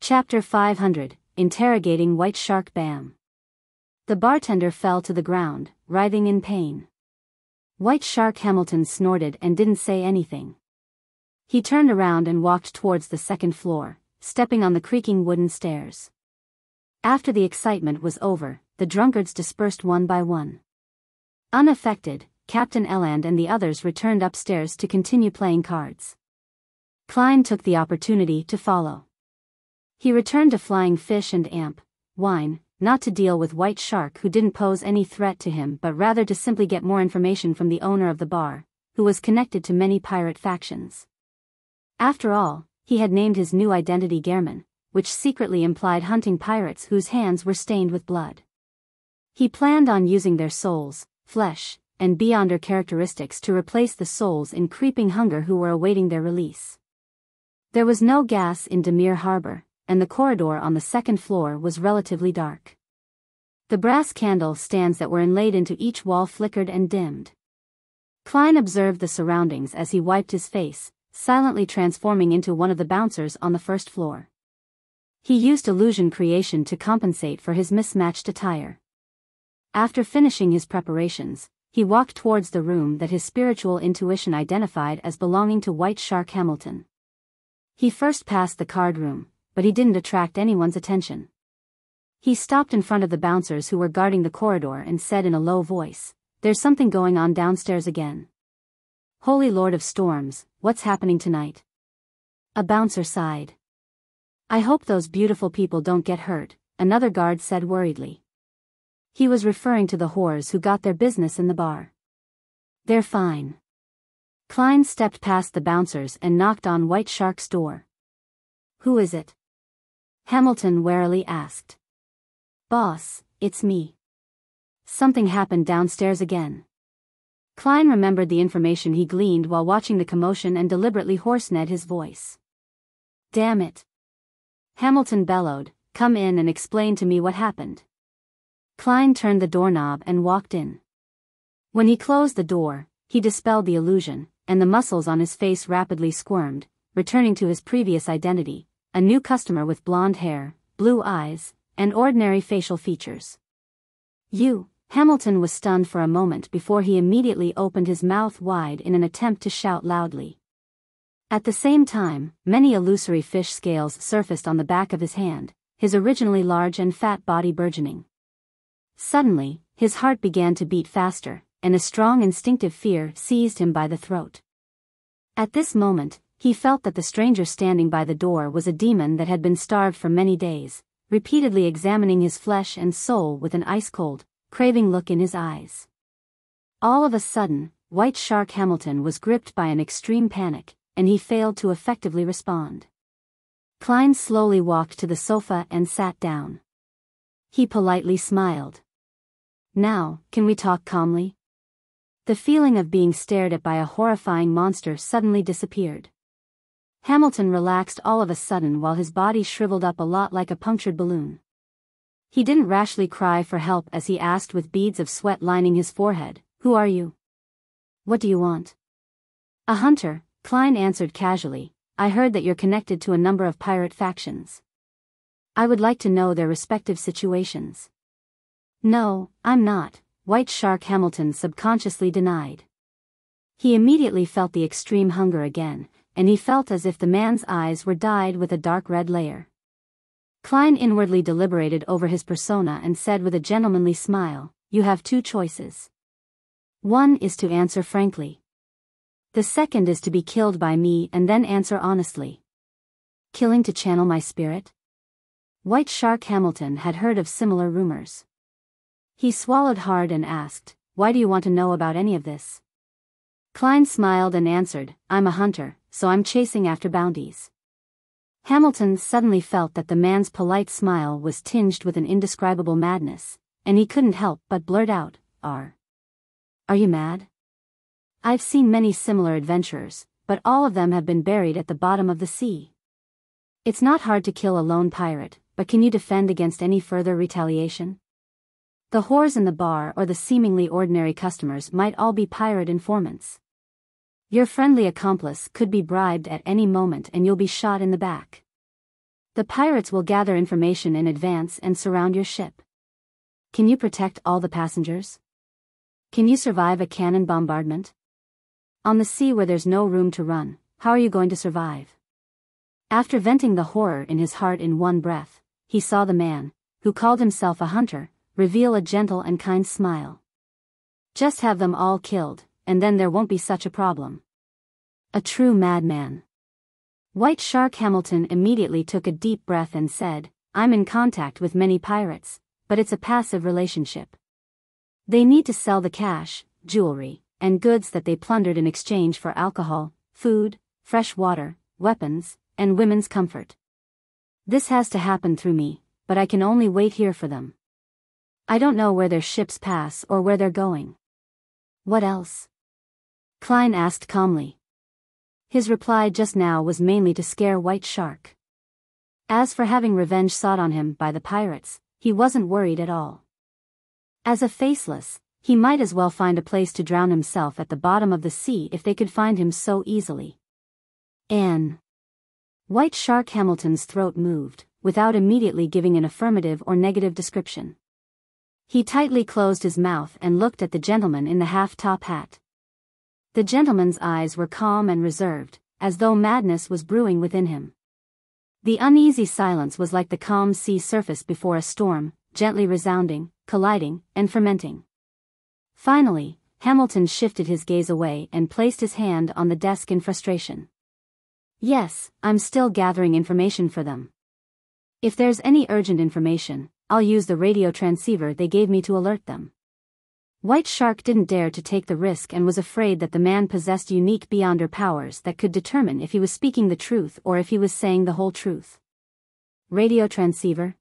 Chapter 500, Interrogating White Shark Bam. The bartender fell to the ground, writhing in pain. White Shark Hamilton snorted and didn't say anything. He turned around and walked towards the second floor, stepping on the creaking wooden stairs. After the excitement was over, the drunkards dispersed one by one. Unaffected, Captain Eland and the others returned upstairs to continue playing cards. Klein took the opportunity to follow. He returned to Flying Fish and wine, not to deal with White Shark, who didn't pose any threat to him, but rather to simply get more information from the owner of the bar, who was connected to many pirate factions. After all, he had named his new identity Gehrman, which secretly implied hunting pirates whose hands were stained with blood. He planned on using their souls, flesh, and beyonder characteristics to replace the souls in creeping hunger who were awaiting their release. There was no gas in Demir Harbor, and the corridor on the second floor was relatively dark. The brass candle stands that were inlaid into each wall flickered and dimmed. Klein observed the surroundings as he wiped his face, silently transforming into one of the bouncers on the first floor. He used illusion creation to compensate for his mismatched attire. After finishing his preparations, he walked towards the room that his spiritual intuition identified as belonging to White Shark Hamilton. He first passed the card room, but he didn't attract anyone's attention. He stopped in front of the bouncers who were guarding the corridor and said in a low voice, "There's something going on downstairs again." "Holy Lord of Storms, what's happening tonight?" A bouncer sighed. "I hope those beautiful people don't get hurt," another guard said worriedly. He was referring to the whores who got their business in the bar. "They're fine." Klein stepped past the bouncers and knocked on White Shark's door. "Who is it?" Hamilton warily asked. "Boss, it's me." Something happened downstairs again. Klein remembered the information he gleaned while watching the commotion and deliberately hoarsened his voice. "Damn it!" Hamilton bellowed, "Come in and explain to me what happened." Klein turned the doorknob and walked in. When he closed the door, he dispelled the illusion, and the muscles on his face rapidly squirmed, returning to his previous identity, a new customer with blonde hair, blue eyes, and ordinary facial features. "You," Hamilton was stunned for a moment before he immediately opened his mouth wide in an attempt to shout loudly. At the same time, many illusory fish scales surfaced on the back of his hand, his originally large and fat body burgeoning. Suddenly, his heart began to beat faster, and a strong instinctive fear seized him by the throat. At this moment, he felt that the stranger standing by the door was a demon that had been starved for many days, repeatedly examining his flesh and soul with an ice-cold, craving look in his eyes. All of a sudden, White Shark Hamilton was gripped by an extreme panic, and he failed to effectively respond. Klein slowly walked to the sofa and sat down. He politely smiled. "Now, can we talk calmly?" The feeling of being stared at by a horrifying monster suddenly disappeared. Hamilton relaxed all of a sudden while his body shriveled up a lot like a punctured balloon. He didn't rashly cry for help as he asked with beads of sweat lining his forehead, "Who are you? What do you want?" "A hunter," Klein answered casually. "I heard that you're connected to a number of pirate factions. I would like to know their respective situations." "No, I'm not," White Shark Hamilton subconsciously denied. He immediately felt the extreme hunger again, and he felt as if the man's eyes were dyed with a dark red layer. Klein inwardly deliberated over his persona and said with a gentlemanly smile, "You have two choices. One is to answer frankly. The second is to be killed by me and then answer honestly." "Killing to channel my spirit?" White Shark Hamilton had heard of similar rumors. He swallowed hard and asked, "Why do you want to know about any of this?" Klein smiled and answered, "I'm a hunter, so I'm chasing after bounties." Hamilton suddenly felt that the man's polite smile was tinged with an indescribable madness, and he couldn't help but blurt out, Are you mad? I've seen many similar adventurers, but all of them have been buried at the bottom of the sea. It's not hard to kill a lone pirate, but can you defend against any further retaliation? The whores in the bar or the seemingly ordinary customers might all be pirate informants. Your friendly accomplice could be bribed at any moment and you'll be shot in the back. The pirates will gather information in advance and surround your ship. Can you protect all the passengers? Can you survive a cannon bombardment? On the sea where there's no room to run, how are you going to survive? After venting the horror in his heart in one breath, he saw the man, who called himself a hunter, reveal a gentle and kind smile. Just have them all killed, and then there won't be such a problem. A true madman. White Shark Hamilton immediately took a deep breath and said, I'm in contact with many pirates, but it's a passive relationship. They need to sell the cash, jewelry, and goods that they plundered in exchange for alcohol, food, fresh water, weapons, and women's comfort. This has to happen through me, but I can only wait here for them. I don't know where their ships pass or where they're going. What else? Klein asked calmly. His reply just now was mainly to scare White Shark. As for having revenge sought on him by the pirates, he wasn't worried at all. As a faceless, he might as well find a place to drown himself at the bottom of the sea if they could find him so easily. White Shark Hamilton's throat moved, without immediately giving an affirmative or negative description. He tightly closed his mouth and looked at the gentleman in the half-top hat. The gentleman's eyes were calm and reserved, as though madness was brewing within him. The uneasy silence was like the calm sea surface before a storm, gently resounding, colliding, and fermenting. Finally, Hamilton shifted his gaze away and placed his hand on the desk in frustration. Yes, I'm still gathering information for them. If there's any urgent information, I'll use the radio transceiver they gave me to alert them. White Shark didn't dare to take the risk and was afraid that the man possessed unique beyonder powers that could determine if he was speaking the truth or if he was saying the whole truth. Radio transceiver?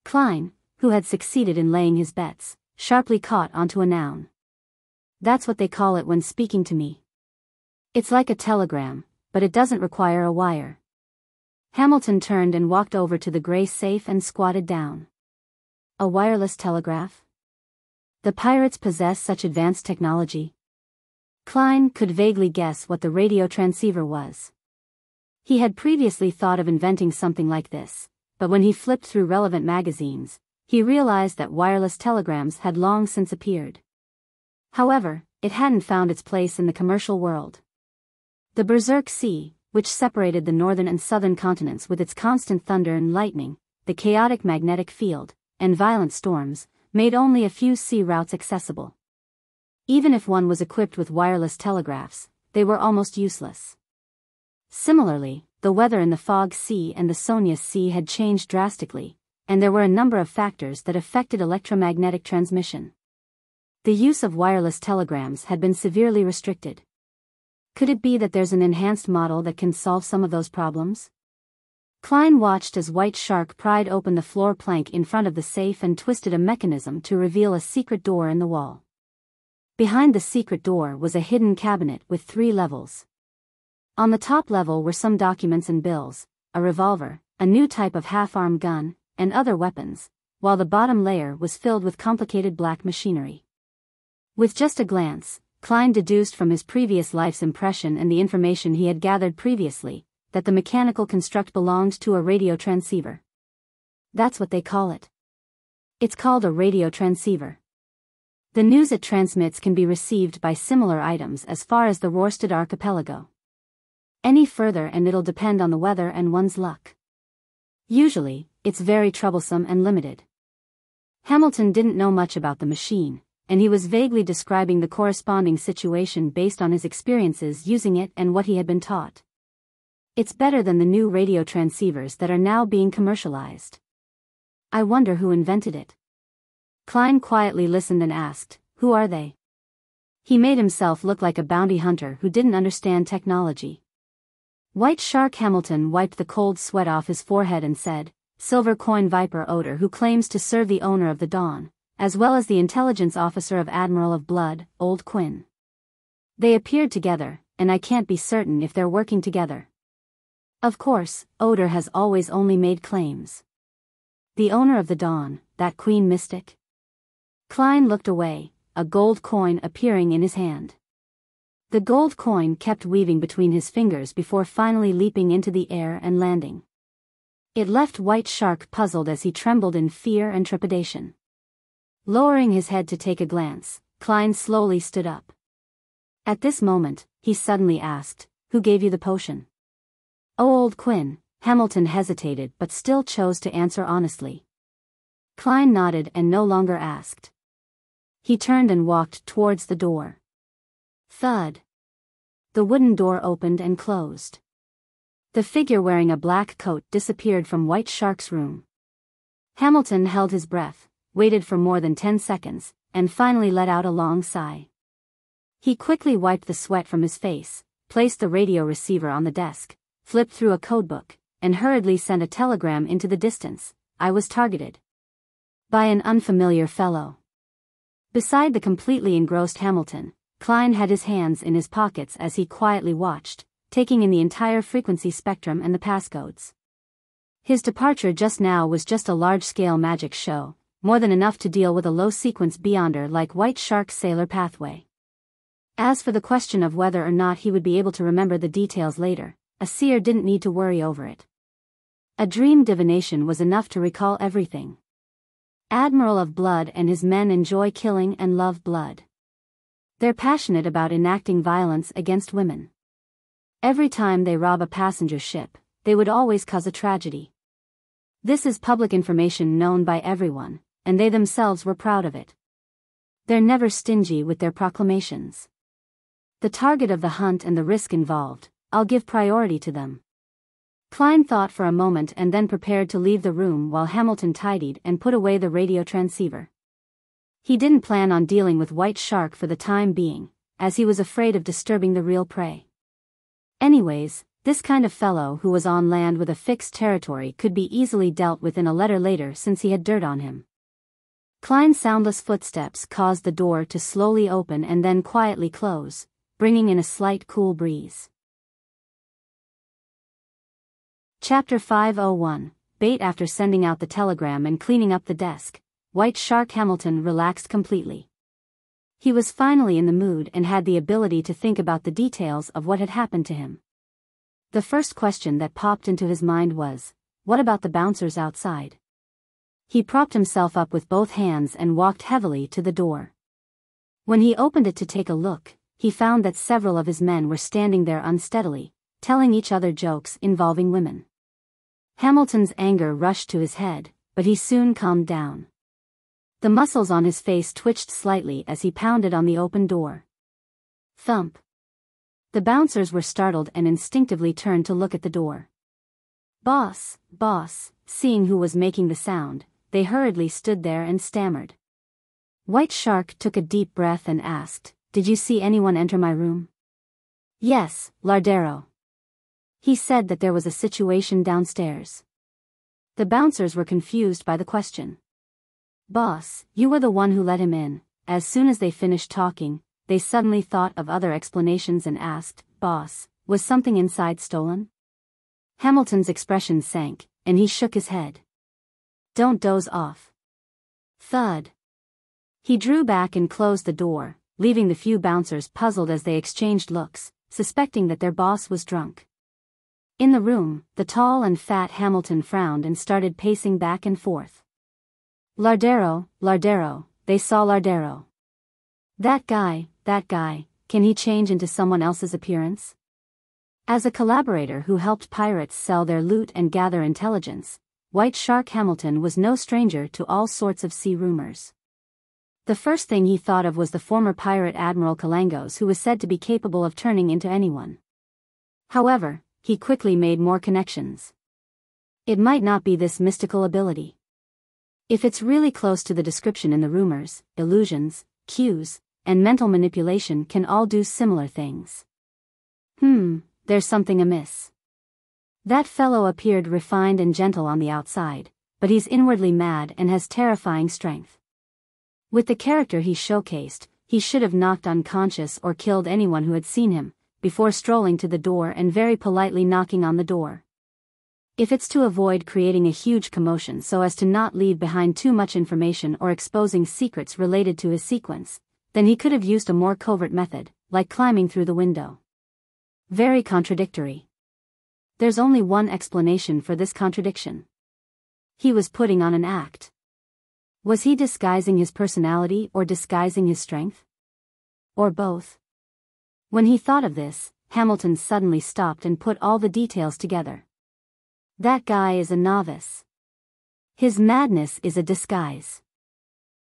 Klein, who had succeeded in laying his bets, sharply caught onto a noun. That's what they call it when speaking to me. It's like a telegram, but it doesn't require a wire. Hamilton turned and walked over to the gray safe and squatted down. A wireless telegraph? The pirates possess such advanced technology. Klein could vaguely guess what the radio transceiver was. He had previously thought of inventing something like this, but when he flipped through relevant magazines, he realized that wireless telegrams had long since appeared. However, it hadn't found its place in the commercial world. The Berserk Sea, which separated the northern and southern continents with its constant thunder and lightning, the chaotic magnetic field, and violent storms, made only a few sea routes accessible. Even if one was equipped with wireless telegraphs, they were almost useless. Similarly, the weather in the Fog Sea and the Sonia Sea had changed drastically, and there were a number of factors that affected electromagnetic transmission. The use of wireless telegrams had been severely restricted. Could it be that there's an enhanced model that can solve some of those problems? Klein watched as White Shark pried open the floor plank in front of the safe and twisted a mechanism to reveal a secret door in the wall. Behind the secret door was a hidden cabinet with 3 levels. On the top level were some documents and bills, a revolver, a new type of half-arm gun, and other weapons, while the bottom layer was filled with complicated black machinery. With just a glance, Klein deduced from his previous life's impression and the information he had gathered previously, that the mechanical construct belonged to a radio transceiver. That's what they call it. It's called a radio transceiver. The news it transmits can be received by similar items as far as the Rorstad archipelago. Any further and it'll depend on the weather and one's luck. Usually, it's very troublesome and limited. Hamilton didn't know much about the machine, and he was vaguely describing the corresponding situation based on his experiences using it and what he had been taught. It's better than the new radio transceivers that are now being commercialized. I wonder who invented it. Klein quietly listened and asked, who are they? He made himself look like a bounty hunter who didn't understand technology. White Shark Hamilton wiped the cold sweat off his forehead and said, Silver Coin Viper Oder, who claims to serve the owner of the Dawn, as well as the intelligence officer of Admiral of Blood, Old Quinn. They appeared together, and I can't be certain if they're working together. Of course, Oder has always only made claims. The owner of the Dawn, that Queen Mystic? Klein looked away, a gold coin appearing in his hand. The gold coin kept weaving between his fingers before finally leaping into the air and landing. It left White Shark puzzled as he trembled in fear and trepidation. Lowering his head to take a glance, Klein slowly stood up. At this moment, he suddenly asked, "Who gave you the potion?" "Oh, old Quinn." Hamilton hesitated but still chose to answer honestly. Klein nodded and no longer asked. He turned and walked towards the door. Thud. The wooden door opened and closed. The figure wearing a black coat disappeared from White Shark's room. Hamilton held his breath, waited for more than 10 seconds, and finally let out a long sigh. He quickly wiped the sweat from his face, placed the radio receiver on the desk, flipped through a codebook, and hurriedly sent a telegram into the distance. "I was targeted by an unfamiliar fellow." Beside the completely engrossed Hamilton, Klein had his hands in his pockets as he quietly watched, taking in the entire frequency spectrum and the passcodes. His departure just now was just a large-scale magic show, more than enough to deal with a low-sequence beyonder like White Shark's sailor pathway. As for the question of whether or not he would be able to remember the details later, a seer didn't need to worry over it. A dream divination was enough to recall everything. Admiral of Blood and his men enjoy killing and love blood. They're passionate about enacting violence against women. Every time they rob a passenger ship, they would always cause a tragedy. This is public information known by everyone, and they themselves were proud of it. They're never stingy with their proclamations. The target of the hunt and the risk involved, I'll give priority to them. Klein thought for a moment and then prepared to leave the room while Hamilton tidied and put away the radio transceiver. He didn't plan on dealing with White Shark for the time being, as he was afraid of disturbing the real prey. Anyways, this kind of fellow who was on land with a fixed territory could be easily dealt with in a letter later since he had dirt on him. Klein's soundless footsteps caused the door to slowly open and then quietly close, bringing in a slight cool breeze. Chapter 501, Bait. After sending out the telegram and cleaning up the desk, White Shark Hamilton relaxed completely. He was finally in the mood and had the ability to think about the details of what had happened to him. The first question that popped into his mind was, what about the bouncers outside? He propped himself up with both hands and walked heavily to the door. When he opened it to take a look, he found that several of his men were standing there unsteadily, telling each other jokes involving women. Hamilton's anger rushed to his head, but he soon calmed down. The muscles on his face twitched slightly as he pounded on the open door. Thump. The bouncers were startled and instinctively turned to look at the door. "Boss, boss." Seeing who was making the sound, they hurriedly stood there and stammered. White Shark took a deep breath and asked, "Did you see anyone enter my room?" "Yes, Lardero." He said that there was a situation downstairs. The bouncers were confused by the question. "Boss, you were the one who let him in." As soon as they finished talking, they suddenly thought of other explanations and asked, "Boss, was something inside stolen?" Hamilton's expression sank, and he shook his head. "Don't doze off." Thud. He drew back and closed the door, leaving the few bouncers puzzled as they exchanged looks, suspecting that their boss was drunk. In the room, the tall and fat Hamilton frowned and started pacing back and forth. Lardero, Lardero, they saw Lardero. That guy, can he change into someone else's appearance? As a collaborator who helped pirates sell their loot and gather intelligence, White Shark Hamilton was no stranger to all sorts of sea rumors. The first thing he thought of was the former pirate Admiral Kalangos, who was said to be capable of turning into anyone. However, he quickly made more connections. It might not be this mystical ability. If it's really close to the description in the rumors, illusions, cues, and mental manipulation can all do similar things. There's something amiss. That fellow appeared refined and gentle on the outside, but he's inwardly mad and has terrifying strength. With the character he showcased, he should have knocked unconscious or killed anyone who had seen him, before strolling to the door and very politely knocking on the door. If it's to avoid creating a huge commotion so as to not leave behind too much information or exposing secrets related to his sequence, then he could have used a more covert method, like climbing through the window. Very contradictory. There's only one explanation for this contradiction. He was putting on an act. Was he disguising his personality or disguising his strength? Or both? When he thought of this, Hamilton suddenly stopped and put all the details together. That guy is a novice. His madness is a disguise.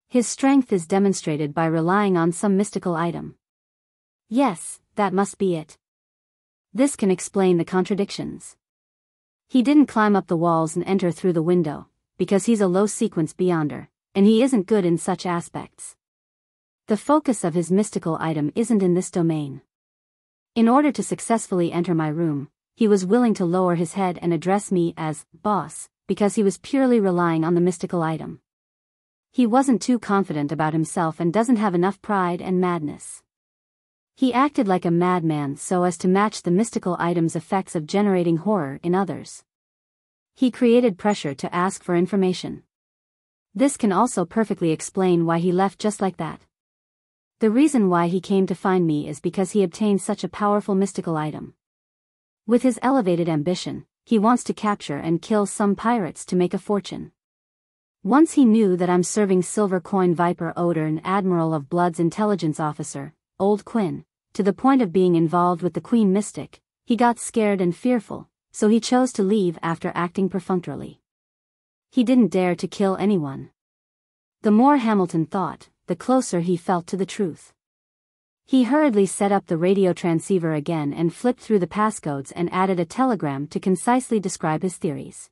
His strength is demonstrated by relying on some mystical item. Yes, that must be it. This can explain the contradictions. He didn't climb up the walls and enter through the window, because he's a low-sequence beyonder, and he isn't good in such aspects. The focus of his mystical item isn't in this domain. In order to successfully enter my room, he was willing to lower his head and address me as boss, because he was purely relying on the mystical item. He wasn't too confident about himself and doesn't have enough pride and madness. He acted like a madman so as to match the mystical item's effects of generating horror in others. He created pressure to ask for information. This can also perfectly explain why he left just like that. The reason why he came to find me is because he obtained such a powerful mystical item. With his elevated ambition, he wants to capture and kill some pirates to make a fortune. Once he knew that I'm serving Silver Coin Viper Oder, an Admiral of Blood's intelligence officer, Old Quinn, to the point of being involved with the Queen Mystic, he got scared and fearful, so he chose to leave after acting perfunctorily. He didn't dare to kill anyone. The more Hamilton thought, the closer he felt to the truth. He hurriedly set up the radio transceiver again and flipped through the passcodes and added a telegram to concisely describe his theories.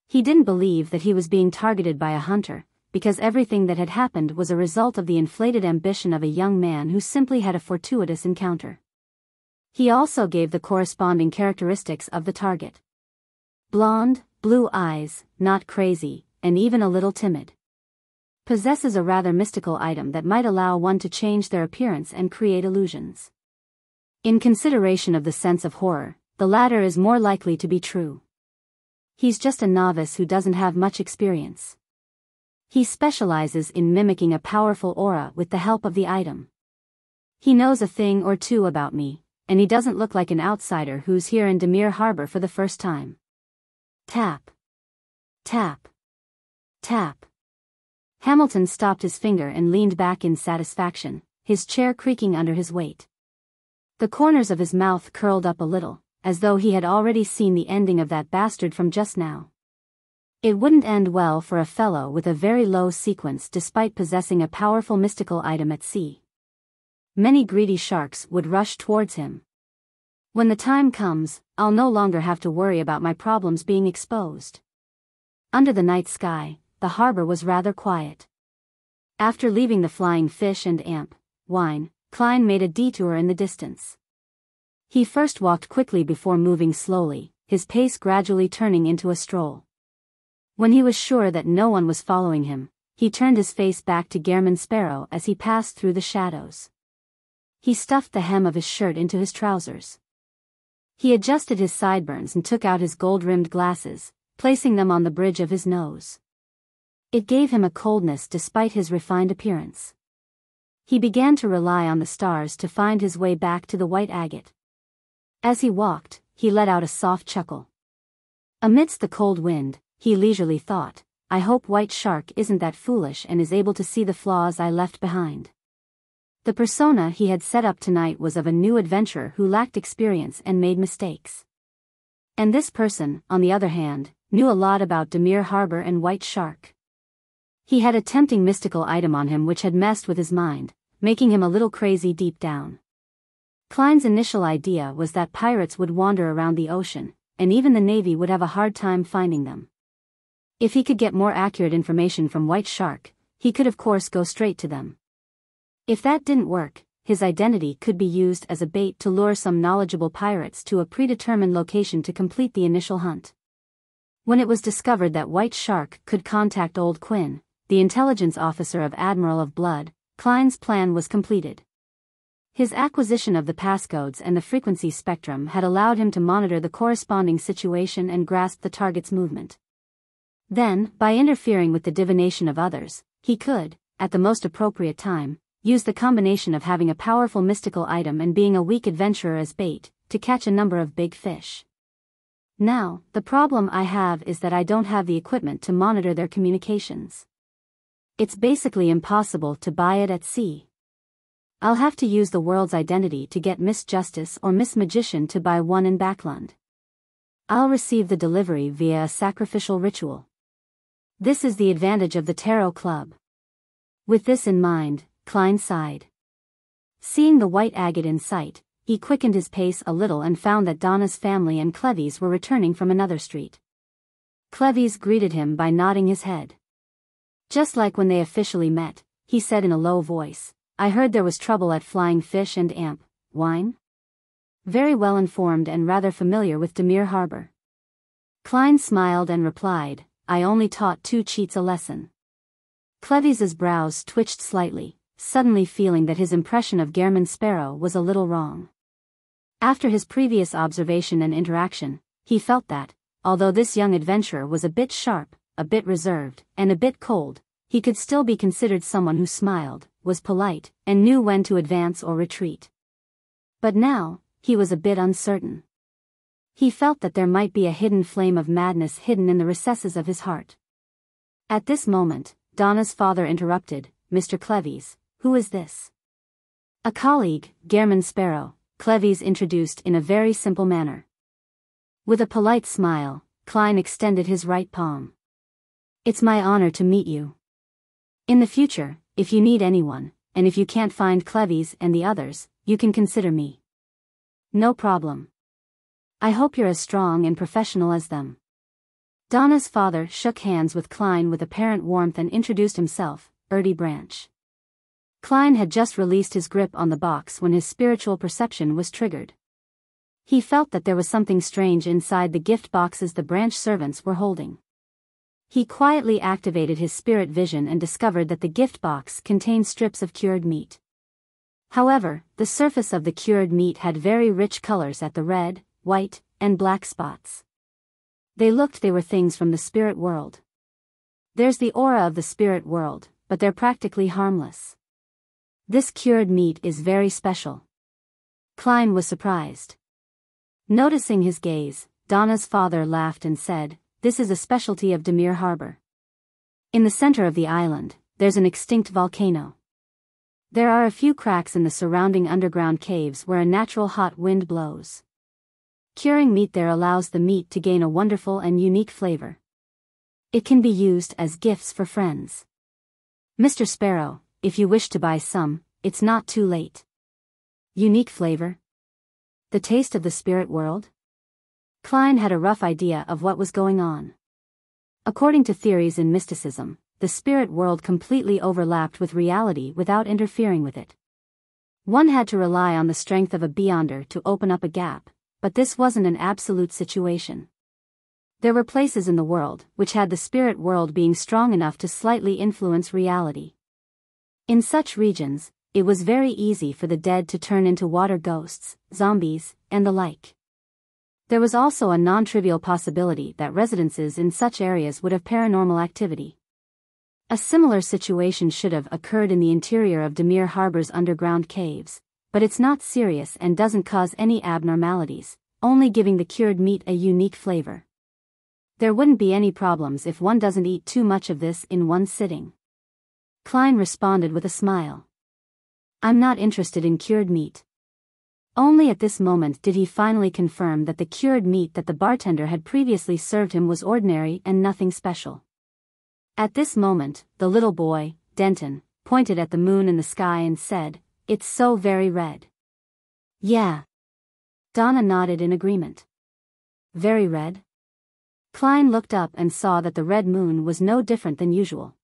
He didn't believe that he was being targeted by a hunter, because everything that had happened was a result of the inflated ambition of a young man who simply had a fortuitous encounter. He also gave the corresponding characteristics of the target. Blonde, blue eyes, not crazy, and even a little timid. Possesses a rather mystical item that might allow one to change their appearance and create illusions. In consideration of the sense of horror, the latter is more likely to be true. He's just a novice who doesn't have much experience. He specializes in mimicking a powerful aura with the help of the item. He knows a thing or two about me, and he doesn't look like an outsider who's here in Demir Harbor for the first time. Tap. Tap. Tap. Hamilton stopped his finger and leaned back in satisfaction, his chair creaking under his weight. The corners of his mouth curled up a little, as though he had already seen the ending of that bastard from just now. It wouldn't end well for a fellow with a very low sequence despite possessing a powerful mystical item at sea. Many greedy sharks would rush towards him. When the time comes, I'll no longer have to worry about my problems being exposed. Under the night sky, the harbor was rather quiet. After leaving the Flying Fish and wine, Klein made a detour in the distance. He first walked quickly before moving slowly, his pace gradually turning into a stroll. When he was sure that no one was following him, he turned his face back to Gehrman Sparrow as he passed through the shadows. He stuffed the hem of his shirt into his trousers. He adjusted his sideburns and took out his gold-rimmed glasses, placing them on the bridge of his nose. It gave him a coldness despite his refined appearance. He began to rely on the stars to find his way back to the white agate. As he walked, he let out a soft chuckle. Amidst the cold wind, he leisurely thought, I hope White Shark isn't that foolish and is able to see the flaws I left behind. The persona he had set up tonight was of a new adventurer who lacked experience and made mistakes. And this person, on the other hand, knew a lot about Demir Harbor and White Shark. He had a tempting mystical item on him which had messed with his mind, making him a little crazy deep down. Klein's initial idea was that pirates would wander around the ocean, and even the Navy would have a hard time finding them. If he could get more accurate information from White Shark, he could of course go straight to them. If that didn't work, his identity could be used as a bait to lure some knowledgeable pirates to a predetermined location to complete the initial hunt. When it was discovered that White Shark could contact Old Quinn, the intelligence officer of Admiral of Blood, Klein's plan was completed. His acquisition of the passcodes and the frequency spectrum had allowed him to monitor the corresponding situation and grasp the target's movement. Then, by interfering with the divination of others, he could, at the most appropriate time, use the combination of having a powerful mystical item and being a weak adventurer as bait, to catch a number of big fish. Now, the problem I have is that I don't have the equipment to monitor their communications. It's basically impossible to buy it at sea. I'll have to use the world's identity to get Miss Justice or Miss Magician to buy one in Backland. I'll receive the delivery via a sacrificial ritual. This is the advantage of the Tarot Club. With this in mind, Klein sighed. Seeing the white agate in sight, he quickened his pace a little and found that Donna's family and Clevy's were returning from another street. Clevy's greeted him by nodding his head. Just like when they officially met, he said in a low voice, "I heard there was trouble at Flying Fish and Amp, Wine?" Very well informed and rather familiar with Demir Harbor. Klein smiled and replied, "I only taught 2 cheats a lesson." Clevy's brows twitched slightly, suddenly feeling that his impression of Gehrman Sparrow was a little wrong. After his previous observation and interaction, he felt that, although this young adventurer was a bit sharp, a bit reserved, and a bit cold, he could still be considered someone who smiled, was polite, and knew when to advance or retreat. But now, he was a bit uncertain. He felt that there might be a hidden flame of madness hidden in the recesses of his heart. At this moment, Donna's father interrupted, "Mr. Clevy's, who is this?" "A colleague, Gehrman Sparrow," Clevy's introduced in a very simple manner. With a polite smile, Klein extended his right palm. "It's my honor to meet you. In the future, if you need anyone, and if you can't find Clevy's and the others, you can consider me." "No problem. I hope you're as strong and professional as them." Donna's father shook hands with Klein with apparent warmth and introduced himself, Erdy Branch. Klein had just released his grip on the box when his spiritual perception was triggered. He felt that there was something strange inside the gift boxes the branch servants were holding. He quietly activated his spirit vision and discovered that the gift box contained strips of cured meat. However, the surface of the cured meat had very rich colors at the red, white, and black spots. They were things from the spirit world. There's the aura of the spirit world, but they're practically harmless. This cured meat is very special. Klein was surprised. Noticing his gaze, Donna's father laughed and said, "This is a specialty of Demir Harbor. In the center of the island, there's an extinct volcano. There are a few cracks in the surrounding underground caves where a natural hot wind blows. Curing meat there allows the meat to gain a wonderful and unique flavor. It can be used as gifts for friends. Mr. Sparrow, if you wish to buy some, it's not too late." Unique flavor? The taste of the spirit world? Klein had a rough idea of what was going on. According to theories in mysticism, the spirit world completely overlapped with reality without interfering with it. One had to rely on the strength of a beyonder to open up a gap, but this wasn't an absolute situation. There were places in the world which had the spirit world being strong enough to slightly influence reality. In such regions, it was very easy for the dead to turn into water ghosts, zombies, and the like. There was also a non-trivial possibility that residences in such areas would have paranormal activity. A similar situation should have occurred in the interior of Demir Harbor's underground caves, but it's not serious and doesn't cause any abnormalities, only giving the cured meat a unique flavor. There wouldn't be any problems if one doesn't eat too much of this in one sitting. Klein responded with a smile. "I'm not interested in cured meat." Only at this moment did he finally confirm that the cured meat that the bartender had previously served him was ordinary and nothing special. At this moment, the little boy, Denton, pointed at the moon in the sky and said, "It's so very red." "Yeah." Donna nodded in agreement. "Very red?" Klein looked up and saw that the red moon was no different than usual.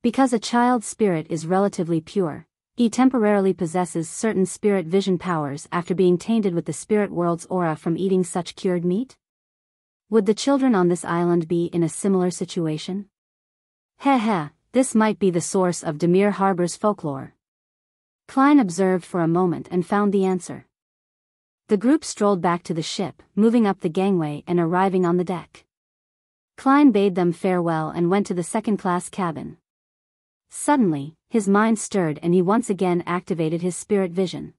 Because a child's spirit is relatively pure, he temporarily possesses certain spirit vision powers after being tainted with the spirit world's aura from eating such cured meat. Would the children on this island be in a similar situation? Heh, this might be the source of Demir Harbor's folklore. Klein observed for a moment and found the answer. The group strolled back to the ship, moving up the gangway and arriving on the deck. Klein bade them farewell and went to the second-class cabin. Suddenly, his mind stirred and he once again activated his spirit vision.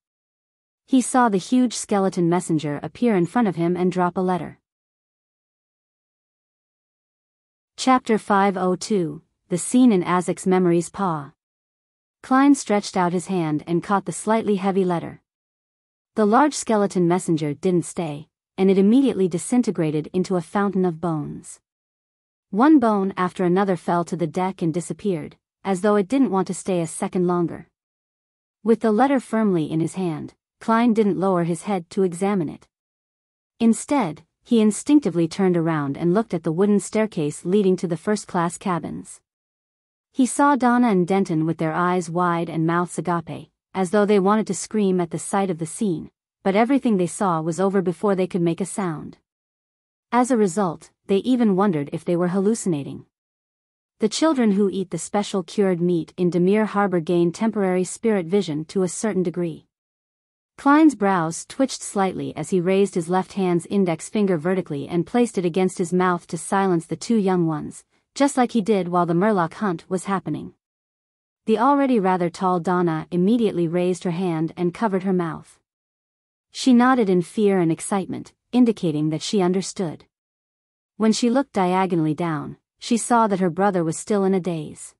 He saw the huge skeleton messenger appear in front of him and drop a letter. Chapter 502, The Scene in Azik's Memory's Paw. Klein stretched out his hand and caught the slightly heavy letter. The large skeleton messenger didn't stay, and it immediately disintegrated into a fountain of bones. One bone after another fell to the deck and disappeared, as though it didn't want to stay a second longer. With the letter firmly in his hand, Klein didn't lower his head to examine it. Instead, he instinctively turned around and looked at the wooden staircase leading to the first-class cabins. He saw Donna and Denton with their eyes wide and mouths agape, as though they wanted to scream at the sight of the scene, but everything they saw was over before they could make a sound. As a result, they even wondered if they were hallucinating. The children who eat the special cured meat in Demir Harbor gain temporary spirit vision to a certain degree. Klein's brows twitched slightly as he raised his left hand's index finger vertically and placed it against his mouth to silence the two young ones, just like he did while the Murloc hunt was happening. The already rather tall Donna immediately raised her hand and covered her mouth. She nodded in fear and excitement, indicating that she understood. When she looked diagonally down, she saw that her brother was still in a daze.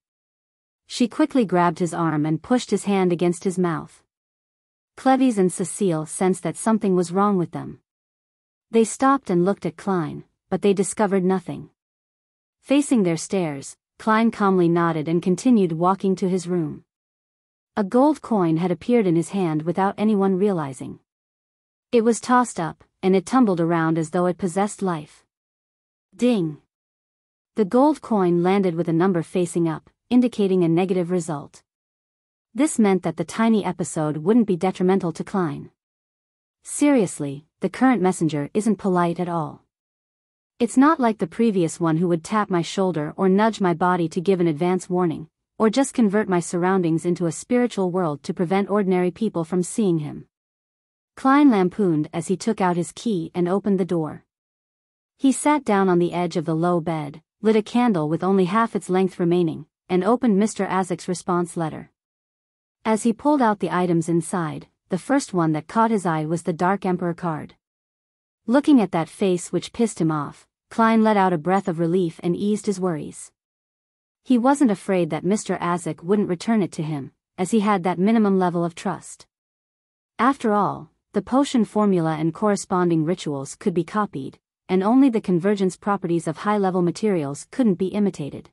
She quickly grabbed his arm and pushed his hand against his mouth. Clevis and Cecile sensed that something was wrong with them. They stopped and looked at Klein, but they discovered nothing. Facing their stares, Klein calmly nodded and continued walking to his room. A gold coin had appeared in his hand without anyone realizing. It was tossed up, and it tumbled around as though it possessed life. Ding! The gold coin landed with a number facing up, indicating a negative result. This meant that the tiny episode wouldn't be detrimental to Klein. Seriously, the current messenger isn't polite at all. It's not like the previous one who would tap my shoulder or nudge my body to give an advance warning, or just convert my surroundings into a spiritual world to prevent ordinary people from seeing him. Klein lampooned as he took out his key and opened the door. He sat down on the edge of the low bed, lit a candle with only half its length remaining, and opened Mr. Azik's response letter. As he pulled out the items inside, the first one that caught his eye was the Dark Emperor card. Looking at that face which pissed him off, Klein let out a breath of relief and eased his worries. He wasn't afraid that Mr. Azik wouldn't return it to him, as he had that minimum level of trust. After all, the potion formula and corresponding rituals could be copied, and only the convergence properties of high-level materials couldn't be imitated.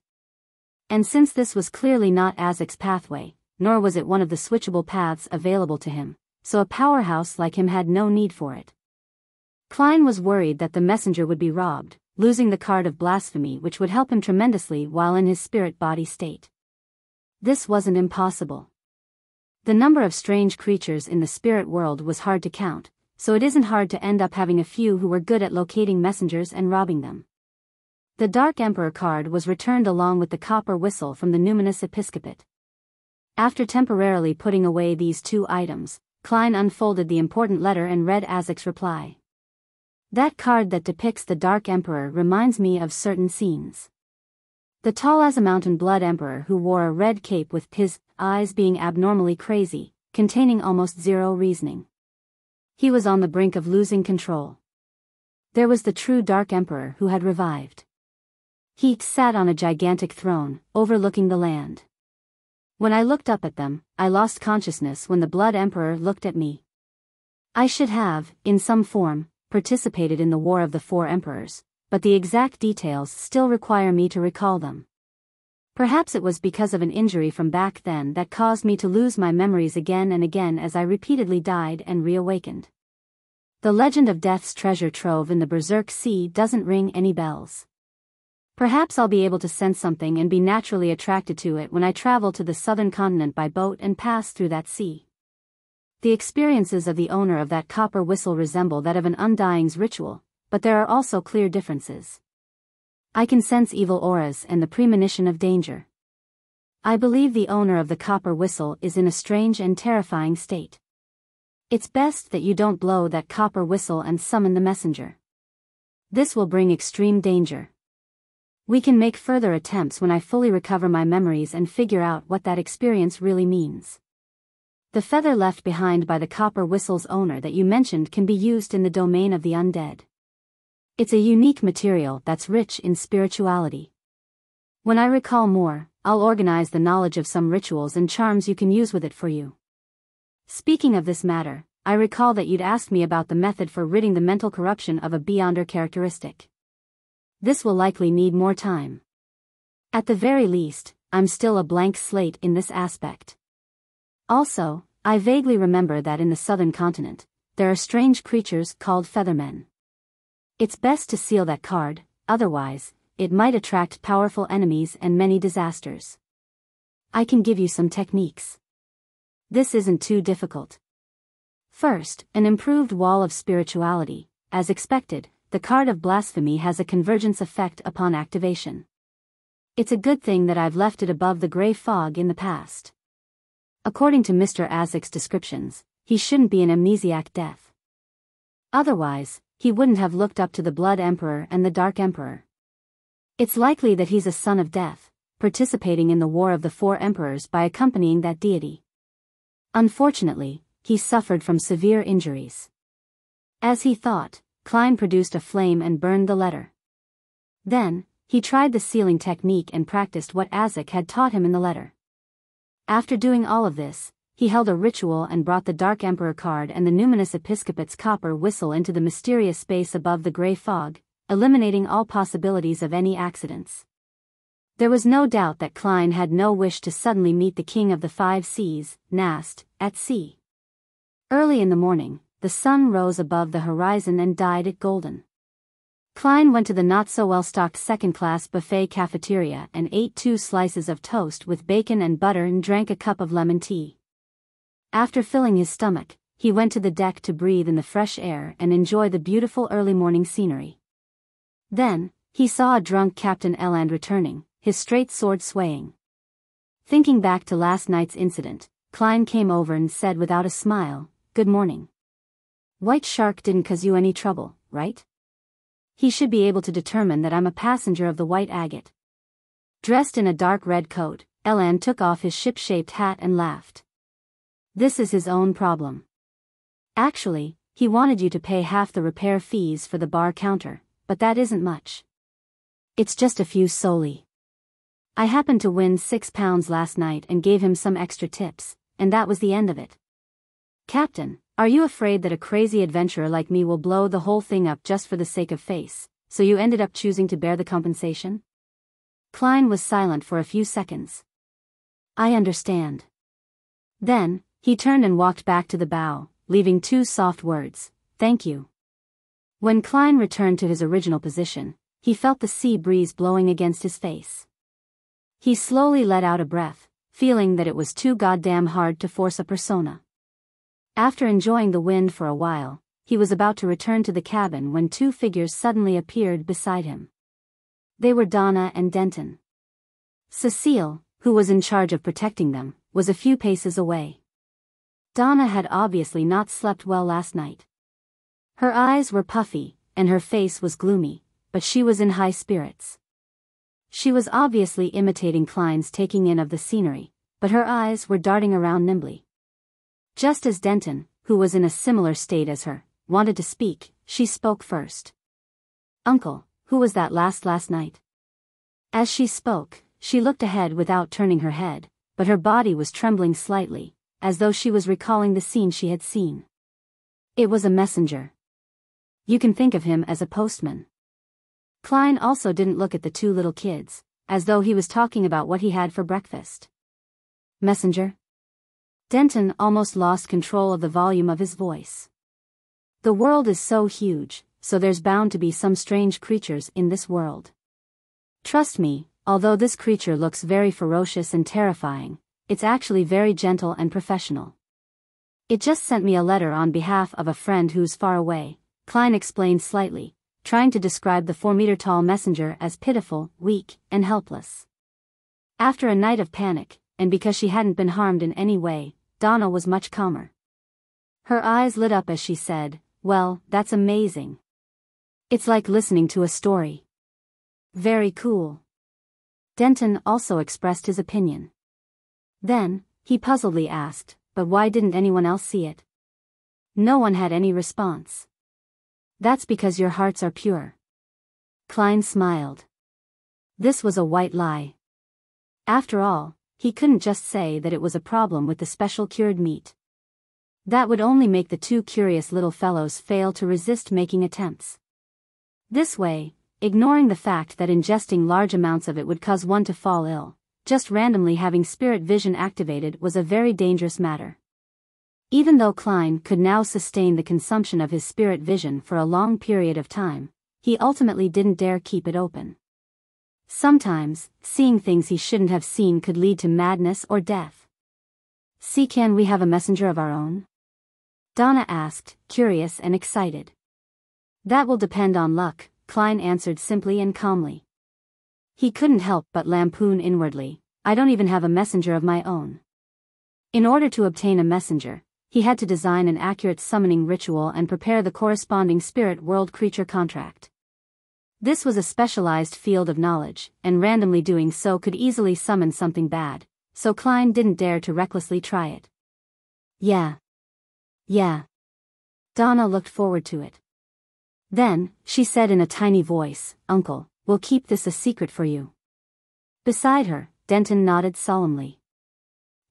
And since this was clearly not Azik's pathway, nor was it one of the switchable paths available to him, so a powerhouse like him had no need for it. Klein was worried that the messenger would be robbed, losing the card of blasphemy which would help him tremendously while in his spirit-body state. This wasn't impossible. The number of strange creatures in the spirit world was hard to count, so it isn't hard to end up having a few who were good at locating messengers and robbing them. The Dark Emperor card was returned along with the copper whistle from the Numinous Episcopate. After temporarily putting away these two items, Klein unfolded the important letter and read Azik's reply. That card that depicts the Dark Emperor reminds me of certain scenes. The tall as a mountain Blood Emperor who wore a red cape with his eyes being abnormally crazy, containing almost zero reasoning. He was on the brink of losing control. There was the true Dark Emperor who had revived. He sat on a gigantic throne, overlooking the land. When I looked up at them, I lost consciousness when the Blood Emperor looked at me. I should have, in some form, participated in the War of the Four Emperors, but the exact details still require me to recall them. Perhaps it was because of an injury from back then that caused me to lose my memories again and again as I repeatedly died and reawakened. The legend of Death's treasure trove in the Berserk Sea doesn't ring any bells. Perhaps I'll be able to sense something and be naturally attracted to it when I travel to the southern continent by boat and pass through that sea. The experiences of the owner of that copper whistle resemble that of an undying's ritual, but there are also clear differences. I can sense evil auras and the premonition of danger. I believe the owner of the copper whistle is in a strange and terrifying state. It's best that you don't blow that copper whistle and summon the messenger. This will bring extreme danger. We can make further attempts when I fully recover my memories and figure out what that experience really means. The feather left behind by the copper whistle's owner that you mentioned can be used in the domain of the undead. It's a unique material that's rich in spirituality. When I recall more, I'll organize the knowledge of some rituals and charms you can use with it for you. Speaking of this matter, I recall that you'd asked me about the method for ridding the mental corruption of a Beyonder characteristic. This will likely need more time. At the very least, I'm still a blank slate in this aspect. Also, I vaguely remember that in the southern continent, there are strange creatures called feathermen. It's best to seal that card, otherwise, it might attract powerful enemies and many disasters. I can give you some techniques. This isn't too difficult. First, an improved wall of spirituality. As expected, the card of blasphemy has a convergence effect upon activation. It's a good thing that I've left it above the gray fog in the past. According to Mr. Azik's descriptions, he shouldn't be an amnesiac death. Otherwise, he wouldn't have looked up to the Blood Emperor and the Dark Emperor. It's likely that he's a son of death, participating in the War of the Four Emperors by accompanying that deity. Unfortunately, he suffered from severe injuries. As he thought, Klein produced a flame and burned the letter. Then, he tried the sealing technique and practiced what Azik had taught him in the letter. After doing all of this, he held a ritual and brought the Dark Emperor card and the Numinous Episcopate's copper whistle into the mysterious space above the gray fog, eliminating all possibilities of any accidents. There was no doubt that Klein had no wish to suddenly meet the King of the Five Seas, Nast, at sea. Early in the morning, the sun rose above the horizon and dyed it golden. Klein went to the not-so-well-stocked second-class buffet cafeteria and ate 2 slices of toast with bacon and butter and drank a cup of lemon tea. After filling his stomach, he went to the deck to breathe in the fresh air and enjoy the beautiful early morning scenery. Then, he saw a drunk Captain Eland returning, his straight sword swaying. Thinking back to last night's incident, Klein came over and said without a smile, "Good morning. White Shark didn't cause you any trouble, right? He should be able to determine that I'm a passenger of the White Agate." Dressed in a dark red coat, Eland took off his ship-shaped hat and laughed. "This is his own problem. Actually, he wanted you to pay half the repair fees for the bar counter, but that isn't much. It's just a few soldi. I happened to win £6 last night and gave him some extra tips, and that was the end of it. Captain, are you afraid that a crazy adventurer like me will blow the whole thing up just for the sake of face, so you ended up choosing to bear the compensation?" Klein was silent for a few seconds. "I understand." Then, he turned and walked back to the bow, leaving 2 soft words, "Thank you." When Klein returned to his original position, he felt the sea breeze blowing against his face. He slowly let out a breath, feeling that it was too goddamn hard to force a persona. After enjoying the wind for a while, he was about to return to the cabin when 2 figures suddenly appeared beside him. They were Donna and Denton. Cecile, who was in charge of protecting them, was a few paces away. Donna had obviously not slept well last night. Her eyes were puffy, and her face was gloomy, but she was in high spirits. She was obviously imitating Klein's taking in of the scenery, but her eyes were darting around nimbly. Just as Denton, who was in a similar state as her, wanted to speak, she spoke first. "Uncle, who was that last night?" As she spoke, she looked ahead without turning her head, but her body was trembling slightly, as though she was recalling the scene she had seen. "It was a messenger. You can think of him as a postman." Klein also didn't look at the 2 little kids, as though he was talking about what he had for breakfast. "Messenger?" Denton almost lost control of the volume of his voice. "The world is so huge, so there's bound to be some strange creatures in this world. Trust me, although this creature looks very ferocious and terrifying, it's actually very gentle and professional. It just sent me a letter on behalf of a friend who's far away," Klein explained slightly, trying to describe the 4-meter-tall messenger as pitiful, weak, and helpless. After a night of panic, and because she hadn't been harmed in any way, Donna was much calmer. Her eyes lit up as she said, "Well, that's amazing. It's like listening to a story. Very cool." Denton also expressed his opinion. Then, he puzzledly asked, "But why didn't anyone else see it?" No one had any response. "That's because your hearts are pure." Klein smiled. This was a white lie. After all, he couldn't just say that it was a problem with the special cured meat. That would only make the two curious little fellows fail to resist making attempts. This way, ignoring the fact that ingesting large amounts of it would cause one to fall ill, just randomly having spirit vision activated was a very dangerous matter. Even though Klein could now sustain the consumption of his spirit vision for a long period of time, he ultimately didn't dare keep it open. Sometimes, seeing things he shouldn't have seen could lead to madness or death. "See, can we have a messenger of our own?" Donna asked, curious and excited. "That will depend on luck," Klein answered simply and calmly. He couldn't help but lampoon inwardly, "I don't even have a messenger of my own." In order to obtain a messenger, he had to design an accurate summoning ritual and prepare the corresponding spirit world creature contract. This was a specialized field of knowledge, and randomly doing so could easily summon something bad, so Klein didn't dare to recklessly try it. Yeah. Donna looked forward to it. Then, she said in a tiny voice, "Uncle, we'll keep this a secret for you." Beside her, Denton nodded solemnly.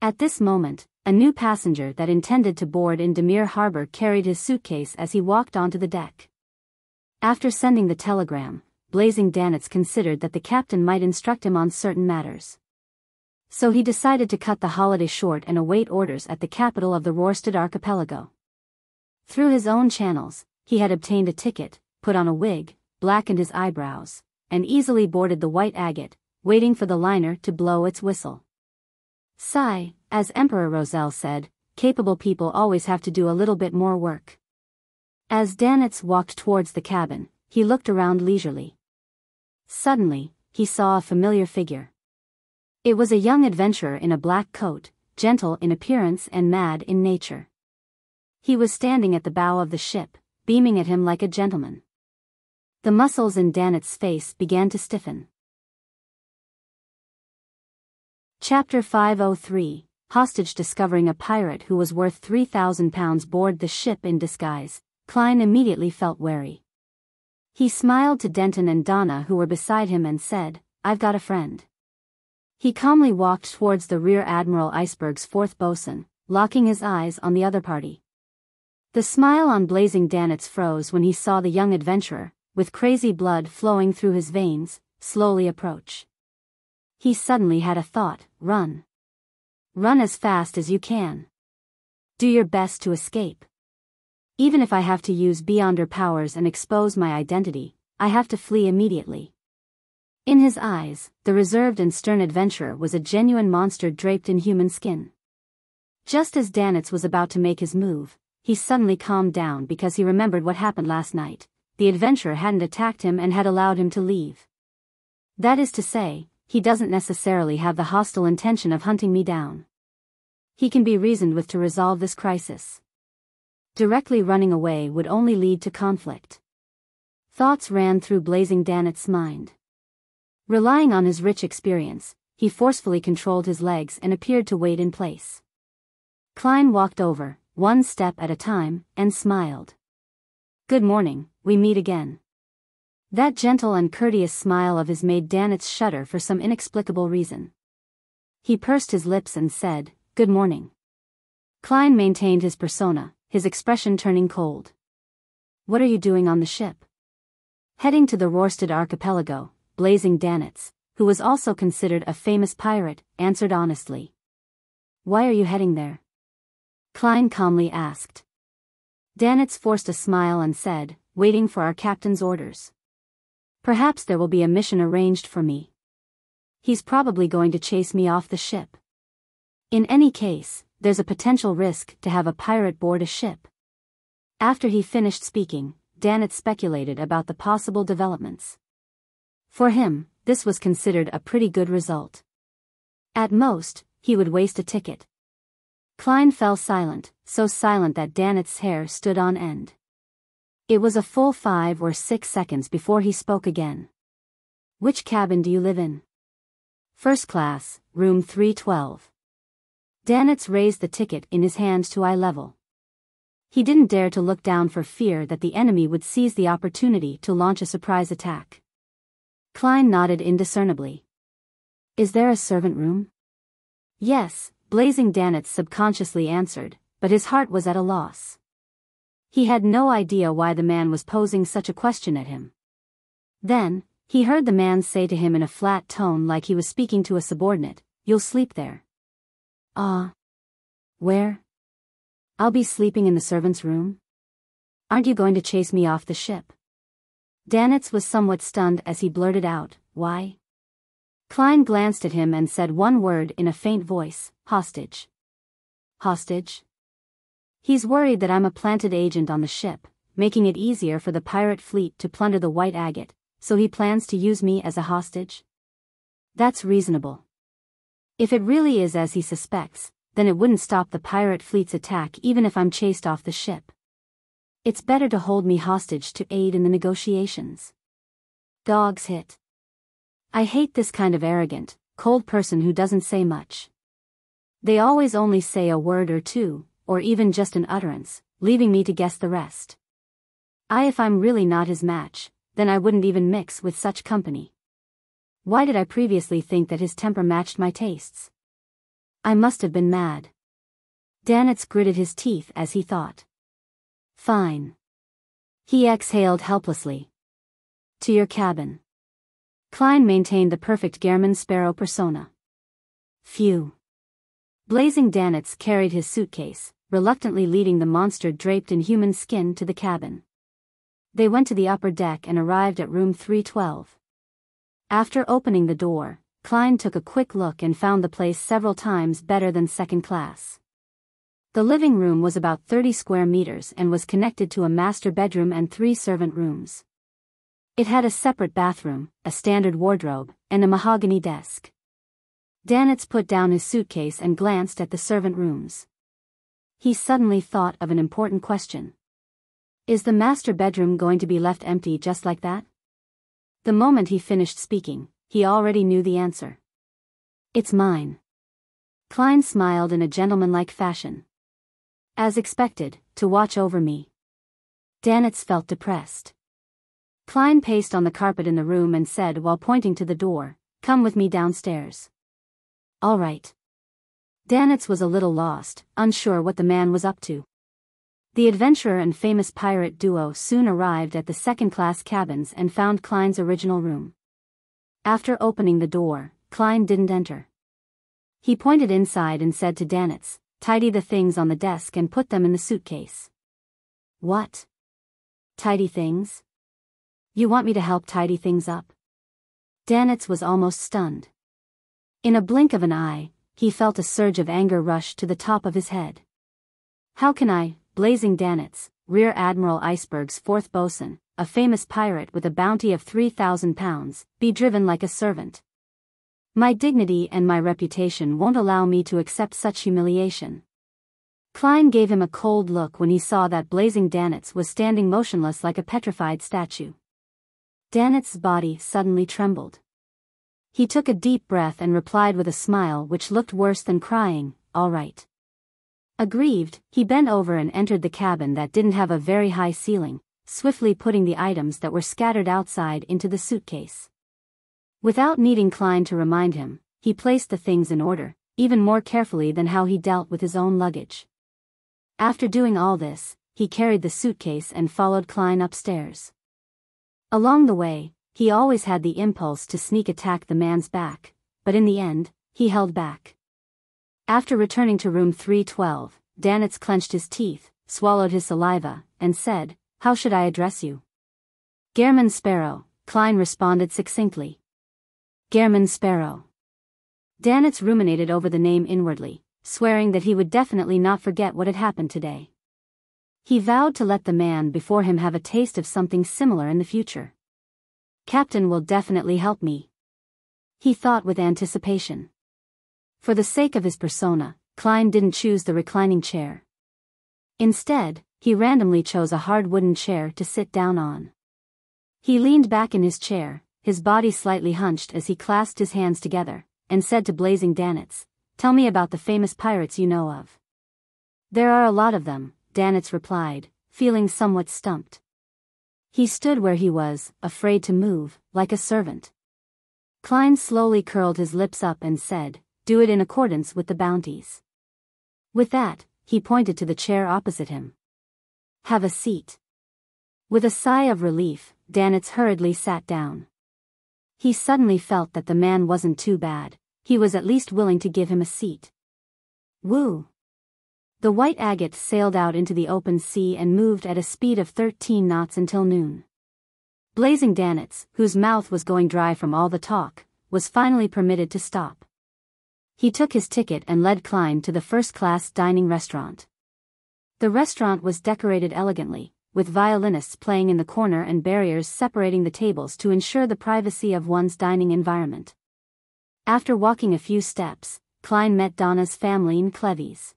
At this moment, a new passenger that intended to board in Demir Harbor carried his suitcase as he walked onto the deck. After sending the telegram, Blazing Danitz considered that the captain might instruct him on certain matters. So he decided to cut the holiday short and await orders at the capital of the Rorstad archipelago. Through his own channels, he had obtained a ticket, put on a wig, blackened his eyebrows, and easily boarded the White Agate, waiting for the liner to blow its whistle. Sigh, as Emperor Roselle said, capable people always have to do a little bit more work. As Danitz walked towards the cabin, he looked around leisurely. Suddenly, he saw a familiar figure. It was a young adventurer in a black coat, gentle in appearance and mad in nature. He was standing at the bow of the ship, beaming at him like a gentleman. The muscles in Danitz's face began to stiffen. Chapter 503, Hostage discovering a pirate who was worth 3,000 pounds board the ship in disguise. Klein immediately felt wary. He smiled to Denton and Donna who were beside him and said, "I've got a friend." He calmly walked towards the Rear Admiral Iceberg's fourth bosun, locking his eyes on the other party. The smile on Blazing Danitz froze when he saw the young adventurer, with crazy blood flowing through his veins, slowly approach. He suddenly had a thought, run. Run as fast as you can. Do your best to escape. Even if I have to use beyonder powers and expose my identity, I have to flee immediately. In his eyes, the reserved and stern adventurer was a genuine monster draped in human skin. Just as Danitz was about to make his move, he suddenly calmed down because he remembered what happened last night. The adventurer hadn't attacked him and had allowed him to leave. That is to say, he doesn't necessarily have the hostile intention of hunting me down. He can be reasoned with to resolve this crisis. Directly running away would only lead to conflict. Thoughts ran through Blazing Danitz's mind. Relying on his rich experience, he forcefully controlled his legs and appeared to wait in place. Klein walked over, one step at a time, and smiled. "Good morning, we meet again." That gentle and courteous smile of his made Danitz shudder for some inexplicable reason. He pursed his lips and said, "Good morning." Klein maintained his persona, his expression turning cold. "What are you doing on the ship?" Heading to the Rorstad archipelago, Blazing Danitz, who was also considered a famous pirate, answered honestly. "Why are you heading there?" Klein calmly asked. Danitz forced a smile and said, "Waiting for our captain's orders. Perhaps there will be a mission arranged for me. He's probably going to chase me off the ship. In any case, there's a potential risk to have a pirate board a ship." After he finished speaking, Danitz speculated about the possible developments. For him, this was considered a pretty good result. At most, he would waste a ticket. Klein fell silent, so silent that Danitz's hair stood on end. It was a full 5 or 6 seconds before he spoke again. "Which cabin do you live in?" "First class, room 312. Danitz raised the ticket in his hand to eye level. He didn't dare to look down for fear that the enemy would seize the opportunity to launch a surprise attack. Klein nodded indiscernibly. Is there a servant room? Yes, Blazing Danitz subconsciously answered, but his heart was at a loss. He had no idea why the man was posing such a question at him. Then, he heard the man say to him in a flat tone like he was speaking to a subordinate, "You'll sleep there." Where? I'll be sleeping in the servant's room. Aren't you going to chase me off the ship? Danitz was somewhat stunned as he blurted out, "Why?" Klein glanced at him and said one word in a faint voice, "Hostage." Hostage? He's worried that I'm a planted agent on the ship, making it easier for the pirate fleet to plunder the white agate, so he plans to use me as a hostage? That's reasonable. If it really is as he suspects, then it wouldn't stop the pirate fleet's attack even if I'm chased off the ship. It's better to hold me hostage to aid in the negotiations. Dogs hit. I hate this kind of arrogant, cold person who doesn't say much. They always only say a word or two, or even just an utterance, leaving me to guess the rest. If I'm really not his match, then I wouldn't even mix with such company. Why did I previously think that his temper matched my tastes? I must have been mad. Danitz gritted his teeth as he thought. Fine. He exhaled helplessly. To your cabin. Klein maintained the perfect German Sparrow persona. Phew. Blazing Danitz carried his suitcase, reluctantly leading the monster draped in human skin to the cabin. They went to the upper deck and arrived at room 312. After opening the door, Klein took a quick look and found the place several times better than second class. The living room was about 30 square meters and was connected to a master bedroom and 3 servant rooms. It had a separate bathroom, a standard wardrobe, and a mahogany desk. Danitz put down his suitcase and glanced at the servant rooms. He suddenly thought of an important question. Is the master bedroom going to be left empty just like that? The moment he finished speaking, he already knew the answer. It's mine. Klein smiled in a gentlemanlike fashion. As expected, to watch over me. Danitz felt depressed. Klein paced on the carpet in the room and said while pointing to the door, "Come with me downstairs." All right. Danitz was a little lost, unsure what the man was up to. The adventurer and famous pirate duo soon arrived at the second-class cabins and found Klein's original room. After opening the door, Klein didn't enter. He pointed inside and said to Danitz, "Tidy the things on the desk and put them in the suitcase." What? Tidy things? You want me to help tidy things up? Danitz was almost stunned. In a blink of an eye, he felt a surge of anger rush to the top of his head. How can I, Blazing Danitz, Rear Admiral Iceberg's 4th bosun, a famous pirate with a bounty of 3,000 pounds, be driven like a servant? My dignity and my reputation won't allow me to accept such humiliation. Klein gave him a cold look when he saw that Blazing Danitz was standing motionless like a petrified statue. Danitz's body suddenly trembled. He took a deep breath and replied with a smile which looked worse than crying, "All right." Aggrieved, he bent over and entered the cabin that didn't have a very high ceiling, swiftly putting the items that were scattered outside into the suitcase. Without needing Klein to remind him, he placed the things in order, even more carefully than how he dealt with his own luggage. After doing all this, he carried the suitcase and followed Klein upstairs. Along the way, he always had the impulse to sneak attack the man's back, but in the end, he held back. After returning to room 312, Danitz clenched his teeth, swallowed his saliva, and said, "How should I address you?" "German Sparrow," Klein responded succinctly. German Sparrow. Danitz ruminated over the name inwardly, swearing that he would definitely not forget what had happened today. He vowed to let the man before him have a taste of something similar in the future. Captain will definitely help me, he thought with anticipation. For the sake of his persona, Klein didn't choose the reclining chair. Instead, he randomly chose a hard wooden chair to sit down on. He leaned back in his chair, his body slightly hunched as he clasped his hands together, and said to Blazing Danitz, "Tell me about the famous pirates you know of." "There are a lot of them," Danitz replied, feeling somewhat stumped. He stood where he was, afraid to move, like a servant. Klein slowly curled his lips up and said, "Do it in accordance with the bounties." With that, he pointed to the chair opposite him. "Have a seat." With a sigh of relief, Danitz hurriedly sat down. He suddenly felt that the man wasn't too bad. He was at least willing to give him a seat. Woo! The white agate sailed out into the open sea and moved at a speed of 13 knots until noon. Blazing Danitz, whose mouth was going dry from all the talk, was finally permitted to stop. He took his ticket and led Klein to the first-class dining restaurant. The restaurant was decorated elegantly, with violinists playing in the corner and barriers separating the tables to ensure the privacy of one's dining environment. After walking a few steps, Klein met Donna's family in Cleves.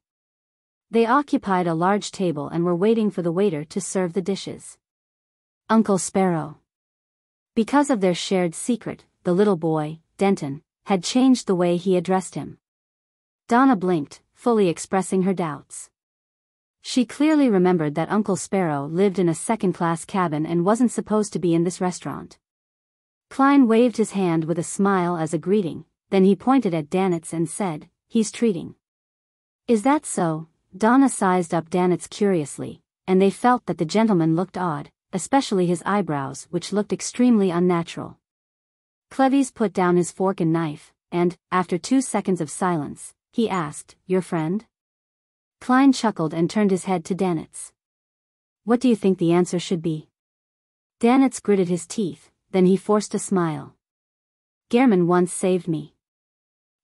They occupied a large table and were waiting for the waiter to serve the dishes. Uncle Sparrow. Because of their shared secret, the little boy, Denton, had changed the way he addressed him. Donna blinked, fully expressing her doubts. She clearly remembered that Uncle Sparrow lived in a second-class cabin and wasn't supposed to be in this restaurant. Klein waved his hand with a smile as a greeting, then he pointed at Danitz and said, "He's treating." "Is that so?" Donna sized up Danitz curiously, and they felt that the gentleman looked odd, especially his eyebrows, which looked extremely unnatural. Cleves put down his fork and knife, and, after 2 seconds of silence, he asked, "Your friend?" Klein chuckled and turned his head to Danitz. "What do you think the answer should be?" Danitz gritted his teeth, then he forced a smile. "Gehrman once saved me."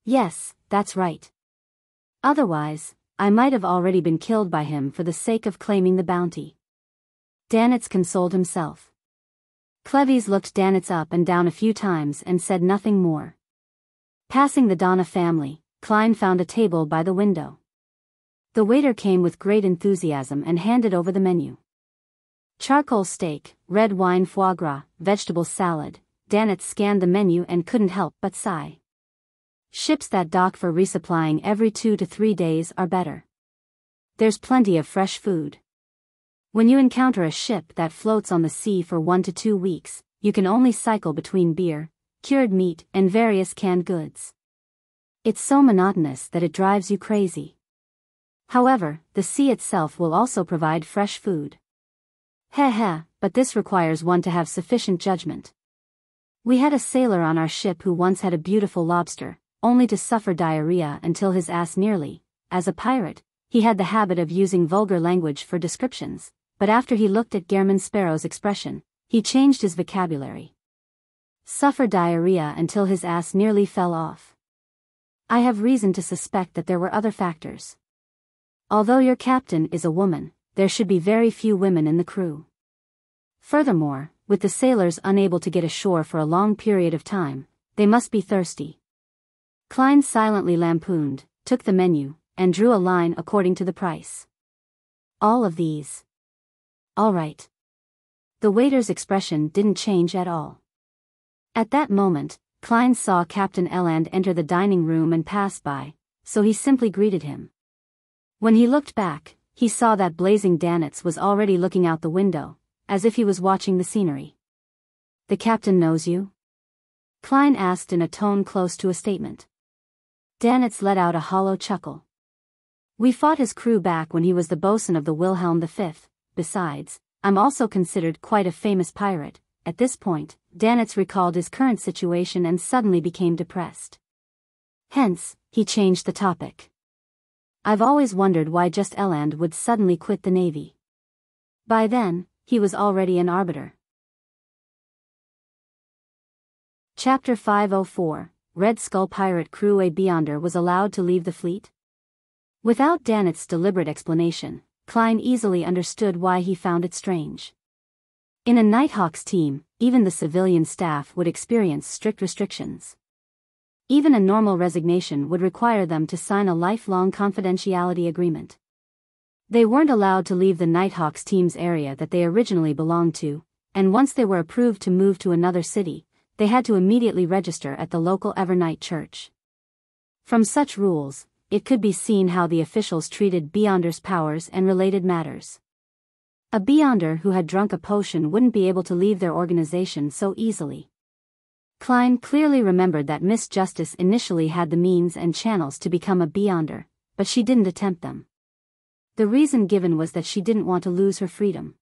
"Yes, that's right. Otherwise, I might have already been killed by him for the sake of claiming the bounty." Danitz consoled himself. Cleves looked Danitz up and down a few times and said nothing more. Passing the Donna family, Klein found a table by the window. The waiter came with great enthusiasm and handed over the menu. Charcoal steak, red wine foie gras, vegetable salad. Danitz scanned the menu and couldn't help but sigh. Ships that dock for resupplying every 2 to 3 days are better. There's plenty of fresh food. When you encounter a ship that floats on the sea for 1 to 2 weeks, you can only cycle between beer, cured meat, and various canned goods. It's so monotonous that it drives you crazy. However, the sea itself will also provide fresh food. Heh, but this requires one to have sufficient judgment. We had a sailor on our ship who once had a beautiful lobster, only to suffer diarrhea until his ass nearly. As a pirate, he had the habit of using vulgar language for descriptions, but after he looked at Gehrman Sparrow's expression, he changed his vocabulary. Suffer diarrhea until his ass nearly fell off. I have reason to suspect that there were other factors. Although your captain is a woman, there should be very few women in the crew. Furthermore, with the sailors unable to get ashore for a long period of time, they must be thirsty. Klein silently lampooned, took the menu, and drew a line according to the price. All of these. All right. The waiter's expression didn't change at all. At that moment, Klein saw Captain Eland enter the dining room and pass by, so he simply greeted him. When he looked back, he saw that blazing Danitz was already looking out the window, as if he was watching the scenery. "The captain knows you?" Klein asked in a tone close to a statement. Danitz let out a hollow chuckle. "We fought his crew back when he was the bosun of the Wilhelm V. Besides, I'm also considered quite a famous pirate." At this point, Danitz recalled his current situation and suddenly became depressed. Hence, he changed the topic. "I've always wondered why just Eland would suddenly quit the Navy." By then, he was already an arbiter. Chapter 504, Red Skull Pirate Crew. A Beyonder was allowed to leave the fleet? Without Danitz's deliberate explanation, Klein easily understood why he found it strange. In a Nighthawks team, even the civilian staff would experience strict restrictions. Even a normal resignation would require them to sign a lifelong confidentiality agreement. They weren't allowed to leave the Nighthawks team's area that they originally belonged to, and once they were approved to move to another city, they had to immediately register at the local Evernight church. From such rules, it could be seen how the officials treated Beyonder's powers and related matters. A Beyonder who had drunk a potion wouldn't be able to leave their organization so easily. Klein clearly remembered that Miss Justice initially had the means and channels to become a Beyonder, but she didn't attempt them. The reason given was that she didn't want to lose her freedom.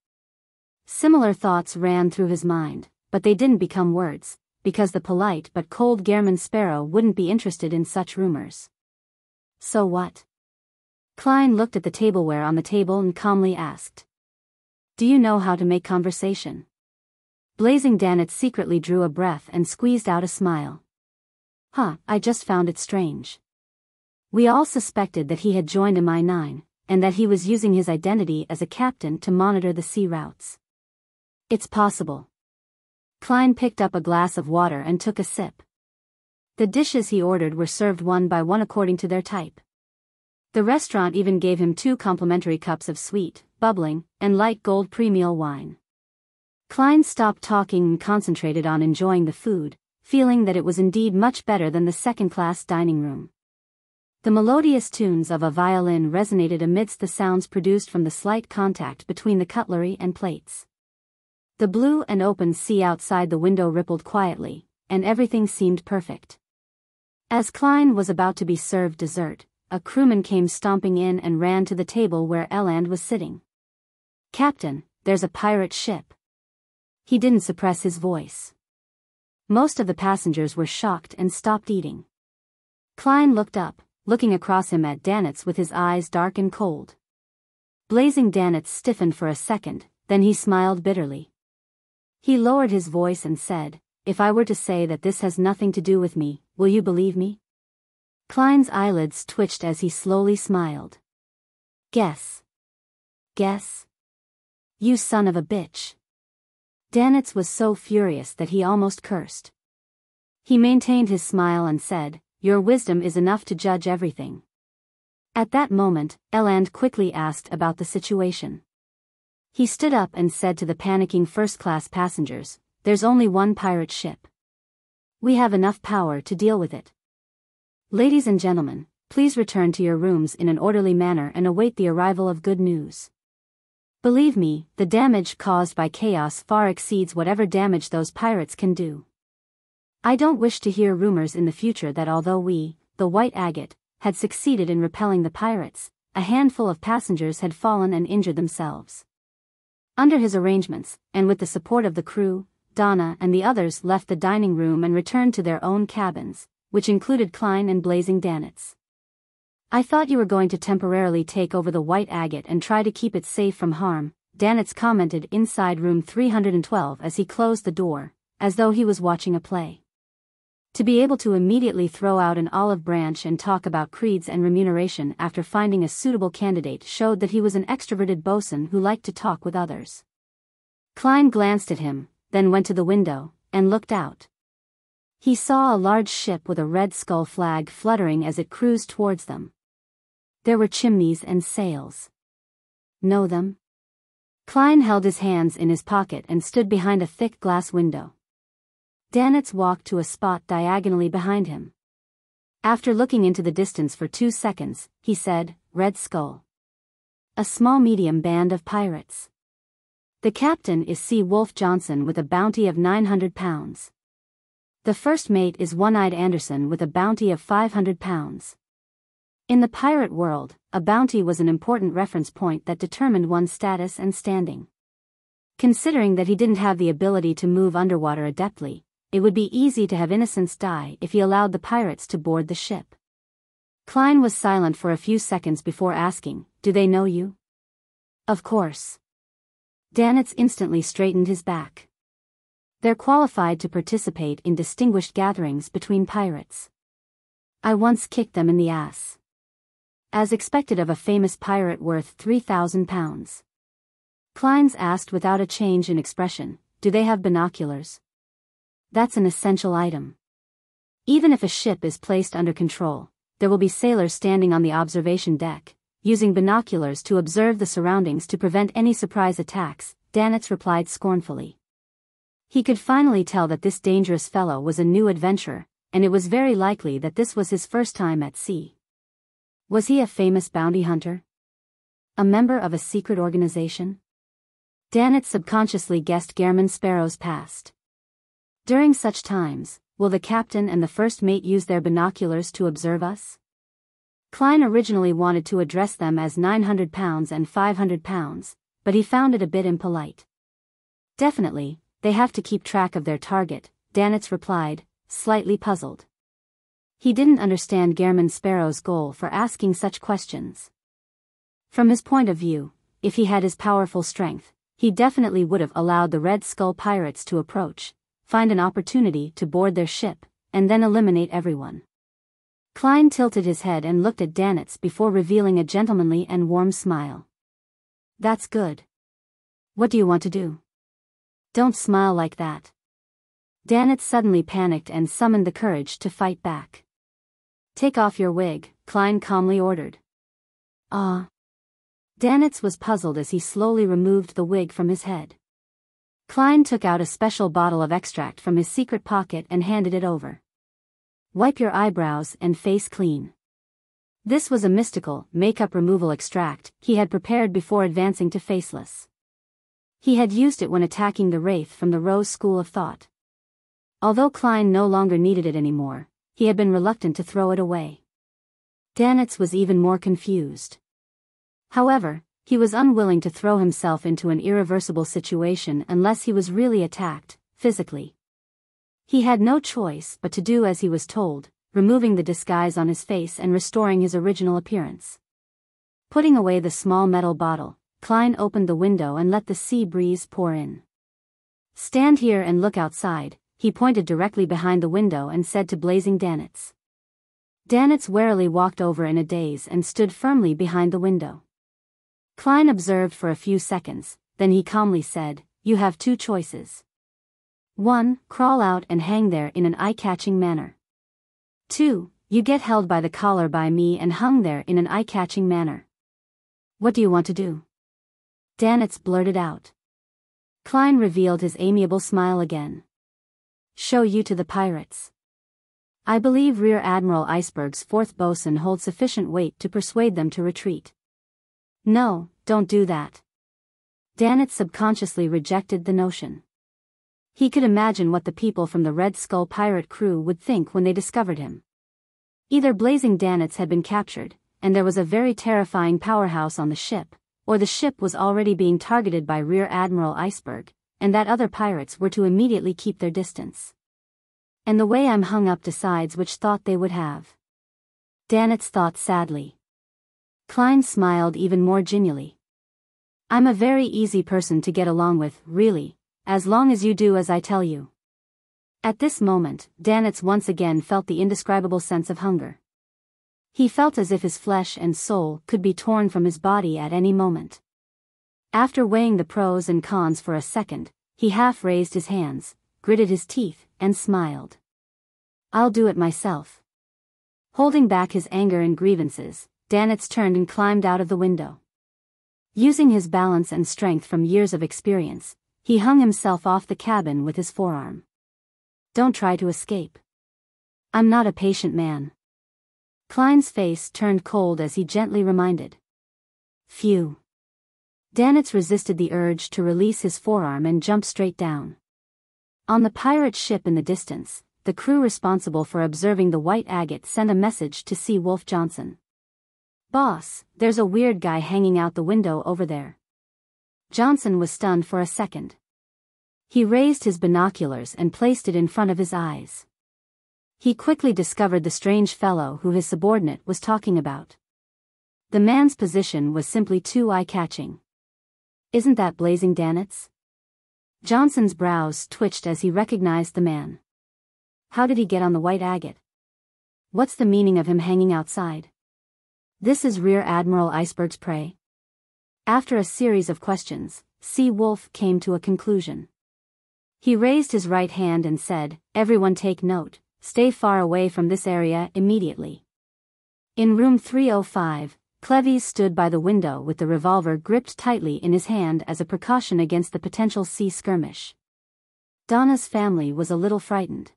Similar thoughts ran through his mind, but they didn't become words, because the polite but cold Gehrman Sparrow wouldn't be interested in such rumors. So what? Klein looked at the tableware on the table and calmly asked. Do you know how to make conversation? Blazing Danitz secretly drew a breath and squeezed out a smile. I just found it strange. We all suspected that he had joined MI9, and that he was using his identity as a captain to monitor the sea routes. It's possible. Klein picked up a glass of water and took a sip. The dishes he ordered were served one by one according to their type. The restaurant even gave him 2 complimentary cups of sweet, bubbling, and light gold pre-meal wine. Klein stopped talking and concentrated on enjoying the food, feeling that it was indeed much better than the second-class dining room. The melodious tunes of a violin resonated amidst the sounds produced from the slight contact between the cutlery and plates. The blue and open sea outside the window rippled quietly, and everything seemed perfect. As Klein was about to be served dessert, a crewman came stomping in and ran to the table where Eland was sitting. Captain, there's a pirate ship. He didn't suppress his voice. Most of the passengers were shocked and stopped eating. Klein looked up, looking across him at Danitz with his eyes dark and cold. Blazing Danitz stiffened for a second, then he smiled bitterly. He lowered his voice and said, if I were to say that this has nothing to do with me, will you believe me? Klein's eyelids twitched as he slowly smiled. Guess. Guess? You son of a bitch. Danitz was so furious that he almost cursed. He maintained his smile and said, your wisdom is enough to judge everything. At that moment, Eland quickly asked about the situation. He stood up and said to the panicking first-class passengers, there's only one pirate ship. We have enough power to deal with it. Ladies and gentlemen, please return to your rooms in an orderly manner and await the arrival of good news. Believe me, the damage caused by chaos far exceeds whatever damage those pirates can do. I don't wish to hear rumors in the future that although we, the White Agate, had succeeded in repelling the pirates, a handful of passengers had fallen and injured themselves. Under his arrangements, and with the support of the crew, Donna and the others left the dining room and returned to their own cabins, which included Klein and Blazing Danitz. I thought you were going to temporarily take over the White Agate and try to keep it safe from harm, Danitz commented inside room 312 as he closed the door, as though he was watching a play. To be able to immediately throw out an olive branch and talk about creeds and remuneration after finding a suitable candidate showed that he was an extroverted bosun who liked to talk with others. Klein glanced at him, then went to the window, and looked out. He saw a large ship with a red skull flag fluttering as it cruised towards them. There were chimneys and sails. Know them? Klein held his hands in his pocket and stood behind a thick glass window. Danitz walked to a spot diagonally behind him. After looking into the distance for 2 seconds, he said, Red Skull. A small-medium band of pirates. The captain is C. Wolf Johnson with a bounty of 900 pounds. The first mate is One-Eyed Anderson with a bounty of 500 pounds. In the pirate world, a bounty was an important reference point that determined one's status and standing. Considering that he didn't have the ability to move underwater adeptly, it would be easy to have innocents die if he allowed the pirates to board the ship. Klein was silent for a few seconds before asking, do they know you? Of course. Danitz instantly straightened his back. They're qualified to participate in distinguished gatherings between pirates. I once kicked them in the ass. As expected of a famous pirate worth 3,000 pounds. Kleins asked without a change in expression, do they have binoculars? That's an essential item. Even if a ship is placed under control, there will be sailors standing on the observation deck, using binoculars to observe the surroundings to prevent any surprise attacks, Danitz replied scornfully. He could finally tell that this dangerous fellow was a new adventurer, and it was very likely that this was his first time at sea. Was he a famous bounty hunter? A member of a secret organization? Danitz subconsciously guessed Gehrman Sparrow's past. During such times, will the captain and the first mate use their binoculars to observe us? Klein originally wanted to address them as 900 pounds and 500 pounds, but he found it a bit impolite. Definitely, they have to keep track of their target, Danitz replied, slightly puzzled. He didn't understand Gehrman Sparrow's goal for asking such questions. From his point of view, if he had his powerful strength, he definitely would have allowed the Red Skull pirates to approach, find an opportunity to board their ship, and then eliminate everyone. Klein tilted his head and looked at Danitz before revealing a gentlemanly and warm smile. That's good. What do you want to do? Don't smile like that. Danitz suddenly panicked and summoned the courage to fight back. Take off your wig, Klein calmly ordered. Danitz was puzzled as he slowly removed the wig from his head. Klein took out a special bottle of extract from his secret pocket and handed it over. Wipe your eyebrows and face clean. This was a mystical, makeup removal extract he had prepared before advancing to Faceless. He had used it when attacking the Wraith from the Rose School of Thought. Although Klein no longer needed it anymore, he had been reluctant to throw it away. Danitz was even more confused. However, he was unwilling to throw himself into an irreversible situation unless he was really attacked, physically. He had no choice but to do as he was told, removing the disguise on his face and restoring his original appearance. Putting away the small metal bottle, Klein opened the window and let the sea breeze pour in. Stand here and look outside, he pointed directly behind the window and said to blazing Danitz. Danitz warily walked over in a daze and stood firmly behind the window. Klein observed for a few seconds, then he calmly said, You have two choices. 1. Crawl out and hang there in an eye-catching manner. 2. You get held by the collar by me and hung there in an eye-catching manner. What do you want to do? Danitz blurted out. Klein revealed his amiable smile again. Show you to the pirates. I believe Rear Admiral Iceberg's fourth bosun holds sufficient weight to persuade them to retreat. No, don't do that. Danitz subconsciously rejected the notion. He could imagine what the people from the Red Skull pirate crew would think when they discovered him. Either Blazing Danitz had been captured, and there was a very terrifying powerhouse on the ship, or the ship was already being targeted by Rear Admiral Iceberg, and that other pirates were to immediately keep their distance. And the way I'm hung up decides which thought they would have. Danitz thought sadly. Klein smiled even more genially. I'm a very easy person to get along with, really, as long as you do as I tell you. At this moment, Danitz once again felt the indescribable sense of hunger. He felt as if his flesh and soul could be torn from his body at any moment. After weighing the pros and cons for a second, he half raised his hands, gritted his teeth, and smiled. I'll do it myself. Holding back his anger and grievances, Danitz turned and climbed out of the window. Using his balance and strength from years of experience, he hung himself off the cabin with his forearm. Don't try to escape. I'm not a patient man. Klein's face turned cold as he gently reminded. Phew. Danitz resisted the urge to release his forearm and jump straight down. On the pirate ship in the distance, the crew responsible for observing the White Agate sent a message to Sea Wolf Johnson. Boss, there's a weird guy hanging out the window over there. Johnson was stunned for a second. He raised his binoculars and placed it in front of his eyes. He quickly discovered the strange fellow who his subordinate was talking about. The man's position was simply too eye-catching. Isn't that Blazing Danitz? Johnson's brows twitched as he recognized the man. How did he get on the White Agate? What's the meaning of him hanging outside? This is Rear Admiral Iceberg's prey? After a series of questions, Sea Wolf came to a conclusion. He raised his right hand and said, Everyone take note, stay far away from this area immediately. In room 305, Cleves stood by the window with the revolver gripped tightly in his hand as a precaution against the potential sea skirmish. Donna's family was a little frightened.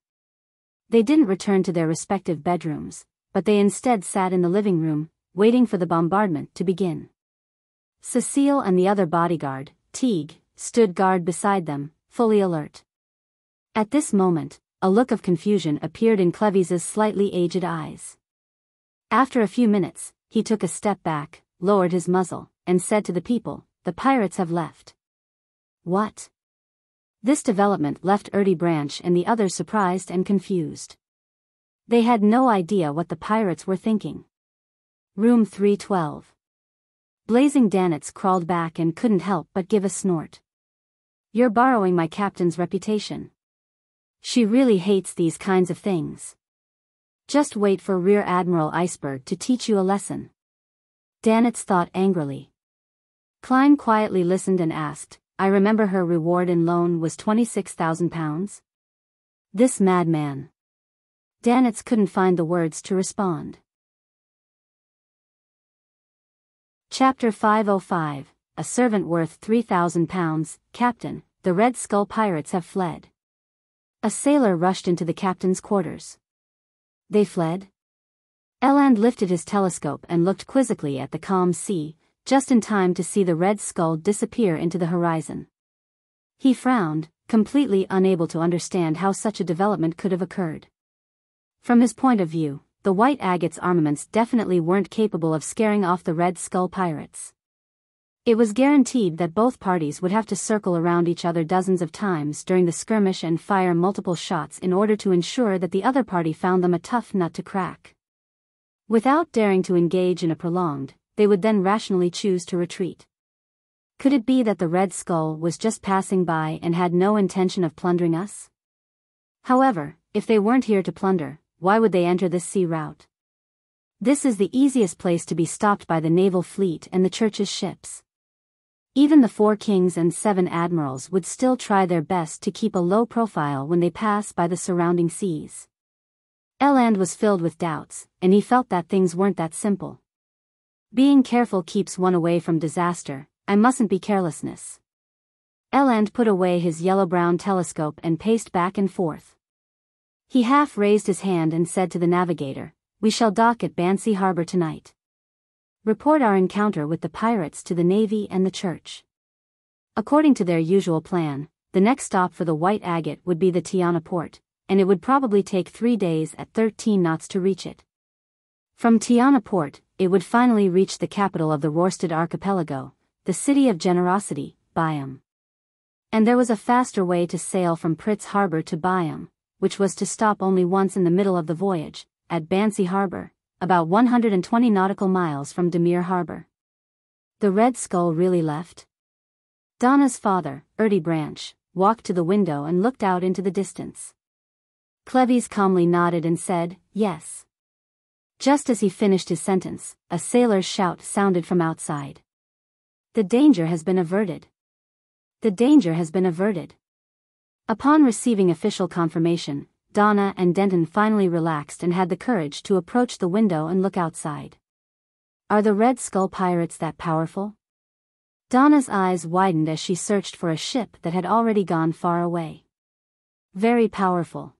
They didn't return to their respective bedrooms, but they instead sat in the living room, waiting for the bombardment to begin. Cecile and the other bodyguard, Teague, stood guard beside them, fully alert. At this moment, a look of confusion appeared in Clevis's slightly aged eyes. After a few minutes, he took a step back, lowered his muzzle, and said to the people, "The pirates have left." What? This development left Branch and the others surprised and confused. They had no idea what the pirates were thinking. Room 312. Blazing Danitz crawled back and couldn't help but give a snort. "You're borrowing my captain's reputation. She really hates these kinds of things. Just wait for Rear Admiral Iceberg to teach you a lesson." Danitz thought angrily. Klein quietly listened and asked, "I remember her reward in loan was 26,000 pounds? This madman." Danitz couldn't find the words to respond. Chapter 505, A Servant Worth 3,000 Pounds, Captain, the Red Skull Pirates have fled. A sailor rushed into the captain's quarters. They fled? Eland lifted his telescope and looked quizzically at the calm sea, just in time to see the Red Skull disappear into the horizon. He frowned, completely unable to understand how such a development could have occurred. From his point of view, the White Agate's armaments definitely weren't capable of scaring off the Red Skull pirates. It was guaranteed that both parties would have to circle around each other dozens of times during the skirmish and fire multiple shots in order to ensure that the other party found them a tough nut to crack. Without daring to engage in a prolonged, they would then rationally choose to retreat. Could it be that the Red Skull was just passing by and had no intention of plundering us? However, if they weren't here to plunder, why would they enter this sea route? This is the easiest place to be stopped by the naval fleet and the church's ships. Even the 4 kings and 7 admirals would still try their best to keep a low profile when they pass by the surrounding seas. Eland was filled with doubts, and he felt that things weren't that simple. Being careful keeps one away from disaster. I mustn't be carelessness. Eland put away his yellow-brown telescope and paced back and forth. He half raised his hand and said to the navigator, "We shall dock at Bansy Harbor tonight. Report our encounter with the pirates to the Navy and the Church." According to their usual plan, the next stop for the White Agate would be the Tiana port, and it would probably take 3 days at 13 knots to reach it. From Tiana port, it would finally reach the capital of the Rorstad archipelago, the city of generosity, Biyao. And there was a faster way to sail from Pritz Harbor to Biyao, which was to stop only once in the middle of the voyage, at Bansy Harbor, about 120 nautical miles from Demir Harbor. The Red Skull really left? Donna's father, Branch, walked to the window and looked out into the distance. Clevis calmly nodded and said, "Yes." Just as he finished his sentence, a sailor's shout sounded from outside. "The danger has been averted. The danger has been averted." Upon receiving official confirmation, Donna and Denton finally relaxed and had the courage to approach the window and look outside. Are the Red Skull pirates that powerful? Donna's eyes widened as she searched for a ship that had already gone far away. "Very powerful."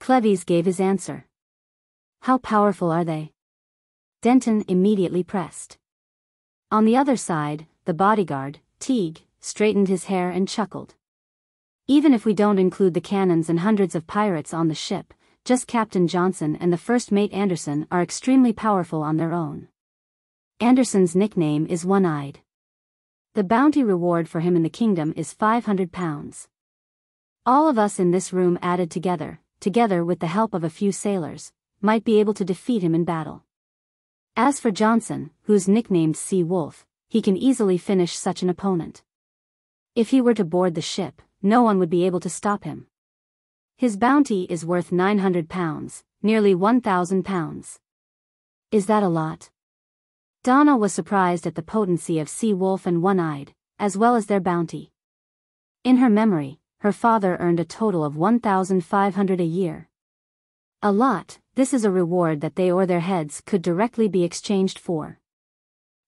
Clevis gave his answer. "How powerful are they?" Denton immediately pressed. On the other side, the bodyguard, Teague, straightened his hair and chuckled. "Even if we don't include the cannons and hundreds of pirates on the ship, just Captain Johnson and the first mate Anderson are extremely powerful on their own. Anderson's nickname is One-Eyed. The bounty reward for him in the kingdom is 500 pounds. All of us in this room added together with the help of a few sailors, might be able to defeat him in battle. As for Johnson, who's nicknamed Sea Wolf, he can easily finish such an opponent. If he were to board the ship, no one would be able to stop him. His bounty is worth 900 pounds, nearly 1,000 pounds. Is that a lot?" Donna was surprised at the potency of Sea Wolf and One-Eyed, as well as their bounty. In her memory, her father earned a total of 1,500 a year. A lot. This is a reward that they or their heads could directly be exchanged for.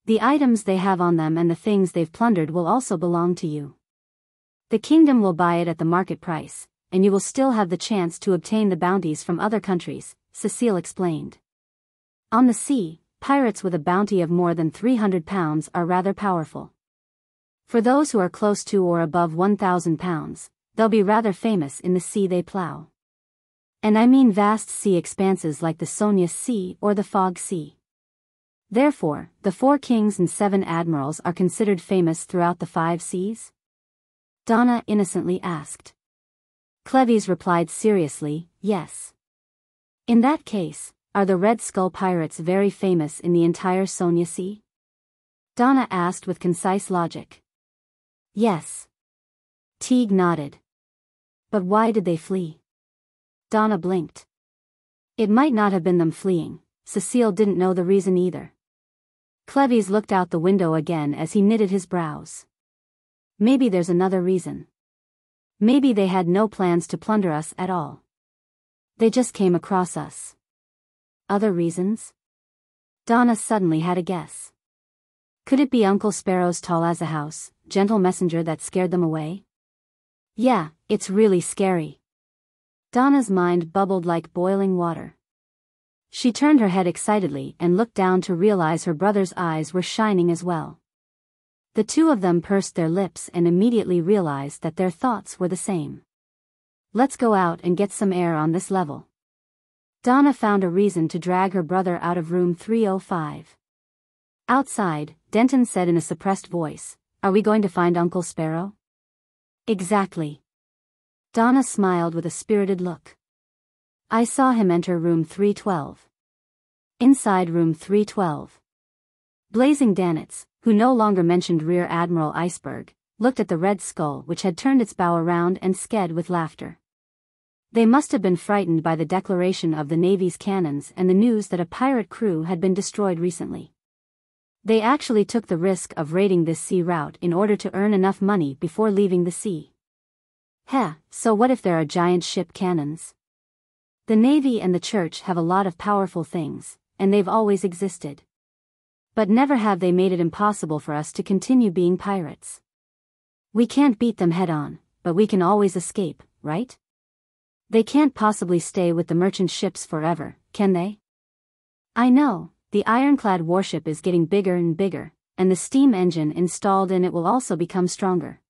The items they have on them and the things they've plundered will also belong to you. The kingdom will buy it at the market price, and you will still have the chance to obtain the bounties from other countries, Cecile explained. On the sea, pirates with a bounty of more than 300 pounds are rather powerful. For those who are close to or above 1,000 pounds, they'll be rather famous in the sea they plow. And I mean vast sea expanses like the Sonia Sea or the Fog Sea. Therefore, the 4 kings and 7 admirals are considered famous throughout the 5 seas? Donna innocently asked. Cleves replied seriously, yes. In that case, are the Red Skull pirates very famous in the entire Sonia Sea? Donna asked with concise logic. Yes. Teague nodded. But why did they flee? Donna blinked. It might not have been them fleeing. Cecile didn't know the reason either. Cleves looked out the window again as he knitted his brows. Maybe there's another reason. Maybe they had no plans to plunder us at all. They just came across us. Other reasons? Donna suddenly had a guess. Could it be Uncle Sparrow's tall as a house, gentle messenger that scared them away? Yeah, it's really scary. Donna's mind bubbled like boiling water. She turned her head excitedly and looked down to realize her brother's eyes were shining as well. The two of them pursed their lips and immediately realized that their thoughts were the same. Let's go out and get some air on this level. Donna found a reason to drag her brother out of room 305. Outside, Denton said in a suppressed voice, "Are we going to find Uncle Sparrow?" Exactly. Donna smiled with a spirited look. I saw him enter room 312. Inside room 312. Blazing Danitz, who no longer mentioned Rear Admiral Iceberg, looked at the Red Skull which had turned its bow around and sked with laughter. They must have been frightened by the declaration of the Navy's cannons and the news that a pirate crew had been destroyed recently. They actually took the risk of raiding this sea route in order to earn enough money before leaving the sea. Heh, so what if there are giant ship cannons? The Navy and the Church have a lot of powerful things, and they've always existed. But never have they made it impossible for us to continue being pirates. We can't beat them head-on, but we can always escape, right? They can't possibly stay with the merchant ships forever, can they? I know, the ironclad warship is getting bigger and bigger, and the steam engine installed in it will also become stronger.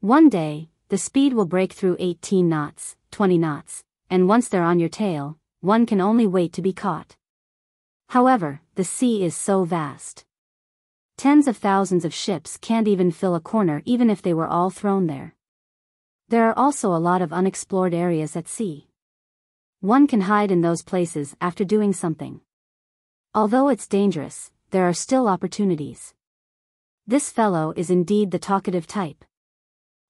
One day, the speed will break through 18 knots, 20 knots, and once they're on your tail, one can only wait to be caught. However, the sea is so vast. Tens of thousands of ships can't even fill a corner even if they were all thrown there. There are also a lot of unexplored areas at sea. One can hide in those places after doing something. Although it's dangerous, there are still opportunities. This fellow is indeed the talkative type.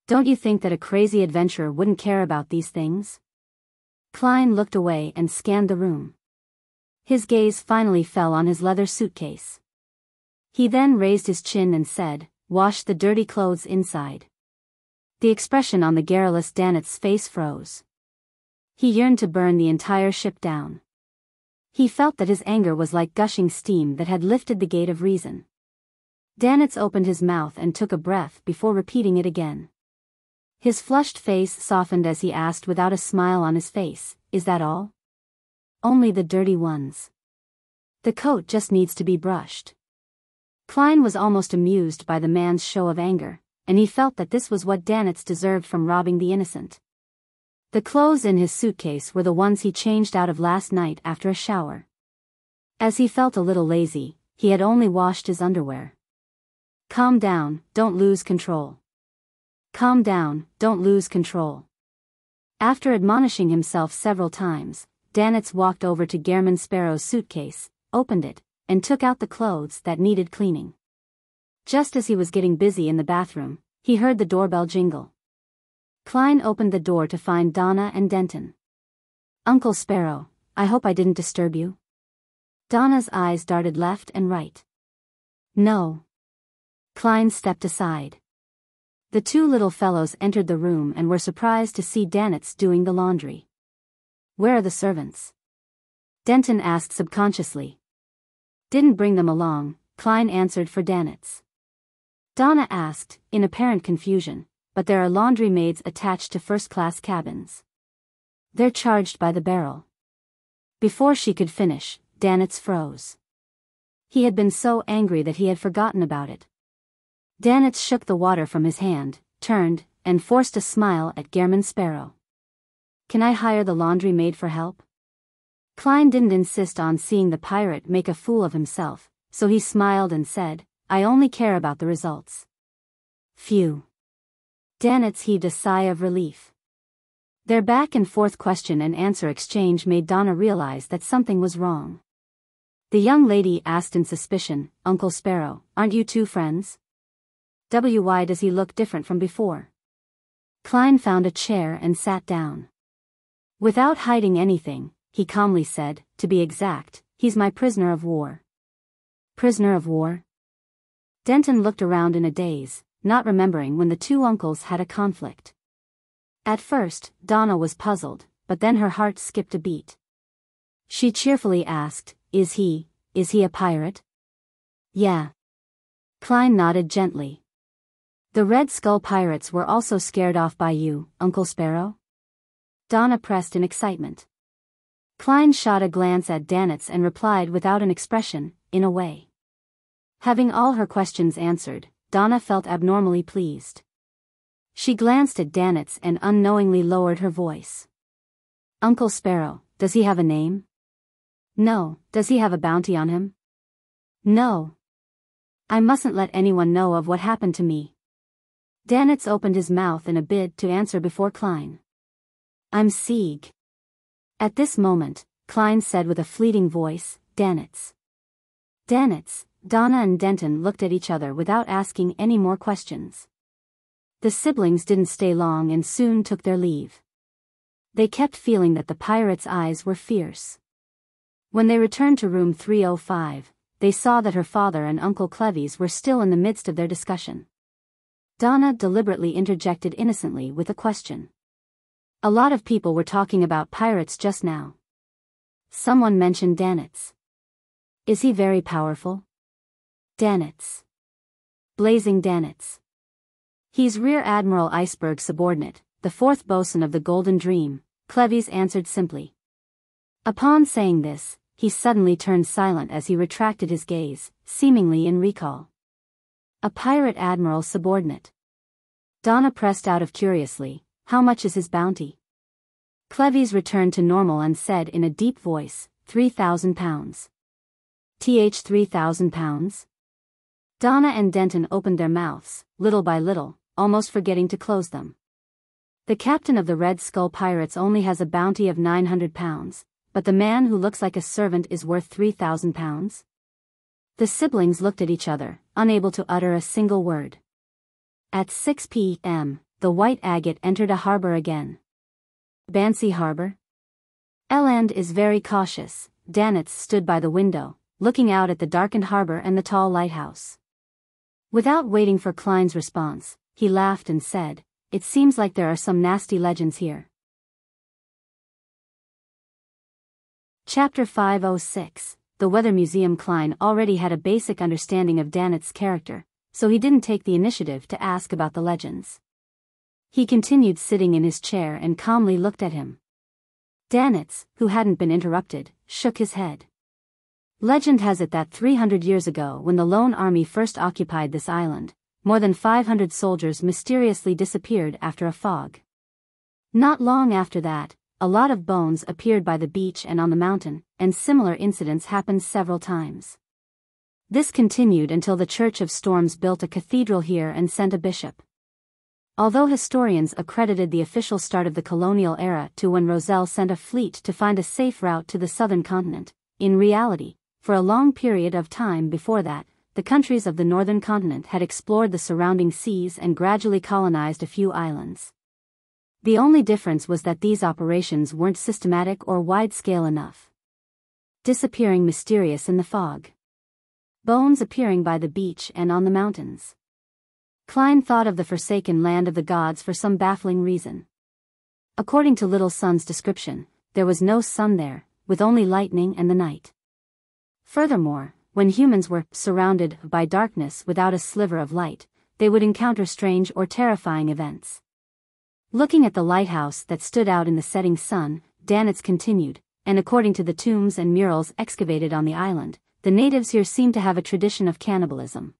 Don't you think that a crazy adventurer wouldn't care about these things? Klein looked away and scanned the room. His gaze finally fell on his leather suitcase. He then raised his chin and said, "Wash the dirty clothes inside." The expression on the garrulous Danitz's face froze. He yearned to burn the entire ship down. He felt that his anger was like gushing steam that had lifted the gate of reason. Danitz opened his mouth and took a breath before repeating it again. His flushed face softened as he asked without a smile on his face, "Is that all?" "Only the dirty ones. The coat just needs to be brushed." Klein was almost amused by the man's show of anger, and he felt that this was what Danitz deserved from robbing the innocent. The clothes in his suitcase were the ones he changed out of last night after a shower. As he felt a little lazy, he had only washed his underwear. "Calm down, don't lose control. Calm down, don't lose control." After admonishing himself several times, Danitz walked over to Gehrman Sparrow's suitcase, opened it, and took out the clothes that needed cleaning. Just as he was getting busy in the bathroom, he heard the doorbell jingle. Klein opened the door to find Donna and Denton. "Uncle Sparrow, I hope I didn't disturb you?" Donna's eyes darted left and right. "No." Klein stepped aside. The two little fellows entered the room and were surprised to see Danitz doing the laundry. "Where are the servants?" Denton asked subconsciously. "Didn't bring them along," Klein answered for Danitz. Donna asked, in apparent confusion, "But there are laundry maids attached to first-class cabins. They're charged by the barrel." Before she could finish, Danitz froze. He had been so angry that he had forgotten about it. Danitz shook the water from his hand, turned, and forced a smile at Gehrman Sparrow. Can I hire the laundry maid for help? Klein didn't insist on seeing the pirate make a fool of himself, so he smiled and said, I only care about the results. Phew. Danitz heaved a sigh of relief. Their back and forth question and answer exchange made Donna realize that something was wrong. The young lady asked in suspicion, Uncle Sparrow, aren't you two friends? Why does he look different from before? Klein found a chair and sat down. Without hiding anything, he calmly said, to be exact, he's my prisoner of war. Prisoner of war? Denton looked around in a daze, not remembering when the two uncles had a conflict. At first, Donna was puzzled, but then her heart skipped a beat. She cheerfully asked, Is he a pirate? Yeah. Klein nodded gently. The Red Skull pirates were also scared off by you, Uncle Sparrow? Donna pressed in excitement. Klein shot a glance at Danitz and replied without an expression, in a way. Having all her questions answered, Donna felt abnormally pleased. She glanced at Danitz and unknowingly lowered her voice. Uncle Sparrow, does he have a name? No. Does he have a bounty on him? No. I mustn't let anyone know of what happened to me. Danitz opened his mouth in a bid to answer before Klein. I'm Sieg. At this moment, Klein said with a fleeting voice, Danitz. Danitz. Donna and Denton looked at each other without asking any more questions. The siblings didn't stay long and soon took their leave. They kept feeling that the pirate's eyes were fierce. When they returned to room 305, they saw that her father and Uncle Cleves were still in the midst of their discussion. Donna deliberately interjected innocently with a question. A lot of people were talking about pirates just now. Someone mentioned Danitz. Is he very powerful? Danitz. Blazing Danitz. He's Rear Admiral Iceberg's subordinate, the fourth bosun of the Golden Dream, Cleves answered simply. Upon saying this, he suddenly turned silent as he retracted his gaze, seemingly in recall. A pirate admiral subordinate. Donna pressed out of curiously, how much is his bounty? Cleves returned to normal and said in a deep voice, 3,000 pounds. 3,000 pounds? Donna and Denton opened their mouths, little by little, almost forgetting to close them. The captain of the Red Skull Pirates only has a bounty of 900 pounds, but the man who looks like a servant is worth 3,000 pounds? The siblings looked at each other, unable to utter a single word. At 6 p.m., the White Agate entered a harbor again. Bansy Harbor? Eland is very cautious. Danitz stood by the window, looking out at the darkened harbor and the tall lighthouse. Without waiting for Klein's response, he laughed and said, It seems like there are some nasty legends here. Chapter 506, The Weather Museum. Klein already had a basic understanding of Danitz's character, so he didn't take the initiative to ask about the legends. He continued sitting in his chair and calmly looked at him. Danitz, who hadn't been interrupted, shook his head. Legend has it that 300 years ago, when the Lone Army first occupied this island, more than 500 soldiers mysteriously disappeared after a fog. Not long after that, a lot of bones appeared by the beach and on the mountain, and similar incidents happened several times. This continued until the Church of Storms built a cathedral here and sent a bishop. Although historians accredited the official start of the colonial era to when Roselle sent a fleet to find a safe route to the southern continent, in reality, for a long period of time before that, the countries of the northern continent had explored the surrounding seas and gradually colonized a few islands. The only difference was that these operations weren't systematic or wide-scale enough. Disappearing mysterious in the fog. Bones appearing by the beach and on the mountains. Klein thought of the forsaken land of the gods for some baffling reason. According to Little Sun's description, there was no sun there, with only lightning and the night. Furthermore, when humans were surrounded by darkness without a sliver of light, they would encounter strange or terrifying events. Looking at the lighthouse that stood out in the setting sun, Danitz continued, and according to the tombs and murals excavated on the island, the natives here seem to have a tradition of cannibalism.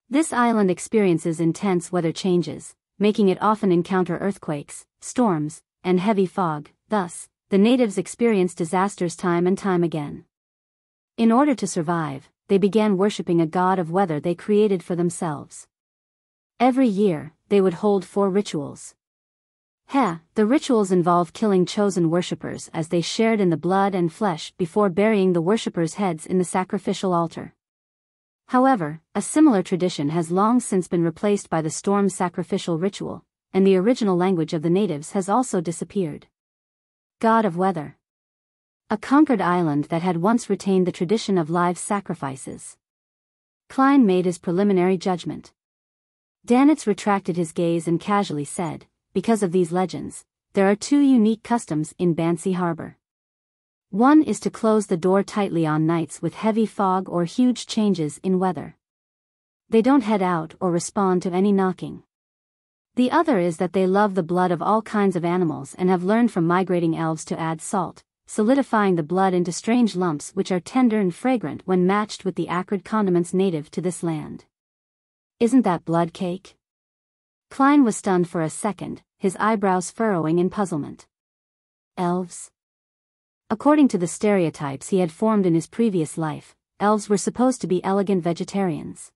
This island experiences intense weather changes, making it often encounter earthquakes, storms, and heavy fog. Thus, the natives experienced disasters time and time again. In order to survive, they began worshipping a god of weather they created for themselves. Every year, they would hold 4 rituals. The rituals involve killing chosen worshippers as they shared in the blood and flesh before burying the worshippers' heads in the sacrificial altar. However, a similar tradition has long since been replaced by the storm sacrificial ritual, and the original language of the natives has also disappeared. God of Weather. A conquered island that had once retained the tradition of live sacrifices. Klein made his preliminary judgment. Danitz retracted his gaze and casually said, because of these legends, there are 2 unique customs in Bansy Harbor. One is to close the door tightly on nights with heavy fog or huge changes in weather. They don't head out or respond to any knocking. The other is that they love the blood of all kinds of animals and have learned from migrating elves to add salt, solidifying the blood into strange lumps which are tender and fragrant when matched with the acrid condiments native to this land. Isn't that blood cake? Klein was stunned for a second, his eyebrows furrowing in puzzlement. Elves? According to the stereotypes he had formed in his previous life, elves were supposed to be elegant vegetarians.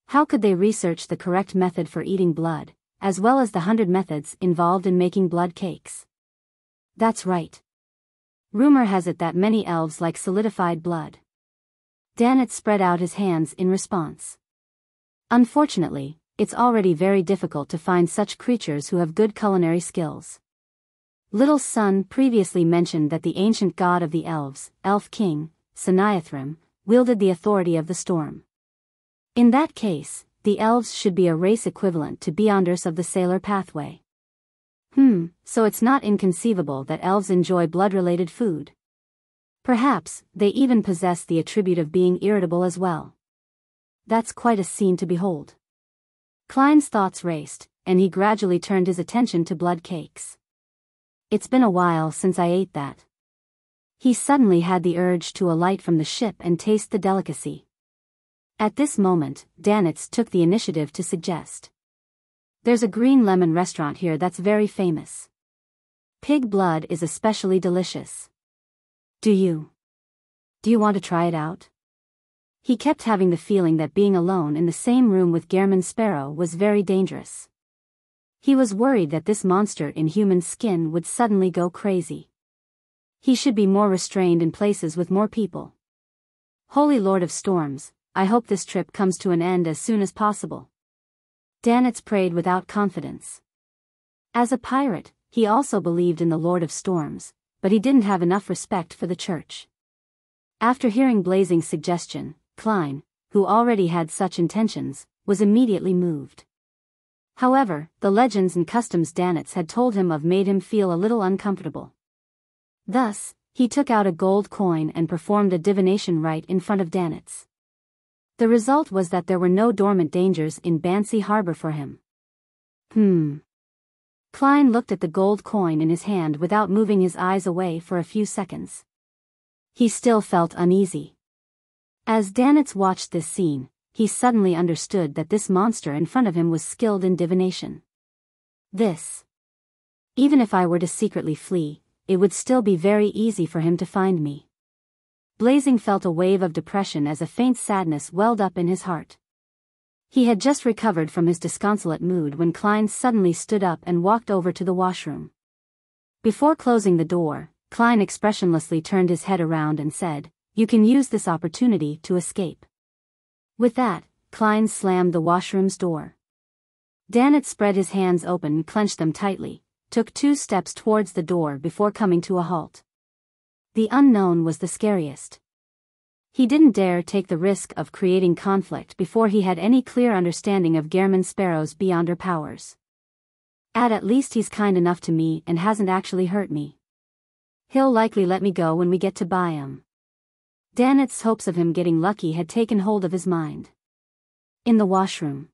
How could they research the correct method for eating blood, as well as the 100 methods involved in making blood cakes? That's right. Rumor has it that many elves like solidified blood. Danitz spread out his hands in response. Unfortunately, it's already very difficult to find such creatures who have good culinary skills. Little Sun previously mentioned that the ancient god of the elves, Elf King, Saniathrim, wielded the authority of the storm. In that case, the elves should be a race equivalent to Beyonders of the Sailor Pathway. So it's not inconceivable that elves enjoy blood-related food. Perhaps, they even possess the attribute of being irritable as well. That's quite a scene to behold. Klein's thoughts raced, and he gradually turned his attention to blood cakes. It's been a while since I ate that. He suddenly had the urge to alight from the ship and taste the delicacy. At this moment, Danitz took the initiative to suggest. There's a green lemon restaurant here that's very famous. Pig blood is especially delicious. Do you want to try it out? He kept having the feeling that being alone in the same room with Gehrman Sparrow was very dangerous. He was worried that this monster in human skin would suddenly go crazy. He should be more restrained in places with more people. Holy Lord of Storms, I hope this trip comes to an end as soon as possible. Danitz prayed without confidence. As a pirate, he also believed in the Lord of Storms, but he didn't have enough respect for the church. After hearing Blazing's suggestion, Klein, who already had such intentions, was immediately moved. However, the legends and customs Danitz had told him of made him feel a little uncomfortable. Thus, he took out a gold coin and performed a divination rite in front of Danitz. The result was that there were no dormant dangers in Bansy Harbor for him. Klein looked at the gold coin in his hand without moving his eyes away for a few seconds. He still felt uneasy. As Danitz watched this scene, he suddenly understood that this monster in front of him was skilled in divination. Even if I were to secretly flee, it would still be very easy for him to find me. Blazing felt a wave of depression as a faint sadness welled up in his heart. He had just recovered from his disconsolate mood when Klein suddenly stood up and walked over to the washroom. Before closing the door, Klein expressionlessly turned his head around and said, "You can use this opportunity to escape." With that, Klein slammed the washroom's door. Danitz spread his hands open and clenched them tightly, took 2 steps towards the door before coming to a halt. The unknown was the scariest. He didn't dare take the risk of creating conflict before he had any clear understanding of Gehrman Sparrow's beyonder powers. At least he's kind enough to me and hasn't actually hurt me. He'll likely let me go when we get to Biyao. Danitz's hopes of him getting lucky had taken hold of his mind. In the washroom,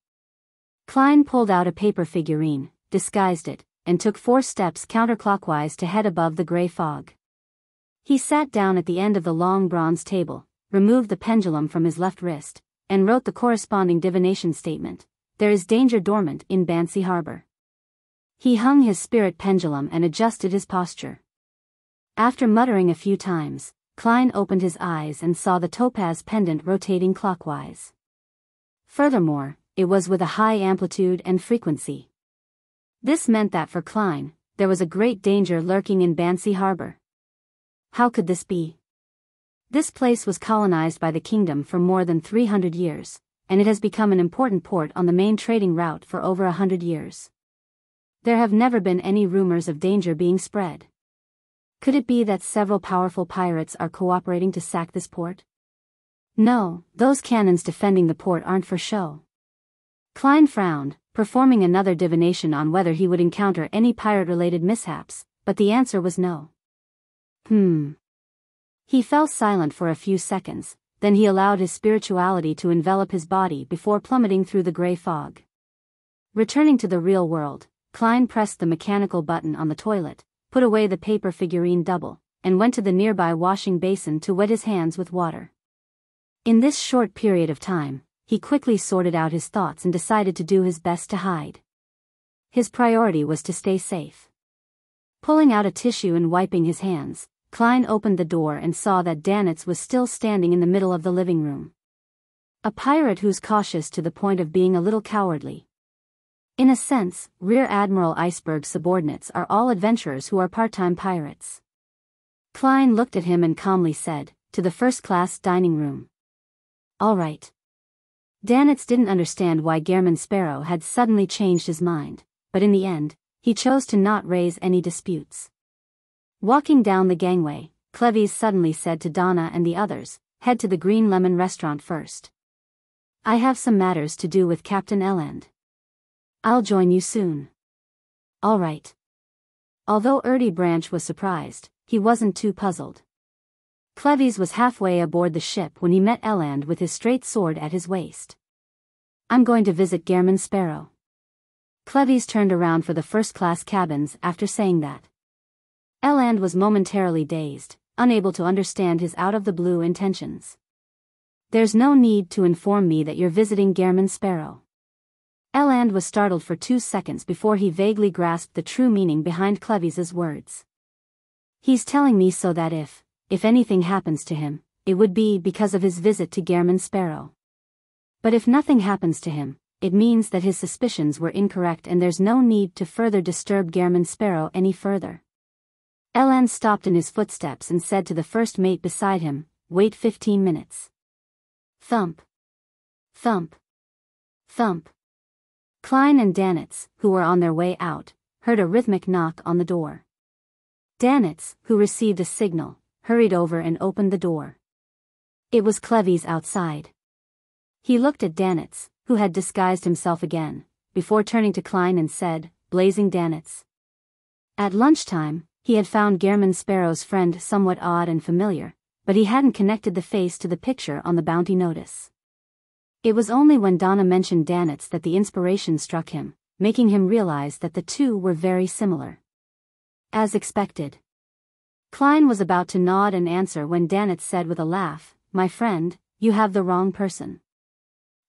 Klein pulled out a paper figurine, disguised it, and took 4 steps counterclockwise to head above the gray fog. He sat down at the end of the long bronze table, removed the pendulum from his left wrist, and wrote the corresponding divination statement. There is danger dormant in Bansy Harbor. He hung his spirit pendulum and adjusted his posture. After muttering a few times, Klein opened his eyes and saw the topaz pendant rotating clockwise. Furthermore, it was with a high amplitude and frequency. This meant that for Klein, there was a great danger lurking in Bansy harbor. How could this be? This place was colonized by the kingdom for more than 300 years, and it has become an important port on the main trading route for over 100 years. There have never been any rumors of danger being spread. Could it be that several powerful pirates are cooperating to sack this port? No, those cannons defending the port aren't for show. Klein frowned, performing another divination on whether he would encounter any pirate-related mishaps, but the answer was no. He fell silent for a few seconds, then he allowed his spirituality to envelop his body before plummeting through the gray fog. Returning to the real world, Klein pressed the mechanical button on the toilet, put away the paper figurine double, and went to the nearby washing basin to wet his hands with water. In this short period of time, he quickly sorted out his thoughts and decided to do his best to hide. His priority was to stay safe. Pulling out a tissue and wiping his hands, Klein opened the door and saw that Danitz was still standing in the middle of the living room. A pirate who's cautious to the point of being a little cowardly. In a sense, Rear Admiral Iceberg's subordinates are all adventurers who are part-time pirates. Klein looked at him and calmly said, "To the first-class dining room." "All right." Danitz didn't understand why Gehrman Sparrow had suddenly changed his mind, but in the end, he chose to not raise any disputes. Walking down the gangway, Cleves suddenly said to Donna and the others, "Head to the Green Lemon restaurant first. I have some matters to do with Captain Eland. I'll join you soon." "All right." Although Erdy Branch was surprised, he wasn't too puzzled. Cleves was halfway aboard the ship when he met Eland with his straight sword at his waist. "I'm going to visit Gehrman Sparrow." Cleves turned around for the first-class cabins after saying that. Eland was momentarily dazed, unable to understand his out-of-the-blue intentions. "There's no need to inform me that you're visiting Gehrman Sparrow." Eland was startled for 2 seconds before he vaguely grasped the true meaning behind Cleves's words. "He's telling me so that if anything happens to him, it would be because of his visit to Gehrman Sparrow. But if nothing happens to him, it means that his suspicions were incorrect and there's no need to further disturb Gehrman Sparrow any further." Eland stopped in his footsteps and said to the first mate beside him, "Wait 15 minutes. Thump. Thump. Thump. Klein and Danitz, who were on their way out, heard a rhythmic knock on the door. Danitz, who received a signal, hurried over and opened the door. It was Cleves outside. He looked at Danitz, who had disguised himself again, before turning to Klein and said, "Blazing Danitz." At lunchtime, he had found Gehrman Sparrow's friend somewhat odd and familiar, but he hadn't connected the face to the picture on the bounty notice. It was only when Donna mentioned Danitz that the inspiration struck him, making him realize that the two were very similar. As expected. Klein was about to nod and answer when Danitz said with a laugh, "My friend, you have the wrong person.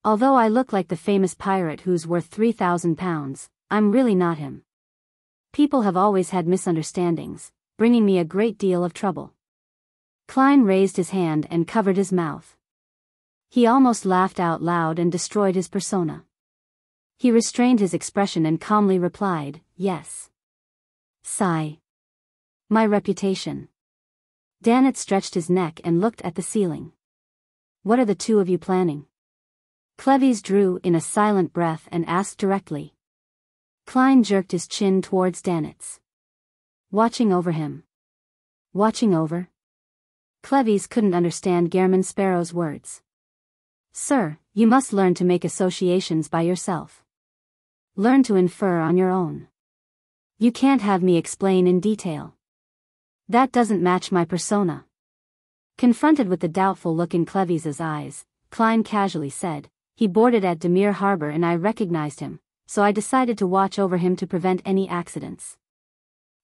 Although I look like the famous pirate who's worth 3,000 pounds, I'm really not him. People have always had misunderstandings, bringing me a great deal of trouble." Klein raised his hand and covered his mouth. He almost laughed out loud and destroyed his persona. He restrained his expression and calmly replied, "Yes. Sigh. My reputation." Danitz stretched his neck and looked at the ceiling. "What are the two of you planning?" Cleves drew in a silent breath and asked directly. Klein jerked his chin towards Danitz. "Watching over him." "Watching over?" Cleves couldn't understand Gehrman Sparrow's words. "Sir, you must learn to make associations by yourself. Learn to infer on your own. You can't have me explain in detail. That doesn't match my persona." Confronted with the doubtful look in Cleves's eyes, Klein casually said, "He boarded at Demir Harbor and I recognized him, so I decided to watch over him to prevent any accidents."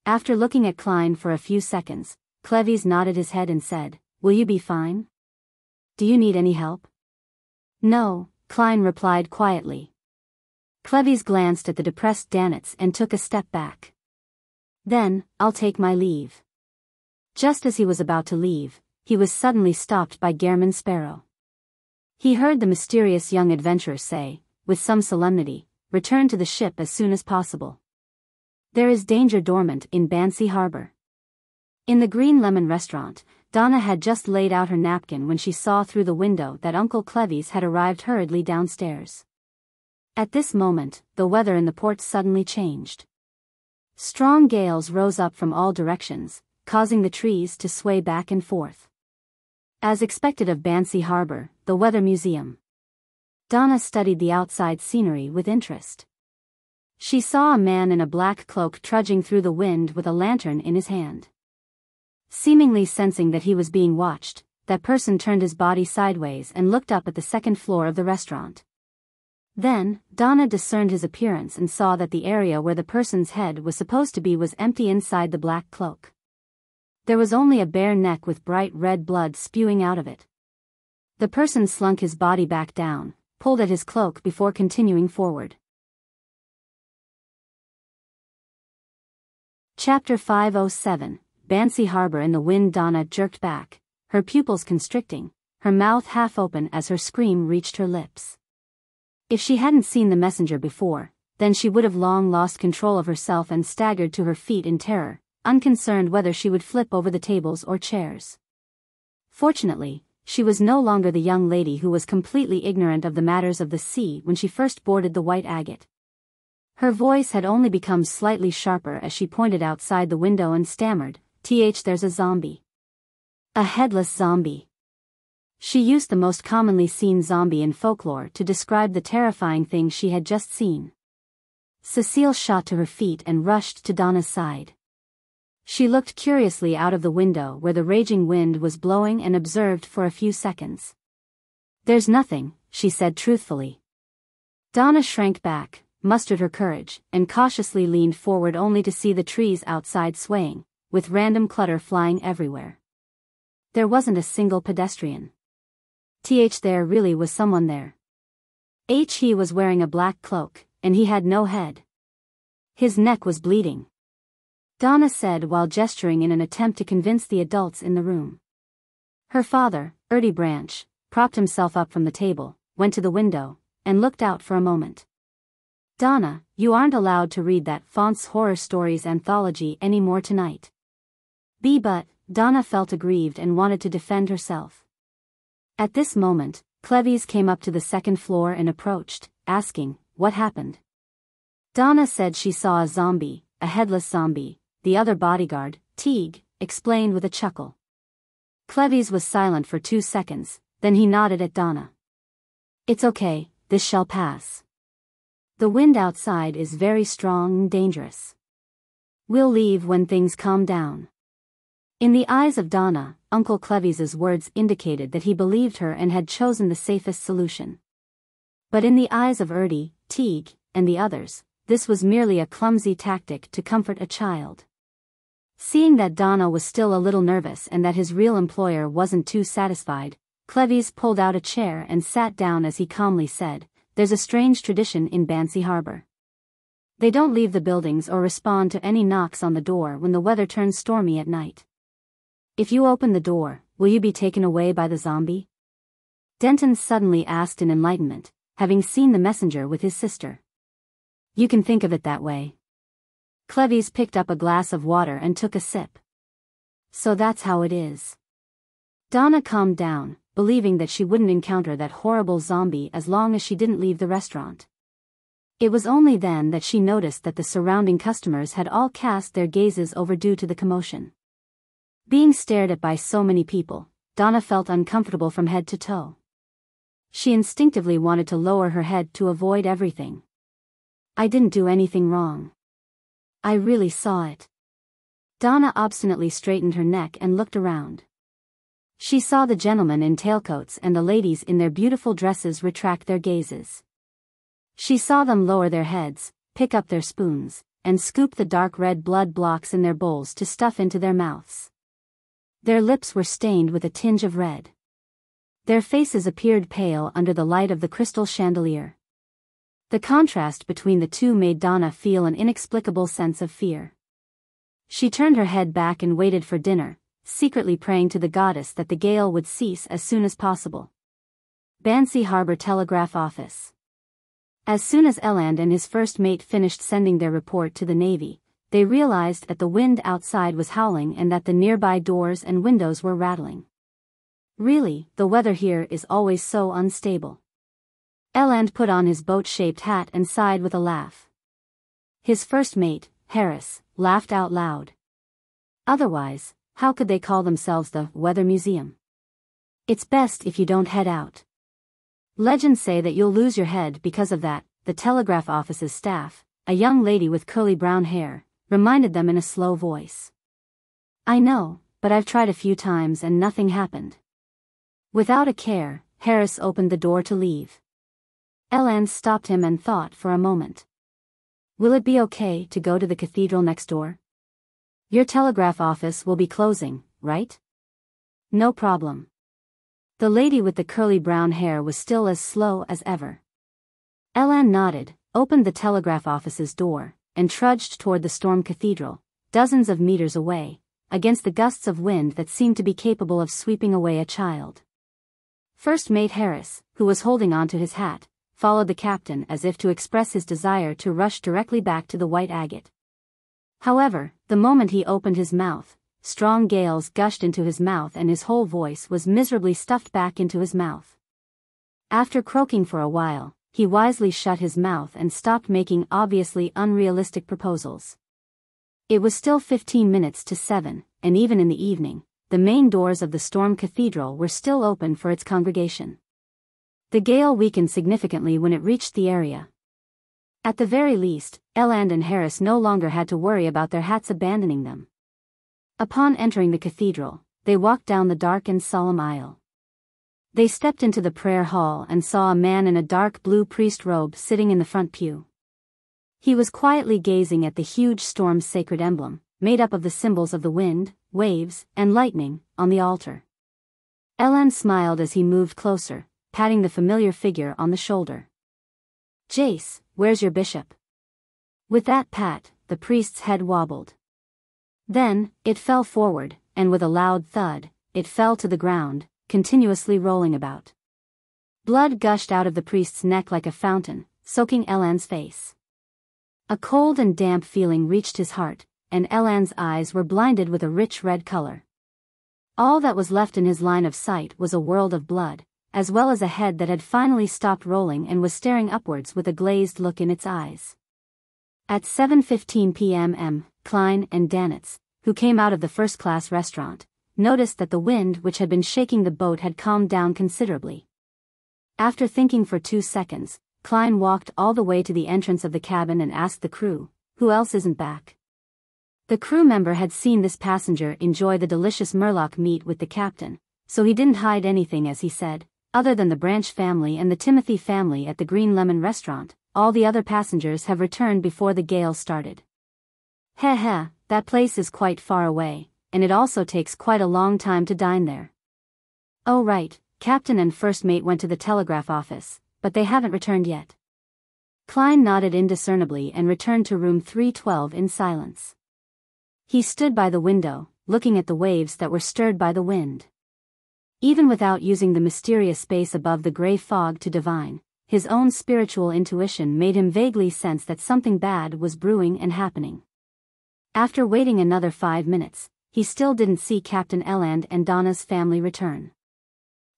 After looking at Klein for a few seconds, Cleves nodded his head and said, "Will you be fine? Do you need any help?" "No," Klein replied quietly. Cleves glanced at the depressed Danitz and took a step back. Then, I'll take my leave. Just as he was about to leave, he was suddenly stopped by Gehrman Sparrow. He heard the mysterious young adventurer say, with some solemnity, return to the ship as soon as possible. There is danger dormant in Bansy Harbor. In the Green Lemon restaurant, Donna had just laid out her napkin when she saw through the window that Uncle Cleves had arrived hurriedly downstairs. At this moment, the weather in the port suddenly changed. Strong gales rose up from all directions, causing the trees to sway back and forth. As expected of Bansy Harbor, the Weather Museum. Donna studied the outside scenery with interest. She saw a man in a black cloak trudging through the wind with a lantern in his hand. Seemingly sensing that he was being watched, that person turned his body sideways and looked up at the second floor of the restaurant. Then, Donna discerned his appearance and saw that the area where the person's head was supposed to be was empty inside the black cloak. There was only a bare neck with bright red blood spewing out of it. The person slunk his body back down, pulled at his cloak before continuing forward. Chapter 507, Bansy Harbor in the wind. Donna jerked back, her pupils constricting, her mouth half open as her scream reached her lips. If she hadn't seen the messenger before, then she would have long lost control of herself and staggered to her feet in terror, unconcerned whether she would flip over the tables or chairs. Fortunately, she was no longer the young lady who was completely ignorant of the matters of the sea when she first boarded the White Agate. Her voice had only become slightly sharper as she pointed outside the window and stammered, there's a zombie. A headless zombie. She used the most commonly seen zombie in folklore to describe the terrifying thing she had just seen. Cecile shot to her feet and rushed to Donna's side. She looked curiously out of the window where the raging wind was blowing and observed for a few seconds. There's nothing, she said truthfully. Donna shrank back, mustered her courage, and cautiously leaned forward only to see the trees outside swaying, with random clutter flying everywhere. There wasn't a single pedestrian. There really was someone there. He was wearing a black cloak, and he had no head. His neck was bleeding. Donna said while gesturing in an attempt to convince the adults in the room. Her father, Ertie Branch, propped himself up from the table, went to the window, and looked out for a moment. Donna, you aren't allowed to read that Font's Horror Stories anthology anymore tonight. But, Donna felt aggrieved and wanted to defend herself. At this moment, Cleves came up to the second floor and approached, asking, what happened? Donna said she saw a zombie, a headless zombie, the other bodyguard, Teague, explained with a chuckle. Cleves was silent for 2 seconds, then he nodded at Donna. It's okay, this shall pass. The wind outside is very strong and dangerous. We'll leave when things calm down. In the eyes of Donna, Uncle Cleves's words indicated that he believed her and had chosen the safest solution. But in the eyes of Ertie, Teague, and the others, this was merely a clumsy tactic to comfort a child. Seeing that Donna was still a little nervous and that his real employer wasn't too satisfied, Cleves pulled out a chair and sat down as he calmly said, there's a strange tradition in Bansy Harbor. They don't leave the buildings or respond to any knocks on the door when the weather turns stormy at night. If you open the door, will you be taken away by the zombie? Denton suddenly asked in enlightenment, having seen the messenger with his sister. You can think of it that way. Cleves picked up a glass of water and took a sip. So that's how it is. Donna calmed down, believing that she wouldn't encounter that horrible zombie as long as she didn't leave the restaurant. It was only then that she noticed that the surrounding customers had all cast their gazes over due to the commotion. Being stared at by so many people, Donna felt uncomfortable from head to toe. She instinctively wanted to lower her head to avoid everything. I didn't do anything wrong. I really saw it. Donna obstinately straightened her neck and looked around. She saw the gentlemen in tailcoats and the ladies in their beautiful dresses retract their gazes. She saw them lower their heads, pick up their spoons, and scoop the dark red blood blocks in their bowls to stuff into their mouths. Their lips were stained with a tinge of red. Their faces appeared pale under the light of the crystal chandelier. The contrast between the two made Donna feel an inexplicable sense of fear. She turned her head back and waited for dinner, secretly praying to the goddess that the gale would cease as soon as possible. Bansy Harbor Telegraph Office. As soon as Eland and his first mate finished sending their report to the Navy, they realized that the wind outside was howling and that the nearby doors and windows were rattling. Really, the weather here is always so unstable. Eland put on his boat-shaped hat and sighed with a laugh. His first mate, Harris, laughed out loud. Otherwise, how could they call themselves the Weather Museum? It's best if you don't head out. Legends say that you'll lose your head because of that, the telegraph office's staff, a young lady with curly brown hair, reminded them in a slow voice. I know, but I've tried a few times and nothing happened. Without a care, Harris opened the door to leave. Eland stopped him and thought for a moment. Will it be okay to go to the cathedral next door? Your telegraph office will be closing, right? No problem. The lady with the curly brown hair was still as slow as ever. Eland nodded, opened the telegraph office's door, and trudged toward the storm cathedral, dozens of meters away, against the gusts of wind that seemed to be capable of sweeping away a child. First Mate Harris, who was holding onto his hat, followed the captain as if to express his desire to rush directly back to the white agate. However, the moment he opened his mouth, strong gales gushed into his mouth and his whole voice was miserably stuffed back into his mouth. After croaking for a while, he wisely shut his mouth and stopped making obviously unrealistic proposals. It was still 15 minutes to 7, and even in the evening, the main doors of the Storm Cathedral were still open for its congregation. The gale weakened significantly when it reached the area. At the very least, Eland and Harris no longer had to worry about their hats abandoning them. Upon entering the cathedral, they walked down the dark and solemn aisle. They stepped into the prayer hall and saw a man in a dark blue priest robe sitting in the front pew. He was quietly gazing at the huge storm's sacred emblem, made up of the symbols of the wind, waves, and lightning, on the altar. Eland smiled as he moved closer, patting the familiar figure on the shoulder. Jace, where's your bishop? With that pat, the priest's head wobbled. Then, it fell forward, and with a loud thud, it fell to the ground, continuously rolling about. Blood gushed out of the priest's neck like a fountain, soaking Eland's face. A cold and damp feeling reached his heart, and Eland's eyes were blinded with a rich red color. All that was left in his line of sight was a world of blood, as well as a head that had finally stopped rolling and was staring upwards with a glazed look in its eyes. At 7:15 p.m. Klein and Danitz, who came out of the first-class restaurant, noticed that the wind which had been shaking the boat had calmed down considerably. After thinking for 2 seconds, Klein walked all the way to the entrance of the cabin and asked the crew, "Who else isn't back?" The crew member had seen this passenger enjoy the delicious Murloc meat with the captain, so he didn't hide anything as he said, "Other than the Branch family and the Timothy family at the Green Lemon restaurant, all the other passengers have returned before the gale started. Heh, that place is quite far away, and it also takes quite a long time to dine there." "Oh right, Captain and First Mate went to the telegraph office, but they haven't returned yet." Klein nodded indiscernibly and returned to room 312 in silence. He stood by the window, looking at the waves that were stirred by the wind. Even without using the mysterious space above the gray fog to divine, his own spiritual intuition made him vaguely sense that something bad was brewing and happening. After waiting another 5 minutes, he still didn't see Captain Eland and Donna's family return.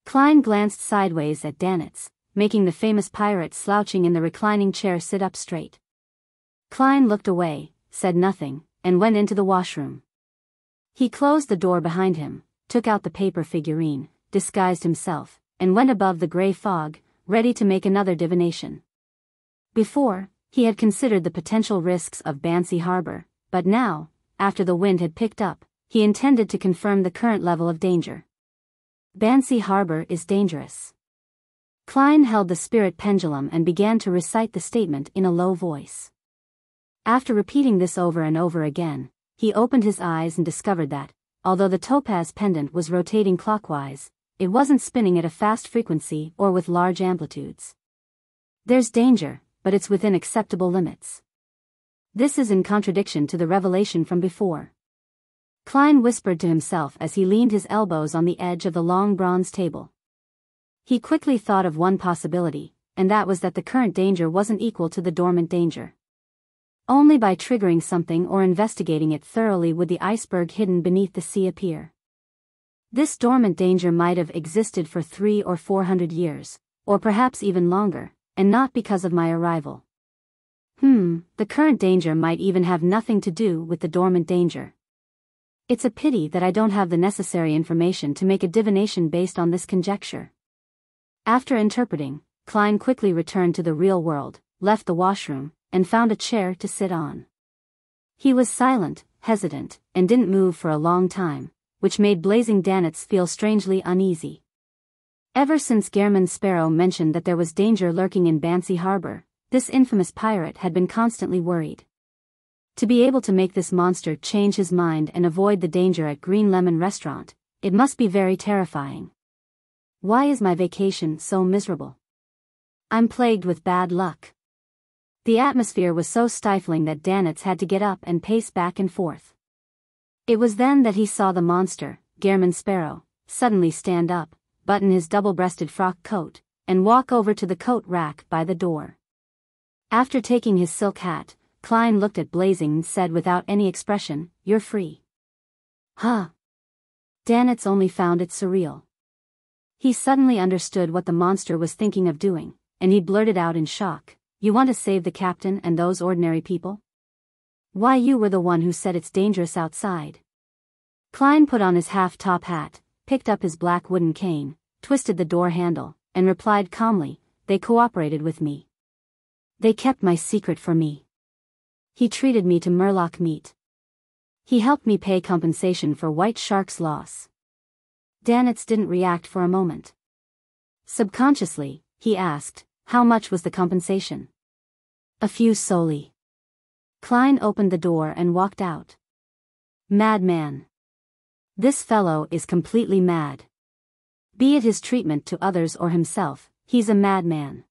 Klein glanced sideways at Danitz, making the famous pirate slouching in the reclining chair sit up straight. Klein looked away, said nothing, and went into the washroom. He closed the door behind him, took out the paper figurine, disguised himself, and went above the gray fog, ready to make another divination. Before, he had considered the potential risks of Bansy Harbor, but now, after the wind had picked up, he intended to confirm the current level of danger. Bansy Harbor is dangerous. Klein held the spirit pendulum and began to recite the statement in a low voice. After repeating this over and over again, he opened his eyes and discovered that, although the topaz pendant was rotating clockwise, it wasn't spinning at a fast frequency or with large amplitudes. "There's danger," but it's within acceptable limits. This is in contradiction to the revelation from before. Klein whispered to himself as he leaned his elbows on the edge of the long bronze table. He quickly thought of one possibility, and that was that the current danger wasn't equal to the dormant danger. Only by triggering something or investigating it thoroughly would the iceberg hidden beneath the sea appear. This dormant danger might have existed for 300 or 400 years, or perhaps even longer, and not because of my arrival. The current danger might even have nothing to do with the dormant danger. It's a pity that I don't have the necessary information to make a divination based on this conjecture. After interpreting, Klein quickly returned to the real world, left the washroom, and found a chair to sit on. He was silent, hesitant, and didn't move for a long time, which made Blazing Danitz feel strangely uneasy. Ever since Gehrman Sparrow mentioned that there was danger lurking in Bansy Harbor, this infamous pirate had been constantly worried. To be able to make this monster change his mind and avoid the danger at Green Lemon Restaurant, it must be very terrifying. Why is my vacation so miserable? I'm plagued with bad luck. The atmosphere was so stifling that Danitz had to get up and pace back and forth. It was then that he saw the monster, Gehrman Sparrow, suddenly stand up, button his double-breasted frock coat, and walk over to the coat rack by the door. After taking his silk hat, Klein looked at Blazing and said without any expression, "You're free." Huh? Danitz only found it surreal. He suddenly understood what the monster was thinking of doing, and he blurted out in shock, "You want to save the captain and those ordinary people? Why, you were the one who said it's dangerous outside." Klein put on his half-top hat, picked up his black wooden cane, twisted the door handle, and replied calmly, "They cooperated with me. They kept my secret for me. He treated me to murloc meat. He helped me pay compensation for White Shark's loss." Danitz didn't react for a moment. Subconsciously, he asked, "How much was the compensation?" "A few soldi." Klein opened the door and walked out. Madman. This fellow is completely mad. Be it his treatment to others or himself, he's a madman.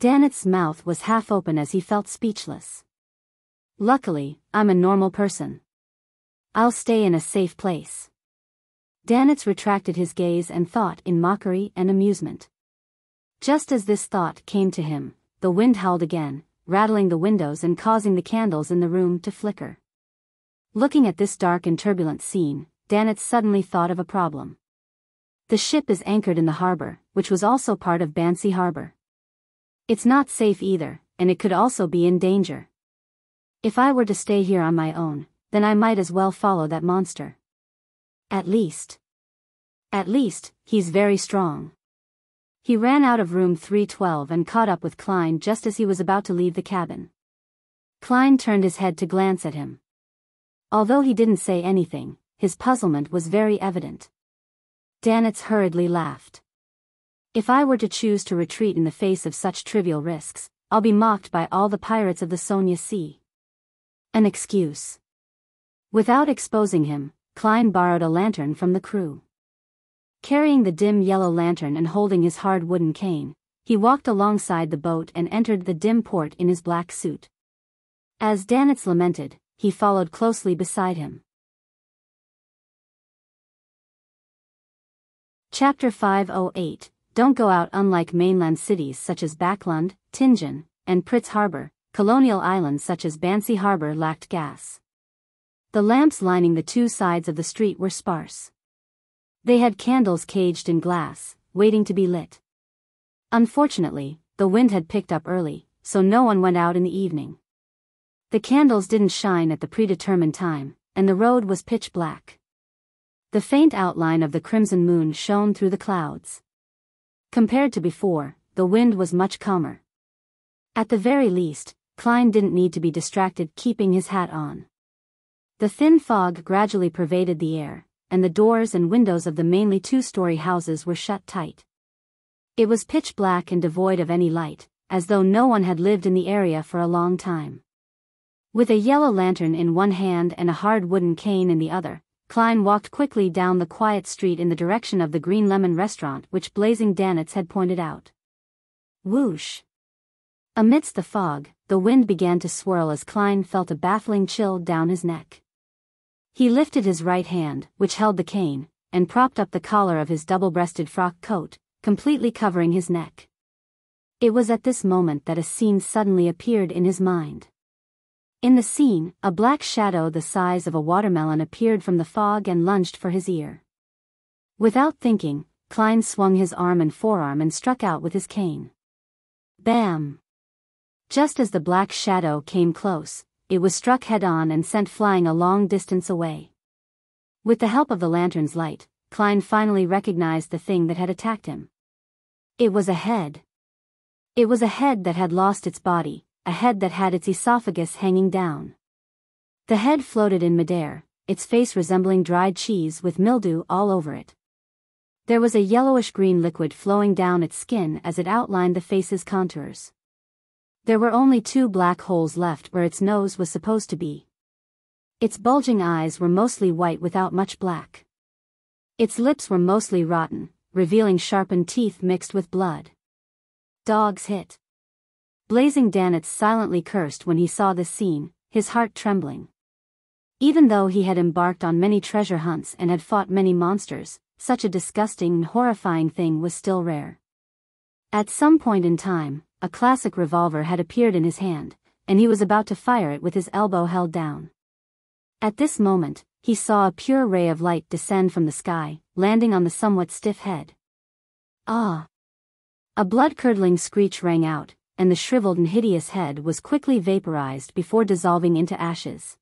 Danitz's mouth was half open as he felt speechless. Luckily, I'm a normal person. I'll stay in a safe place. Danitz retracted his gaze and thought in mockery and amusement. Just as this thought came to him, the wind howled again, rattling the windows and causing the candles in the room to flicker. Looking at this dark and turbulent scene, Danitz suddenly thought of a problem. The ship is anchored in the harbor, which was also part of Bansy Harbor. It's not safe either, and it could also be in danger. If I were to stay here on my own, then I might as well follow that monster. At least, he's very strong. He ran out of room 312 and caught up with Klein just as he was about to leave the cabin. Klein turned his head to glance at him. Although he didn't say anything, his puzzlement was very evident. Danitz hurriedly laughed. "If I were to choose to retreat in the face of such trivial risks, I'll be mocked by all the pirates of the Sonia Sea. An excuse." Without exposing him, Klein borrowed a lantern from the crew. Carrying the dim yellow lantern and holding his hard wooden cane, he walked alongside the boat and entered the dim port in his black suit. As Danitz lamented, he followed closely beside him. Chapter 508, Don't Go Out. Unlike mainland cities such as Backlund, Tingen, and Pritz Harbor, colonial islands such as Bansy Harbor lacked gas. The lamps lining the two sides of the street were sparse. They had candles caged in glass, waiting to be lit. Unfortunately, the wind had picked up early, so no one went out in the evening. The candles didn't shine at the predetermined time, and the road was pitch black. The faint outline of the crimson moon shone through the clouds. Compared to before, the wind was much calmer. At the very least, Klein didn't need to be distracted keeping his hat on. The thin fog gradually pervaded the air, and the doors and windows of the mainly two-story houses were shut tight. It was pitch black and devoid of any light, as though no one had lived in the area for a long time. With a yellow lantern in one hand and a hard wooden cane in the other, Klein walked quickly down the quiet street in the direction of the Green Lemon Restaurant which Blazing Danitz had pointed out. Whoosh! Amidst the fog, the wind began to swirl as Klein felt a baffling chill down his neck. He lifted his right hand, which held the cane, and propped up the collar of his double-breasted frock coat, completely covering his neck. It was at this moment that a scene suddenly appeared in his mind. In the scene, a black shadow the size of a watermelon appeared from the fog and lunged for his ear. Without thinking, Klein swung his arm and forearm and struck out with his cane. Bam! Just as the black shadow came close, it was struck head-on and sent flying a long distance away. With the help of the lantern's light, Klein finally recognized the thing that had attacked him. It was a head. It was a head that had lost its body, a head that had its esophagus hanging down. The head floated in midair, its face resembling dried cheese with mildew all over it. There was a yellowish-green liquid flowing down its skin as it outlined the face's contours. There were only 2 black holes left where its nose was supposed to be. Its bulging eyes were mostly white without much black. Its lips were mostly rotten, revealing sharpened teeth mixed with blood. Dogs hit. Blazing Danitz silently cursed when he saw this scene, his heart trembling. Even though he had embarked on many treasure hunts and had fought many monsters, such a disgusting and horrifying thing was still rare. At some point in time, a classic revolver had appeared in his hand, and he was about to fire it with his elbow held down. At this moment, he saw a pure ray of light descend from the sky, landing on the somewhat stiff head. Ah! A blood-curdling screech rang out, and the shriveled and hideous head was quickly vaporized before dissolving into ashes.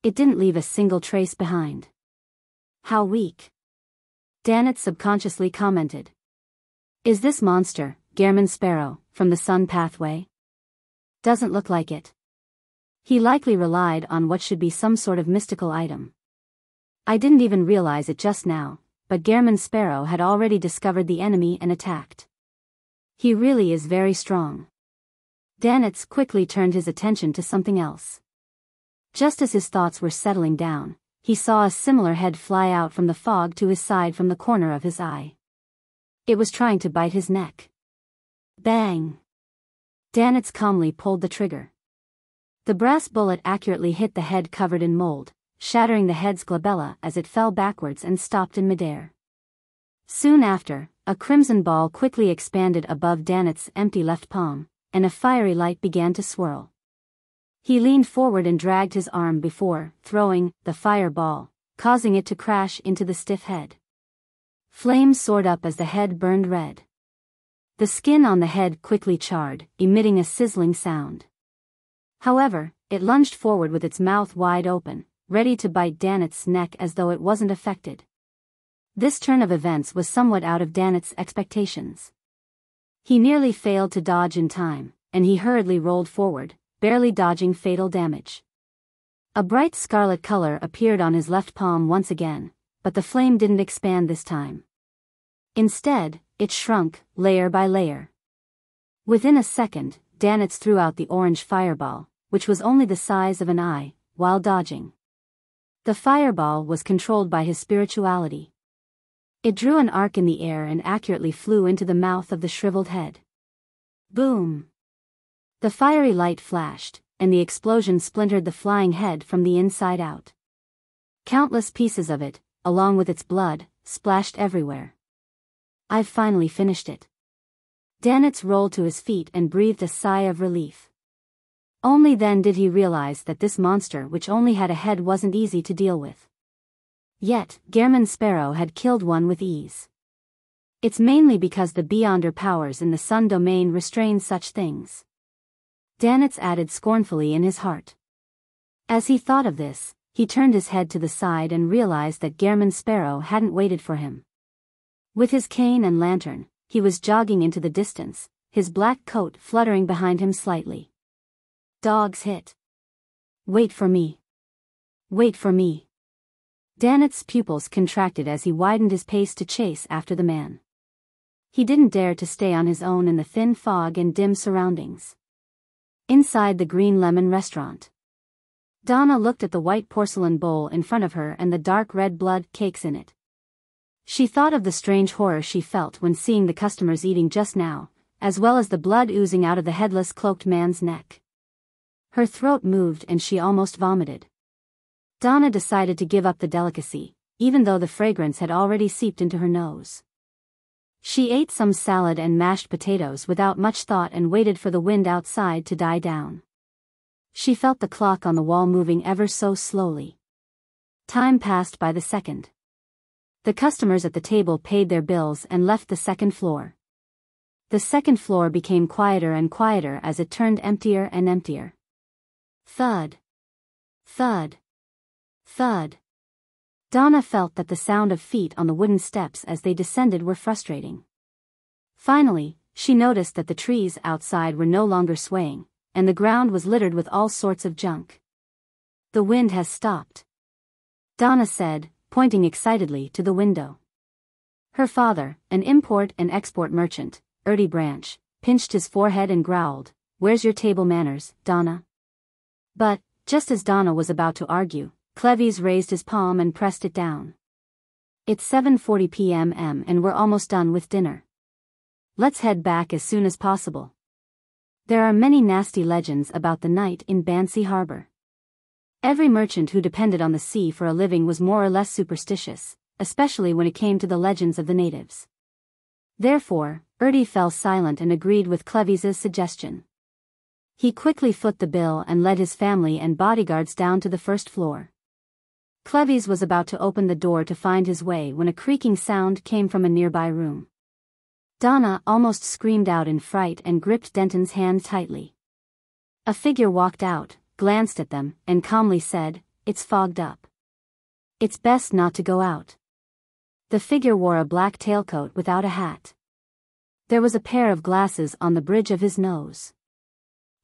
It didn't leave a single trace behind. How weak! Danitz subconsciously commented. Is this monster, Gehrman Sparrow, from the Sun Pathway? Doesn't look like it. He likely relied on what should be some sort of mystical item. I didn't even realize it just now, but Gehrman Sparrow had already discovered the enemy and attacked. He really is very strong. Danitz quickly turned his attention to something else. Just as his thoughts were settling down, he saw a similar head fly out from the fog to his side from the corner of his eye. It was trying to bite his neck. Bang! Danitz calmly pulled the trigger. The brass bullet accurately hit the head covered in mold, shattering the head's glabella as it fell backwards and stopped in midair. Soon after, a crimson ball quickly expanded above Danitz's empty left palm, and a fiery light began to swirl. He leaned forward and dragged his arm before throwing the fireball, causing it to crash into the stiff head. Flames soared up as the head burned red. The skin on the head quickly charred, emitting a sizzling sound. However, it lunged forward with its mouth wide open, ready to bite Danitz's neck as though it wasn't affected. This turn of events was somewhat out of Danitz's expectations. He nearly failed to dodge in time, and he hurriedly rolled forward, barely dodging fatal damage. A bright scarlet color appeared on his left palm once again, but the flame didn't expand this time. Instead, it shrunk, layer by layer. Within a second, Danitz threw out the orange fireball, which was only the size of an eye, while dodging. The fireball was controlled by his spirituality. It drew an arc in the air and accurately flew into the mouth of the shriveled head. Boom! The fiery light flashed, and the explosion splintered the flying head from the inside out. Countless pieces of it, along with its blood, splashed everywhere. I've finally finished it. Danitz rolled to his feet and breathed a sigh of relief. Only then did he realize that this monster which only had a head wasn't easy to deal with. Yet, Gehrman Sparrow had killed one with ease. It's mainly because the Beyonder powers in the Sun domain restrain such things. Danitz added scornfully in his heart. As he thought of this, he turned his head to the side and realized that Gehrman Sparrow hadn't waited for him. With his cane and lantern, he was jogging into the distance, his black coat fluttering behind him slightly. Dogs hit. Wait for me. Wait for me. Danitz's pupils contracted as he widened his pace to chase after the man. He didn't dare to stay on his own in the thin fog and dim surroundings. Inside the Green Lemon restaurant, Donna looked at the white porcelain bowl in front of her and the dark red blood cakes in it. She thought of the strange horror she felt when seeing the customers eating just now, as well as the blood oozing out of the headless cloaked man's neck. Her throat moved and she almost vomited. Donna decided to give up the delicacy, even though the fragrance had already seeped into her nose. She ate some salad and mashed potatoes without much thought and waited for the wind outside to die down. She felt the clock on the wall moving ever so slowly. Time passed by the second. The customers at the table paid their bills and left the second floor. The second floor became quieter and quieter as it turned emptier and emptier. Thud. Thud. Thud. Donna felt that the sound of feet on the wooden steps as they descended were frustrating. Finally, she noticed that the trees outside were no longer swaying, and the ground was littered with all sorts of junk. The wind has stopped, Donna said, pointing excitedly to the window. Her father, an import and export merchant, Erty Branch, pinched his forehead and growled, "Where's your table manners, Donna?" But, just as Donna was about to argue, Cleves raised his palm and pressed it down. "It's 7:40 p.m. and we're almost done with dinner. Let's head back as soon as possible." There are many nasty legends about the night in Bansy Harbor. Every merchant who depended on the sea for a living was more or less superstitious, especially when it came to the legends of the natives. Therefore, Erty fell silent and agreed with Cleves's suggestion. He quickly foot the bill and led his family and bodyguards down to the first floor. Cleves was about to open the door to find his way when a creaking sound came from a nearby room. Donna almost screamed out in fright and gripped Denton's hand tightly. A figure walked out, glanced at them, and calmly said, "It's fogged up. It's best not to go out." The figure wore a black tailcoat without a hat. There was a pair of glasses on the bridge of his nose.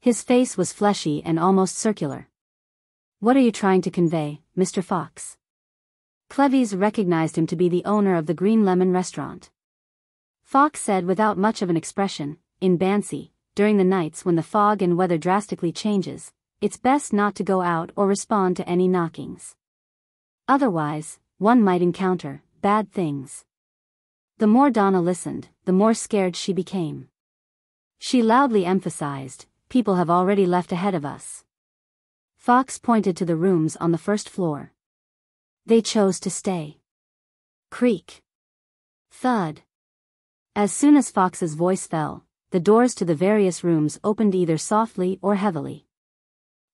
His face was fleshy and almost circular. "What are you trying to convey, Mr. Fox?" Cleves recognized him to be the owner of the Green Lemon restaurant. Fox said without much of an expression, "In Bansy, during the nights when the fog and weather drastically changes, it's best not to go out or respond to any knockings. Otherwise, one might encounter bad things." The more Donna listened, the more scared she became. She loudly emphasized, "People have already left ahead of us." Fox pointed to the rooms on the first floor. They chose to stay. Creak. Thud. As soon as Fox's voice fell, the doors to the various rooms opened either softly or heavily.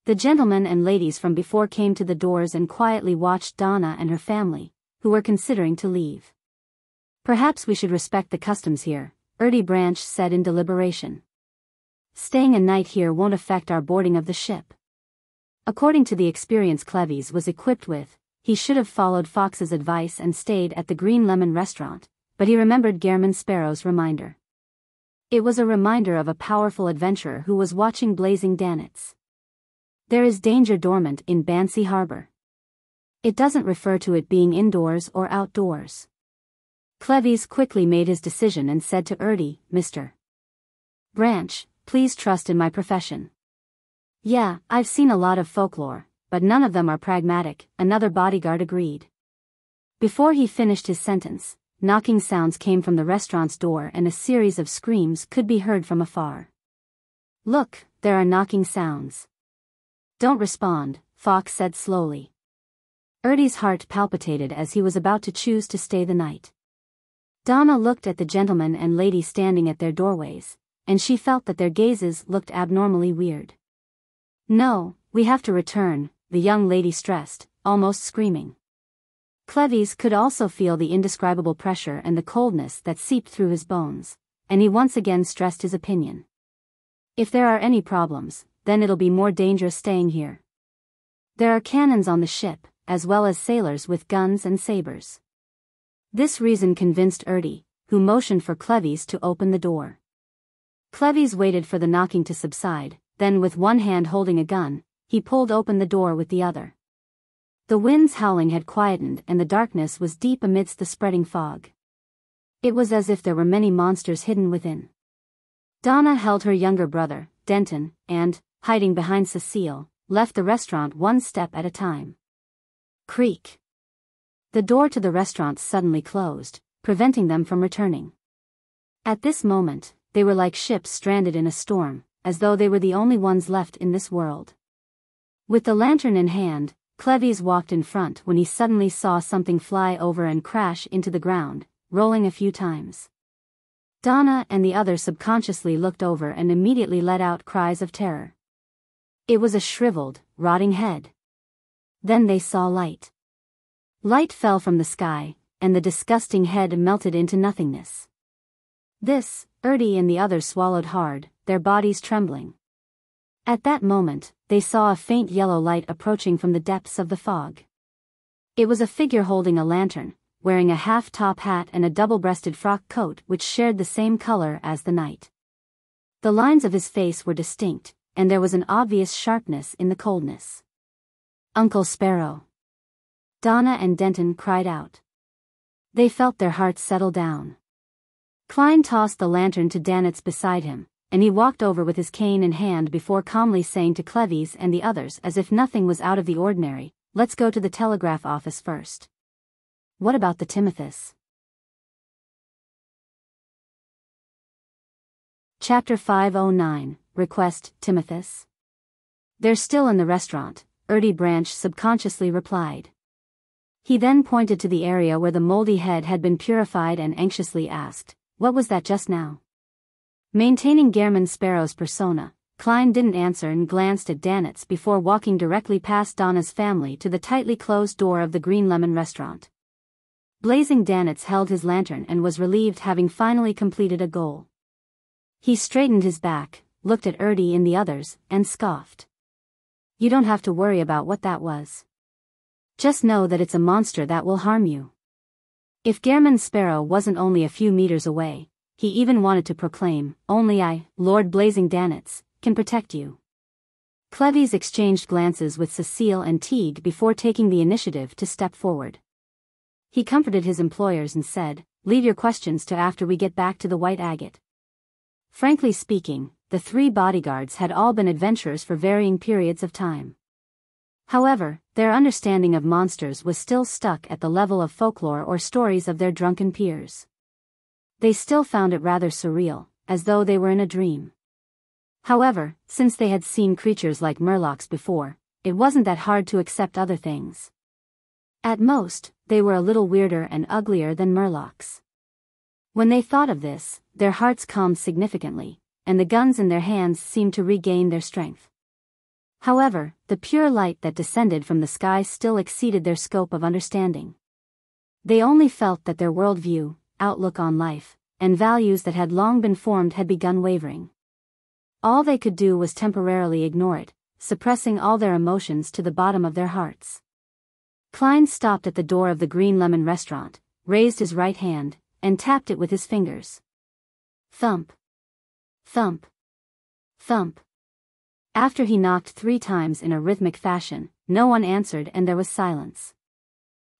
The gentlemen and ladies from before came to the doors and quietly watched Donna and her family, who were considering to leave. "Perhaps we should respect the customs here," Erty Branch said in deliberation. "Staying a night here won't affect our boarding of the ship." According to the experience Cleves was equipped with, he should have followed Fox's advice and stayed at the Green Lemon restaurant, but he remembered Gairman Sparrow's reminder. It was a reminder of a powerful adventurer who was watching blazing Danets. There is danger dormant in Bansy Harbor. It doesn't refer to it being indoors or outdoors. Cleves quickly made his decision and said to Erty, "Mr. Branch, please trust in my profession." "Yeah, I've seen a lot of folklore, but none of them are pragmatic," another bodyguard agreed. Before he finished his sentence, knocking sounds came from the restaurant's door and a series of screams could be heard from afar. "Look, there are knocking sounds." "Don't respond," Fox said slowly. Erty's heart palpitated as he was about to choose to stay the night. Donna looked at the gentlemen and lady standing at their doorways, and she felt that their gazes looked abnormally weird. "No, we have to return," the young lady stressed, almost screaming. Cleves could also feel the indescribable pressure and the coldness that seeped through his bones, and he once again stressed his opinion. "If there are any problems, then it'll be more dangerous staying here. There are cannons on the ship, as well as sailors with guns and sabers." This reason convinced Erty, who motioned for Cleves to open the door. Cleves waited for the knocking to subside, then with one hand holding a gun, he pulled open the door with the other. The wind's howling had quietened and the darkness was deep amidst the spreading fog. It was as if there were many monsters hidden within. Donna held her younger brother, Denton, and, hiding behind Cecile, left the restaurant one step at a time. Creak. The door to the restaurant suddenly closed, preventing them from returning. At this moment, they were like ships stranded in a storm, as though they were the only ones left in this world. With the lantern in hand, Cleves walked in front when he suddenly saw something fly over and crash into the ground, rolling a few times. Donna and the others subconsciously looked over and immediately let out cries of terror. It was a shriveled, rotting head. Then they saw light. Light fell from the sky, and the disgusting head melted into nothingness. This, Erdie and the others swallowed hard, their bodies trembling. At that moment, they saw a faint yellow light approaching from the depths of the fog. It was a figure holding a lantern, wearing a half-top hat and a double-breasted frock coat which shared the same color as the night. The lines of his face were distinct, and there was an obvious sharpness in the coldness. "Uncle Sparrow!" Donna and Denton cried out. They felt their hearts settle down. Klein tossed the lantern to Danitz beside him, and he walked over with his cane in hand before calmly saying to Cleves and the others as if nothing was out of the ordinary, "Let's go to the telegraph office first." "What about the Timothus?" Chapter 509, Request, Timothus. "They're still in the restaurant," Erdie Branch subconsciously replied. He then pointed to the area where the moldy head had been purified and anxiously asked, "What was that just now?" Maintaining Gehrman Sparrow's persona, Klein didn't answer and glanced at Danitz before walking directly past Donna's family to the tightly closed door of the Green Lemon restaurant. Blazing Danitz held his lantern and was relieved having finally completed a goal. He straightened his back, looked at Erdie and the others, and scoffed. "You don't have to worry about what that was. Just know that it's a monster that will harm you." If Gehrman Sparrow wasn't only a few meters away, he even wanted to proclaim, "Only I, Lord Blazing Danitz, can protect you." Cleves exchanged glances with Cecile and Teague before taking the initiative to step forward. He comforted his employers and said, "Leave your questions to after we get back to the White Agate." Frankly speaking, the three bodyguards had all been adventurers for varying periods of time. However, their understanding of monsters was still stuck at the level of folklore or stories of their drunken peers. They still found it rather surreal, as though they were in a dream. However, since they had seen creatures like murlocs before, it wasn't that hard to accept other things. At most, they were a little weirder and uglier than murlocs. When they thought of this, their hearts calmed significantly, and the guns in their hands seemed to regain their strength. However, the pure light that descended from the sky still exceeded their scope of understanding. They only felt that their worldview, outlook on life, and values that had long been formed had begun wavering. All they could do was temporarily ignore it, suppressing all their emotions to the bottom of their hearts. Klein stopped at the door of the Green Lemon restaurant, raised his right hand, and tapped it with his fingers. Thump. Thump. Thump. After he knocked 3 times in a rhythmic fashion, no one answered and there was silence.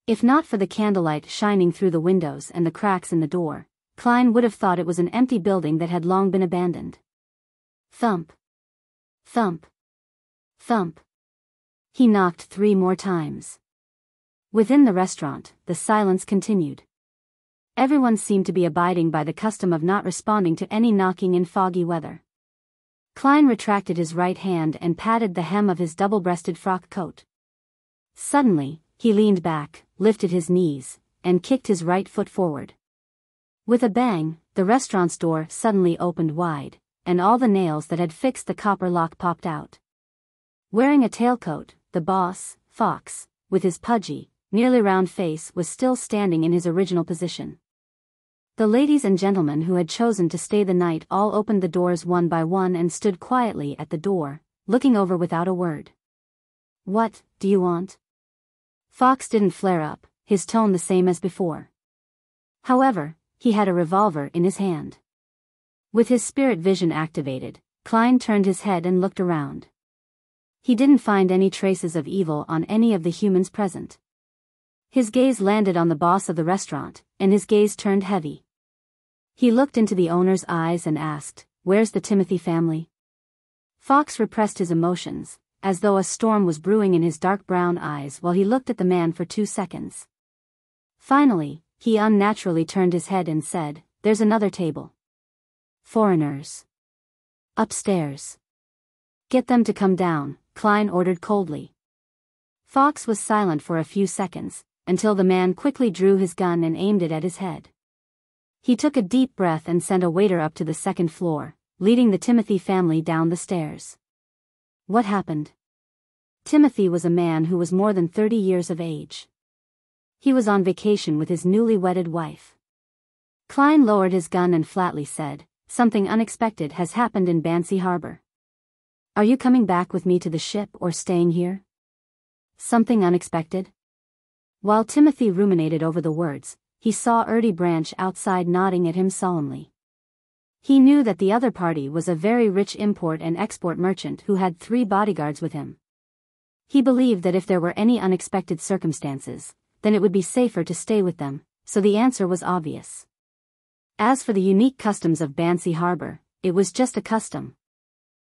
If not for the candlelight shining through the windows and the cracks in the door, Klein would have thought it was an empty building that had long been abandoned. Thump. Thump. Thump. He knocked 3 more times. Within the restaurant, the silence continued. Everyone seemed to be abiding by the custom of not responding to any knocking in foggy weather. Klein retracted his right hand and patted the hem of his double-breasted frock coat. Suddenly, he leaned back, lifted his knees, and kicked his right foot forward. With a bang, the restaurant's door suddenly opened wide, and all the nails that had fixed the copper lock popped out. Wearing a tailcoat, the boss, Fox, with his pudgy, nearly round face was still standing in his original position. The ladies and gentlemen who had chosen to stay the night all opened the doors one by one and stood quietly at the door, looking over without a word. "What do you want?" Fox didn't flare up, his tone the same as before. However, he had a revolver in his hand. With his spirit vision activated, Klein turned his head and looked around. He didn't find any traces of evil on any of the humans present. His gaze landed on the boss of the restaurant, and his gaze turned heavy. He looked into the owner's eyes and asked, "Where's the Timothy family?" Fox repressed his emotions, as though a storm was brewing in his dark brown eyes while he looked at the man for 2 seconds. Finally, he unnaturally turned his head and said, "There's another table." Foreigners. Upstairs. Get them to come down, Klein ordered coldly. Fox was silent for a few seconds, until the man quickly drew his gun and aimed it at his head. He took a deep breath and sent a waiter up to the second floor, leading the Timothy family down the stairs. What happened? Timothy was a man who was more than 30 years of age. He was on vacation with his newly wedded wife. Klein lowered his gun and flatly said, "Something unexpected has happened in Bansy Harbor. Are you coming back with me to the ship or staying here?" Something unexpected? While Timothy ruminated over the words, he saw Erdy Branch outside nodding at him solemnly. He knew that the other party was a very rich import and export merchant who had 3 bodyguards with him. He believed that if there were any unexpected circumstances, then it would be safer to stay with them, so the answer was obvious. As for the unique customs of Bansy Harbor, it was just a custom.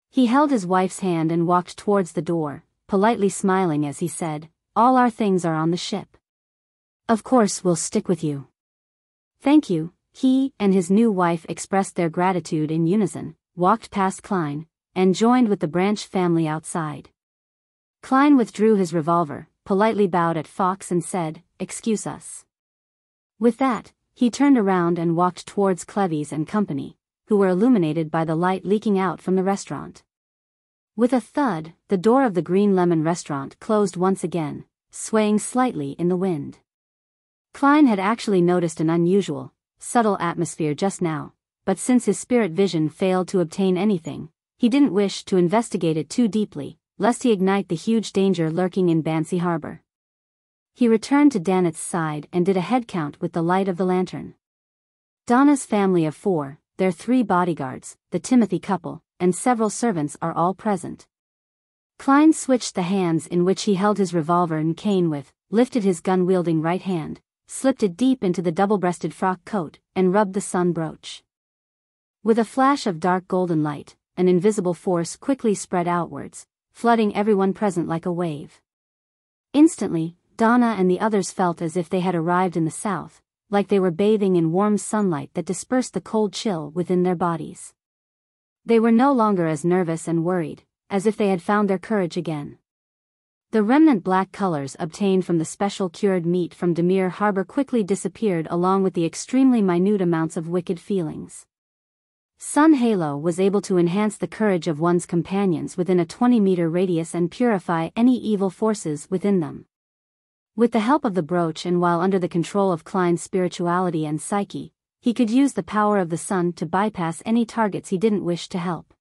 He held his wife's hand and walked towards the door, politely smiling as he said, "All our things are on the ship. Of course we'll stick with you." "Thank you." He and his new wife expressed their gratitude in unison, walked past Klein, and joined with the Branch family outside. Klein withdrew his revolver, politely bowed at Fox and said, "Excuse us." With that, he turned around and walked towards Cleves and company, who were illuminated by the light leaking out from the restaurant. With a thud, the door of the Green Lemon restaurant closed once again, swaying slightly in the wind. Klein had actually noticed an unusual, subtle atmosphere just now, but since his spirit vision failed to obtain anything, he didn't wish to investigate it too deeply, lest he ignite the huge danger lurking in Bansy Harbor. He returned to Danet's side and did a head count with the light of the lantern. Donna's family of 4, their 3 bodyguards, the Timothy couple, and several servants are all present. Klein switched the hands in which he held his revolver and cane with, lifted his gun-wielding right hand, slipped it deep into the double-breasted frock coat, and rubbed the sun brooch. With a flash of dark golden light, an invisible force quickly spread outwards, flooding everyone present like a wave. Instantly, Donna and the others felt as if they had arrived in the south, like they were bathing in warm sunlight that dispersed the cold chill within their bodies. They were no longer as nervous and worried, as if they had found their courage again. The remnant black colors obtained from the special cured meat from Demir Harbor quickly disappeared along with the extremely minute amounts of wicked feelings. Sun Halo was able to enhance the courage of one's companions within a 20-meter radius and purify any evil forces within them. With the help of the brooch and while under the control of Klein's spirituality and psyche, he could use the power of the sun to bypass any targets he didn't wish to help.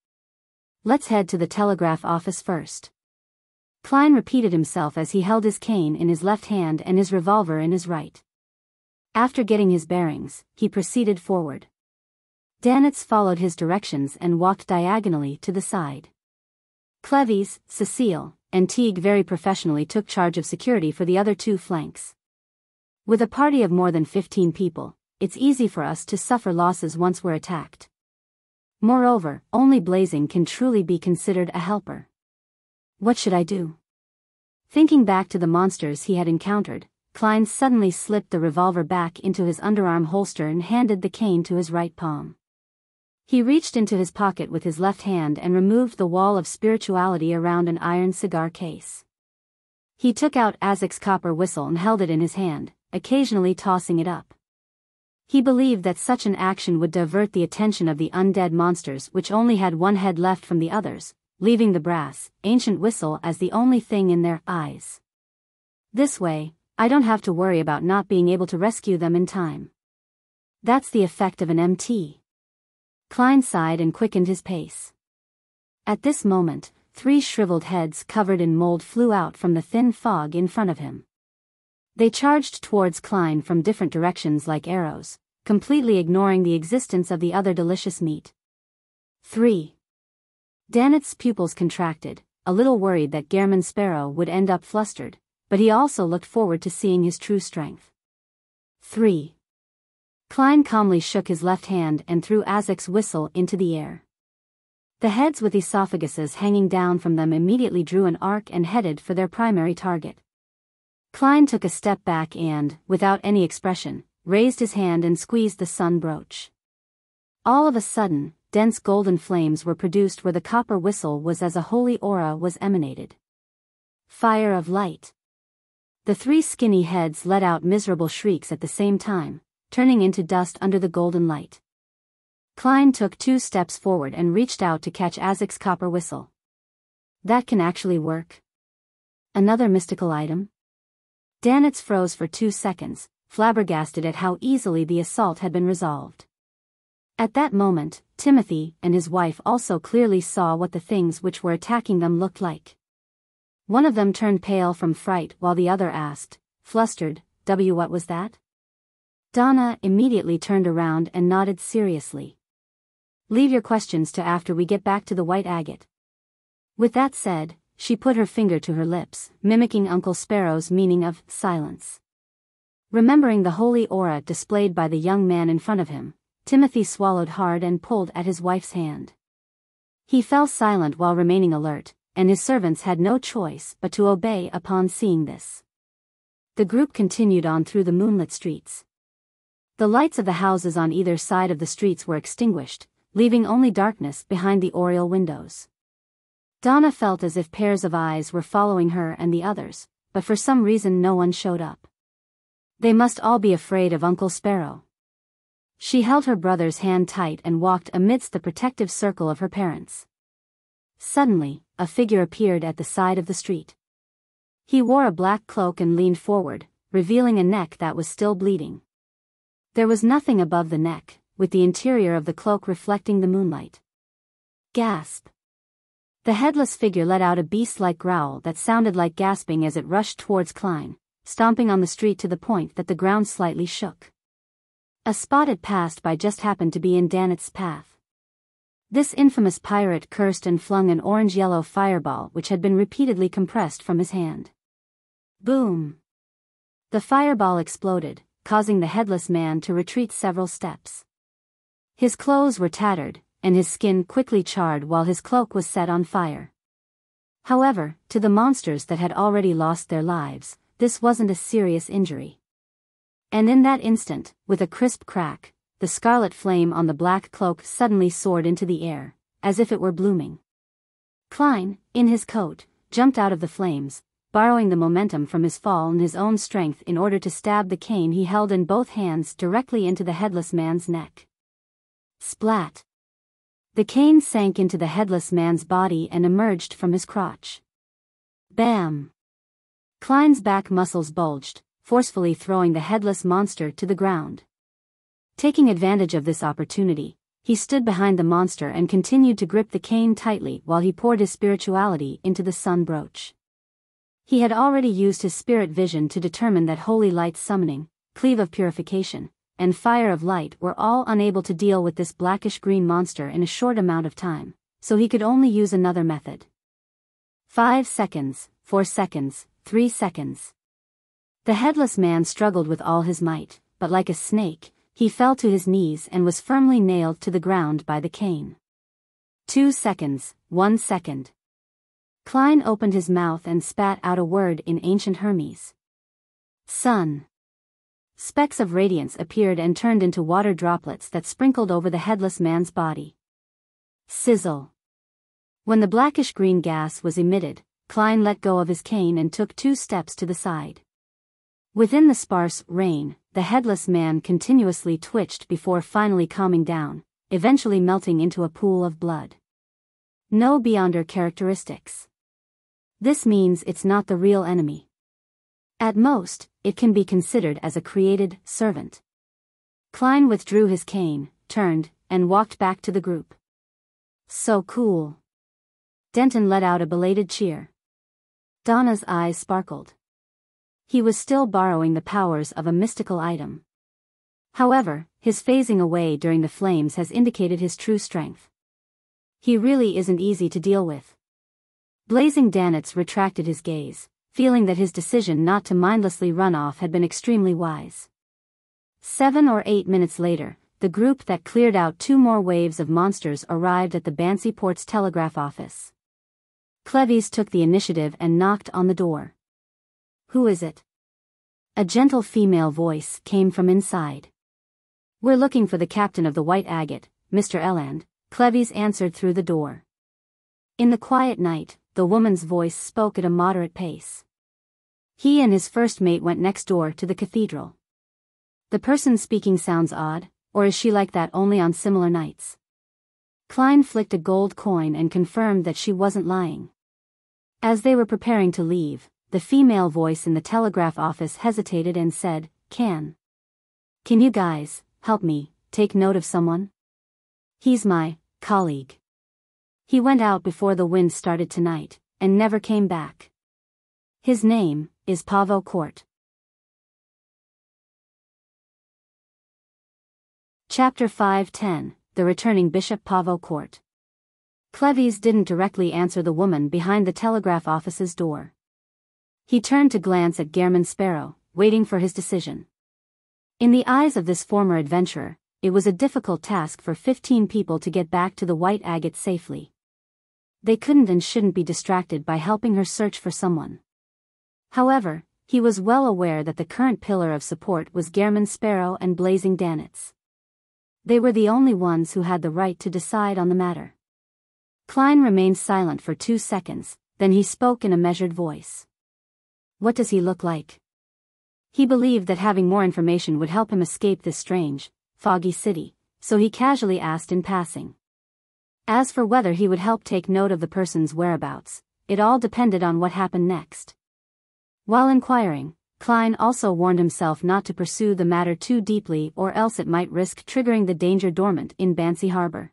"Let's head to the telegraph office first," Klein repeated himself as he held his cane in his left hand and his revolver in his right. After getting his bearings, he proceeded forward. Danitz followed his directions and walked diagonally to the side. Cleves, Cecile, and Teague very professionally took charge of security for the other 2 flanks. With a party of more than 15 people, it's easy for us to suffer losses once we're attacked. Moreover, only Blazing can truly be considered a helper. What should I do? Thinking back to the monsters he had encountered, Klein suddenly slipped the revolver back into his underarm holster and handed the cane to his right palm. He reached into his pocket with his left hand and removed the wall of spirituality around an iron cigar case. He took out Azik's copper whistle and held it in his hand, occasionally tossing it up. He believed that such an action would divert the attention of the undead monsters which only had one head left from the others, leaving the brass, ancient whistle as the only thing in their eyes. This way, I don't have to worry about not being able to rescue them in time. That's the effect of an MT. Klein sighed and quickened his pace. At this moment, 3 shriveled heads covered in mold flew out from the thin fog in front of him. They charged towards Klein from different directions like arrows, completely ignoring the existence of the other delicious meat. 3. Danitz's pupils contracted, a little worried that Gehrman Sparrow would end up flustered, but he also looked forward to seeing his true strength. 3. Klein calmly shook his left hand and threw Azik's whistle into the air. The heads with esophaguses hanging down from them immediately drew an arc and headed for their primary target. Klein took a step back and, without any expression, raised his hand and squeezed the sun brooch. All of a sudden, dense golden flames were produced where the copper whistle was as a holy aura was emanated. Fire of light. The three skinny heads let out miserable shrieks at the same time, turning into dust under the golden light. Klein took 2 steps forward and reached out to catch Azik's copper whistle. That can actually work? Another mystical item? Danitz froze for 2 seconds, flabbergasted at how easily the assault had been resolved. At that moment, Timothy and his wife also clearly saw what the things which were attacking them looked like. One of them turned pale from fright while the other asked, flustered, what was that? Donna immediately turned around and nodded seriously. Leave your questions to after we get back to the white agate. With that said, she put her finger to her lips, mimicking Uncle Sparrow's meaning of silence. Remembering the holy aura displayed by the young man in front of him, Timothy swallowed hard and pulled at his wife's hand. He fell silent while remaining alert, and his servants had no choice but to obey upon seeing this. The group continued on through the moonlit streets. The lights of the houses on either side of the streets were extinguished, leaving only darkness behind the oriel windows. Donna felt as if pairs of eyes were following her and the others, but for some reason no one showed up. They must all be afraid of Uncle Sparrow. She held her brother's hand tight and walked amidst the protective circle of her parents. Suddenly, a figure appeared at the side of the street. He wore a black cloak and leaned forward, revealing a neck that was still bleeding. There was nothing above the neck, with the interior of the cloak reflecting the moonlight. Gasp! The headless figure let out a beast-like growl that sounded like gasping as it rushed towards Klein, stomping on the street to the point that the ground slightly shook. A spot it passed by just happened to be in Danitz's path. This infamous pirate cursed and flung an orange-yellow fireball which had been repeatedly compressed from his hand. Boom! The fireball exploded, causing the headless man to retreat several steps. His clothes were tattered, and his skin quickly charred while his cloak was set on fire. However, to the monsters that had already lost their lives, this wasn't a serious injury. And in that instant, with a crisp crack, the scarlet flame on the black cloak suddenly soared into the air, as if it were blooming. Klein, in his coat, jumped out of the flames, borrowing the momentum from his fall and his own strength in order to stab the cane he held in both hands directly into the headless man's neck. Splat! The cane sank into the headless man's body and emerged from his crotch. Bam! Klein's back muscles bulged, forcefully throwing the headless monster to the ground. Taking advantage of this opportunity, he stood behind the monster and continued to grip the cane tightly while he poured his spirituality into the sun brooch. He had already used his spirit vision to determine that holy light summoning, cleave of purification, and fire of light were all unable to deal with this blackish-green monster in a short amount of time, so he could only use another method. 5 seconds, 4 seconds, 3 seconds. The headless man struggled with all his might, but like a snake, he fell to his knees and was firmly nailed to the ground by the cane. 2 seconds, 1 second. Klein opened his mouth and spat out a word in ancient Hermes. Sun. Specks of radiance appeared and turned into water droplets that sprinkled over the headless man's body. Sizzle. When the blackish-green gas was emitted, Klein let go of his cane and took 2 steps to the side. Within the sparse rain, the headless man continuously twitched before finally calming down, eventually melting into a pool of blood. No Beyonder characteristics. This means it's not the real enemy. At most, it can be considered as a created servant. Klein withdrew his cane, turned, and walked back to the group. So cool. Denton let out a belated cheer. Donna's eyes sparkled. He was still borrowing the powers of a mystical item. However, his phasing away during the flames has indicated his true strength. He really isn't easy to deal with. Blazing Danitz retracted his gaze, feeling that his decision not to mindlessly run off had been extremely wise. 7 or 8 minutes later, the group that cleared out 2 more waves of monsters arrived at the Bansy Port's telegraph office. Cleves took the initiative and knocked on the door. Who is it? A gentle female voice came from inside. We're looking for the captain of the White Agate, Mr. Eland, Cleves answered through the door. In the quiet night, the woman's voice spoke at a moderate pace. He and his first mate went next door to the cathedral. The person speaking sounds odd, or is she like that only on similar nights? Klein flicked a gold coin and confirmed that she wasn't lying. As they were preparing to leave, the female voice in the telegraph office hesitated and said, Can you guys help me take note of someone? He's my colleague. He went out before the wind started tonight, and never came back. His name is Pavo Court. Chapter 5:10, The Returning Bishop Pavo Court. Cleves didn't directly answer the woman behind the telegraph office's door. He turned to glance at Gehrman Sparrow, waiting for his decision. In the eyes of this former adventurer, it was a difficult task for 15 people to get back to the White Agate safely. They couldn't and shouldn't be distracted by helping her search for someone. However, he was well aware that the current pillar of support was Gehrman Sparrow and Blazing Danitz. They were the only ones who had the right to decide on the matter. Klein remained silent for 2 seconds, then he spoke in a measured voice. What does he look like? He believed that having more information would help him escape this strange, foggy city, so he casually asked in passing. As for whether he would help take note of the person's whereabouts, it all depended on what happened next. While inquiring, Klein also warned himself not to pursue the matter too deeply or else it might risk triggering the danger dormant in Bansy Harbor.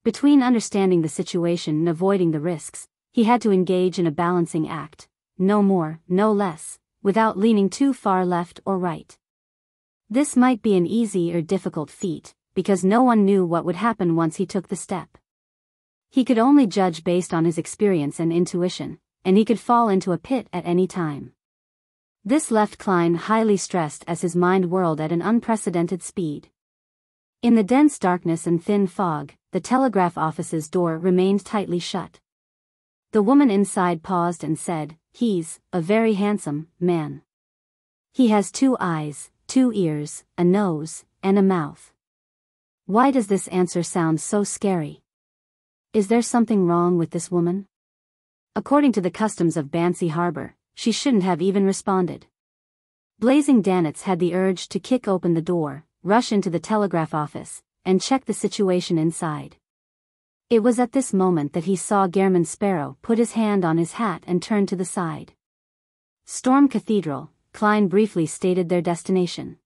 Between understanding the situation and avoiding the risks, he had to engage in a balancing act, no more, no less, without leaning too far left or right. This might be an easy or difficult feat, because no one knew what would happen once he took the step. He could only judge based on his experience and intuition, and he could fall into a pit at any time. This left Klein highly stressed as his mind whirled at an unprecedented speed. In the dense darkness and thin fog, the telegraph office's door remained tightly shut. The woman inside paused and said, He's a very handsome man. He has 2 eyes, 2 ears, a nose, and a mouth. Why does this answer sound so scary? Is there something wrong with this woman? According to the customs of Bansy Harbor, she shouldn't have even responded. Blazing Danitz had the urge to kick open the door, rush into the telegraph office, and check the situation inside. It was at this moment that he saw Gehrman Sparrow put his hand on his hat and turn to the side. Storm Cathedral, Klein briefly stated their destination.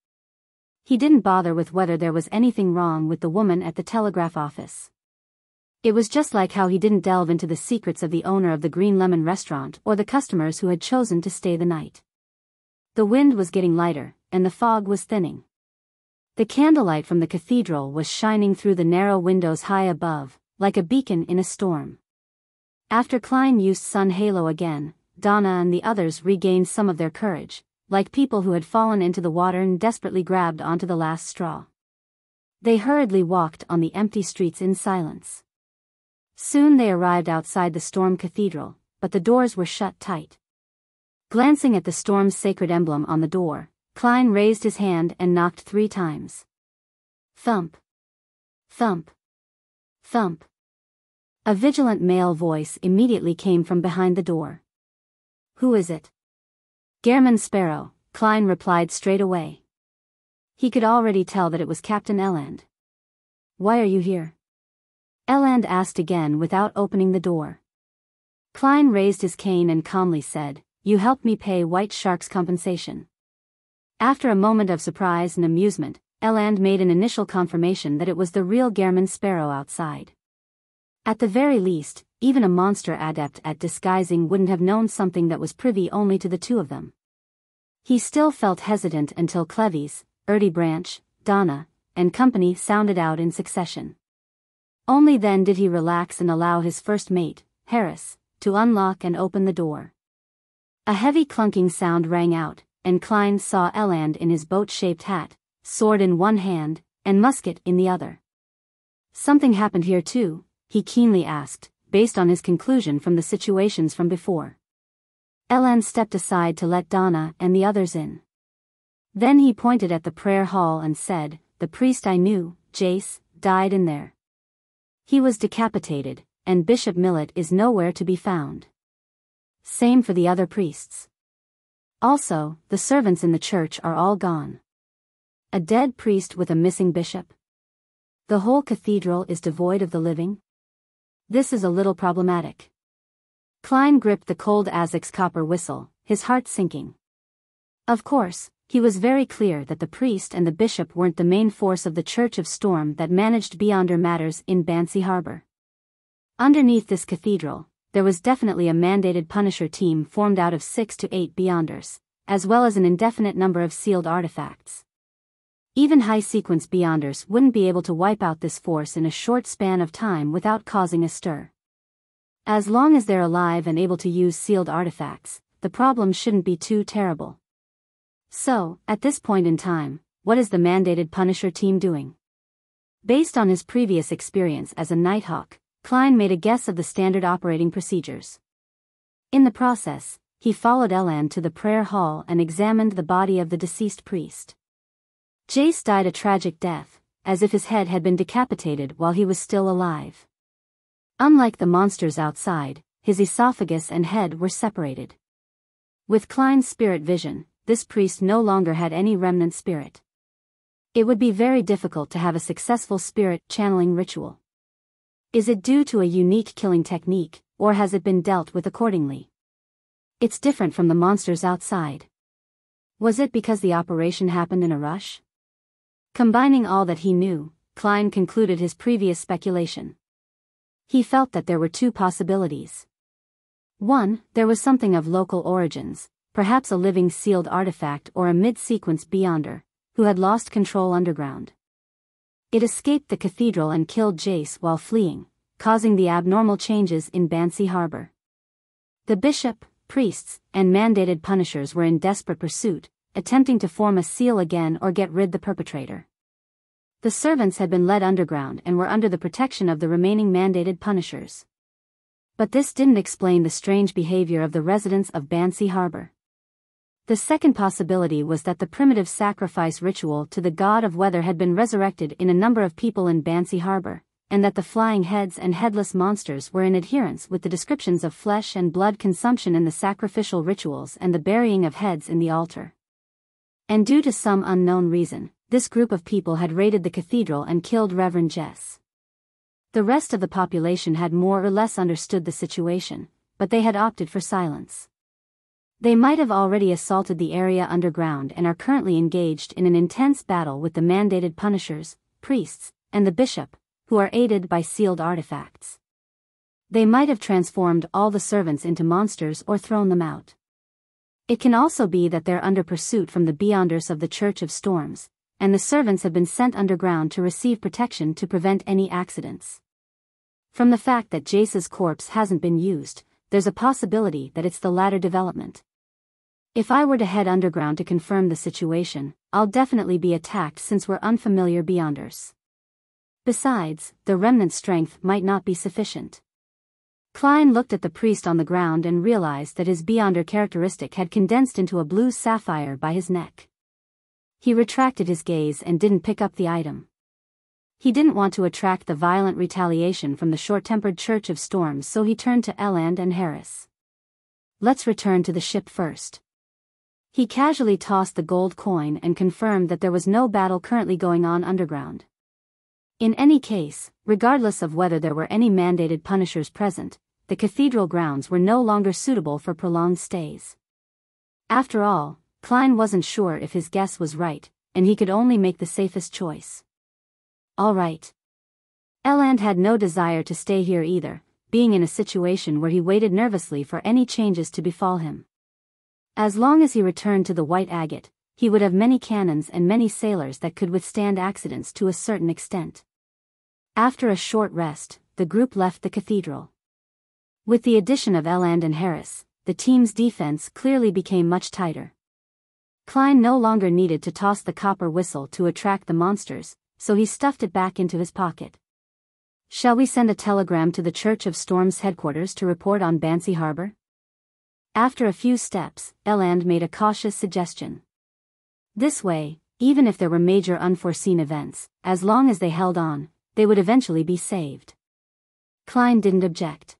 He didn't bother with whether there was anything wrong with the woman at the telegraph office. It was just like how he didn't delve into the secrets of the owner of the Green Lemon restaurant or the customers who had chosen to stay the night. The wind was getting lighter, and the fog was thinning. The candlelight from the cathedral was shining through the narrow windows high above, like a beacon in a storm. After Klein used Sun Halo again, Donna and the others regained some of their courage, like people who had fallen into the water and desperately grabbed onto the last straw. They hurriedly walked on the empty streets in silence. Soon they arrived outside the Storm Cathedral, but the doors were shut tight. Glancing at the storm's sacred emblem on the door, Klein raised his hand and knocked 3 times. Thump. Thump. Thump. A vigilant male voice immediately came from behind the door. Who is it? Gehrman Sparrow, Klein replied straight away. He could already tell that it was Captain Eland. Why are you here? Eland asked again without opening the door. Klein raised his cane and calmly said, You helped me pay White Shark's compensation. After a moment of surprise and amusement, Eland made an initial confirmation that it was the real Gehrman Sparrow outside. At the very least, even a monster adept at disguising wouldn't have known something that was privy only to the 2 of them. He still felt hesitant until Cleves, Erty Branch, Donna, and company sounded out in succession. Only then did he relax and allow his first mate, Harris, to unlock and open the door. A heavy clunking sound rang out, and Klein saw Eland in his boat-shaped hat, sword in one hand, and musket in the other. Something happened here too, he keenly asked, based on his conclusion from the situations from before. Eland stepped aside to let Donna and the others in. Then he pointed at the prayer hall and said, The priest I knew, Jace, died in there. He was decapitated, and Bishop Millet is nowhere to be found. Same for the other priests. Also, the servants in the church are all gone. A dead priest with a missing bishop? The whole cathedral is devoid of the living? This is a little problematic. Klein gripped the cold Azik's copper whistle, his heart sinking. Of course, he was very clear that the priest and the bishop weren't the main force of the Church of Storm that managed Beyonder matters in Bansy Harbor. Underneath this cathedral, there was definitely a mandated Punisher team formed out of 6 to 8 Beyonders, as well as an indefinite number of sealed artifacts. Even high-sequence Beyonders wouldn't be able to wipe out this force in a short span of time without causing a stir. As long as they're alive and able to use sealed artifacts, the problem shouldn't be too terrible. So, at this point in time, what is the mandated Punisher team doing? Based on his previous experience as a Nighthawk, Klein made a guess of the standard operating procedures. In the process, he followed Elan to the prayer hall and examined the body of the deceased priest. Jace died a tragic death, as if his head had been decapitated while he was still alive. Unlike the monsters outside, his esophagus and head were separated. With Klein's spirit vision, this priest no longer had any remnant spirit. It would be very difficult to have a successful spirit channeling ritual. Is it due to a unique killing technique, or has it been dealt with accordingly? It's different from the monsters outside. Was it because the operation happened in a rush? Combining all that he knew, Klein concluded his previous speculation. He felt that there were two possibilities. One, there was something of local origins, perhaps a living sealed artifact or a mid-sequence Beyonder, who had lost control underground. It escaped the cathedral and killed Jace while fleeing, causing the abnormal changes in Bansy Harbor. The bishop, priests, and mandated punishers were in desperate pursuit, attempting to form a seal again or get rid the perpetrator. The servants had been led underground and were under the protection of the remaining mandated punishers. But this didn't explain the strange behavior of the residents of Bansy Harbor. The second possibility was that the primitive sacrifice ritual to the god of weather had been resurrected in a number of people in Bansy Harbor, and that the flying heads and headless monsters were in adherence with the descriptions of flesh and blood consumption in the sacrificial rituals and the burying of heads in the altar. And due to some unknown reason, this group of people had raided the cathedral and killed Reverend Jess. The rest of the population had more or less understood the situation, but they had opted for silence. They might have already assaulted the area underground and are currently engaged in an intense battle with the mandated punishers, priests, and the bishop, who are aided by sealed artifacts. They might have transformed all the servants into monsters or thrown them out. It can also be that they're under pursuit from the Beyonders of the Church of Storms, and the servants have been sent underground to receive protection to prevent any accidents. From the fact that Jace's corpse hasn't been used, there's a possibility that it's the latter development. If I were to head underground to confirm the situation, I'll definitely be attacked since we're unfamiliar Beyonders. Besides, the remnant strength might not be sufficient. Klein looked at the priest on the ground and realized that his Beyonder characteristic had condensed into a blue sapphire by his neck. He retracted his gaze and didn't pick up the item. He didn't want to attract the violent retaliation from the short-tempered Church of Storms, so he turned to Eland and Harris. Let's return to the ship first. He casually tossed the gold coin and confirmed that there was no battle currently going on underground. In any case, regardless of whether there were any mandated punishers present, the cathedral grounds were no longer suitable for prolonged stays. After all, Klein wasn't sure if his guess was right, and he could only make the safest choice. All right. Eland had no desire to stay here either, being in a situation where he waited nervously for any changes to befall him. As long as he returned to the White Agate, he would have many cannons and many sailors that could withstand accidents to a certain extent. After a short rest, the group left the cathedral. With the addition of Eland and Harris, the team's defense clearly became much tighter. Klein no longer needed to toss the copper whistle to attract the monsters, so he stuffed it back into his pocket. Shall we send a telegram to the Church of Storms headquarters to report on Bansy Harbor? After a few steps, Eland made a cautious suggestion. This way, even if there were major unforeseen events, as long as they held on, they would eventually be saved. Klein didn't object.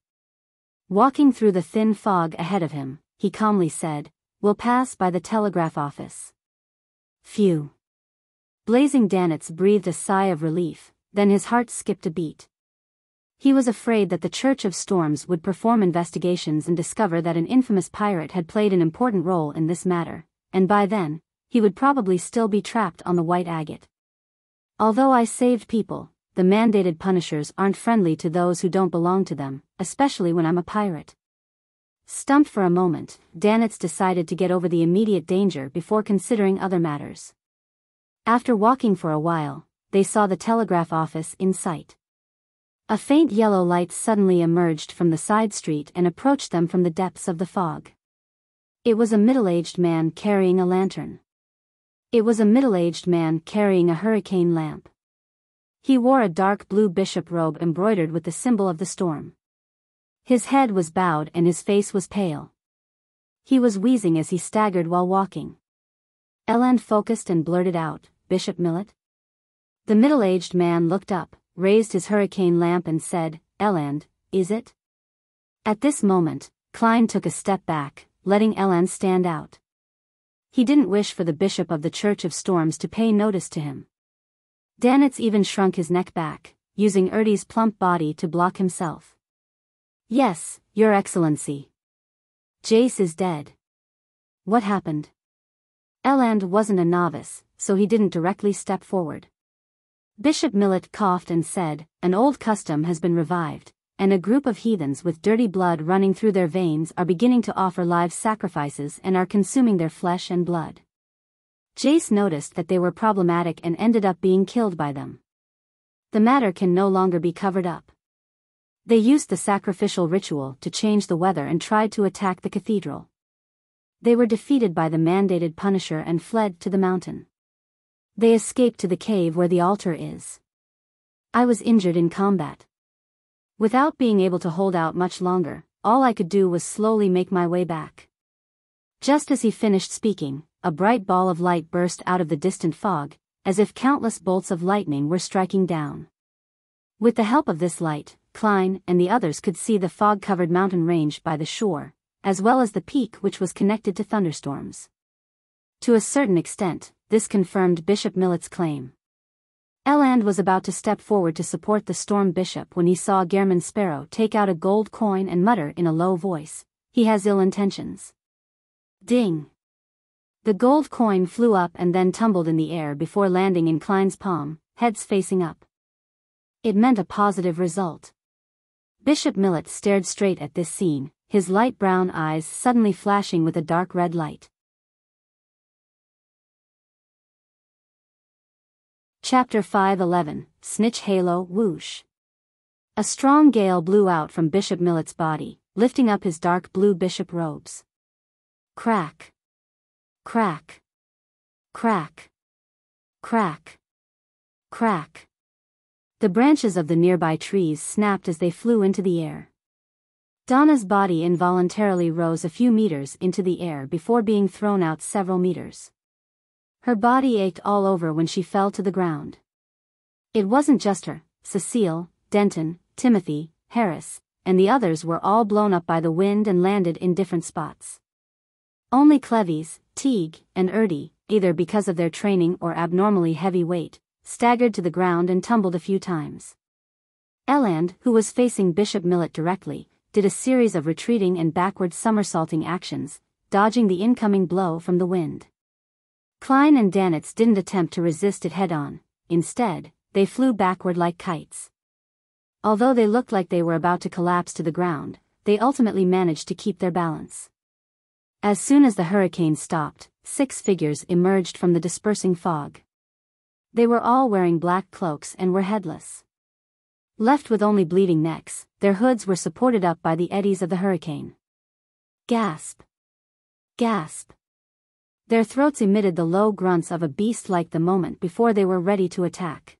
Walking through the thin fog ahead of him, he calmly said, "We'll pass by the telegraph office." Phew. Blazing Danitz breathed a sigh of relief, then his heart skipped a beat. He was afraid that the Church of Storms would perform investigations and discover that an infamous pirate had played an important role in this matter, and by then, he would probably still be trapped on the White Agate. Although I saved people, the mandated punishers aren't friendly to those who don't belong to them, especially when I'm a pirate. Stumped for a moment, Danitz decided to get over the immediate danger before considering other matters. After walking for a while, they saw the telegraph office in sight. A faint yellow light suddenly emerged from the side street and approached them from the depths of the fog. It was a middle-aged man carrying a lantern. It was a middle-aged man carrying a hurricane lamp. He wore a dark blue bishop robe embroidered with the symbol of the storm. His head was bowed and his face was pale. He was wheezing as he staggered while walking. Eland focused and blurted out, "Bishop Millet?" The middle-aged man looked up, raised his hurricane lamp and said, "Eland, is it?" At this moment, Klein took a step back, letting Eland stand out. He didn't wish for the bishop of the Church of Storms to pay notice to him. Danitz even shrunk his neck back, using Erdy's plump body to block himself. "Yes, Your Excellency. Jace is dead." "What happened?" Eland wasn't a novice, so he didn't directly step forward. Bishop Millet coughed and said, "An old custom has been revived, and a group of heathens with dirty blood running through their veins are beginning to offer live sacrifices and are consuming their flesh and blood." Jace noticed that they were problematic and ended up being killed by them. The matter can no longer be covered up. They used the sacrificial ritual to change the weather and tried to attack the cathedral. They were defeated by the mandated Punisher and fled to the mountain. They escaped to the cave where the altar is. I was injured in combat. Without being able to hold out much longer, all I could do was slowly make my way back. Just as he finished speaking, a bright ball of light burst out of the distant fog, as if countless bolts of lightning were striking down. With the help of this light, Klein and the others could see the fog-covered mountain range by the shore, as well as the peak which was connected to thunderstorms. To a certain extent, this confirmed Bishop Millet's claim. Eland was about to step forward to support the storm bishop when he saw Gehrman Sparrow take out a gold coin and mutter in a low voice, "He has ill intentions." Ding! The gold coin flew up and then tumbled in the air before landing in Klein's palm, heads facing up. It meant a positive result. Bishop Millet stared straight at this scene, his light brown eyes suddenly flashing with a dark red light. Chapter 5:11, Snitch Halo Whoosh. A strong gale blew out from Bishop Millet's body, lifting up his dark blue bishop robes. Crack. Crack. Crack. Crack. Crack. The branches of the nearby trees snapped as they flew into the air. Donna's body involuntarily rose a few meters into the air before being thrown out several meters. Her body ached all over when she fell to the ground. It wasn't just her. Cecile, Denton, Timothy, Harris, and the others were all blown up by the wind and landed in different spots. Only Cleves, Teague, and Erdy, either because of their training or abnormally heavy weight, staggered to the ground and tumbled a few times. Eland, who was facing Bishop Millet directly, did a series of retreating and backward somersaulting actions, dodging the incoming blow from the wind. Klein and Danitz didn't attempt to resist it head-on. Instead, they flew backward like kites. Although they looked like they were about to collapse to the ground, they ultimately managed to keep their balance. As soon as the hurricane stopped, 6 figures emerged from the dispersing fog. They were all wearing black cloaks and were headless. Left with only bleeding necks, their hoods were supported up by the eddies of the hurricane. Gasp! Gasp! Their throats emitted the low grunts of a beast like the moment before they were ready to attack.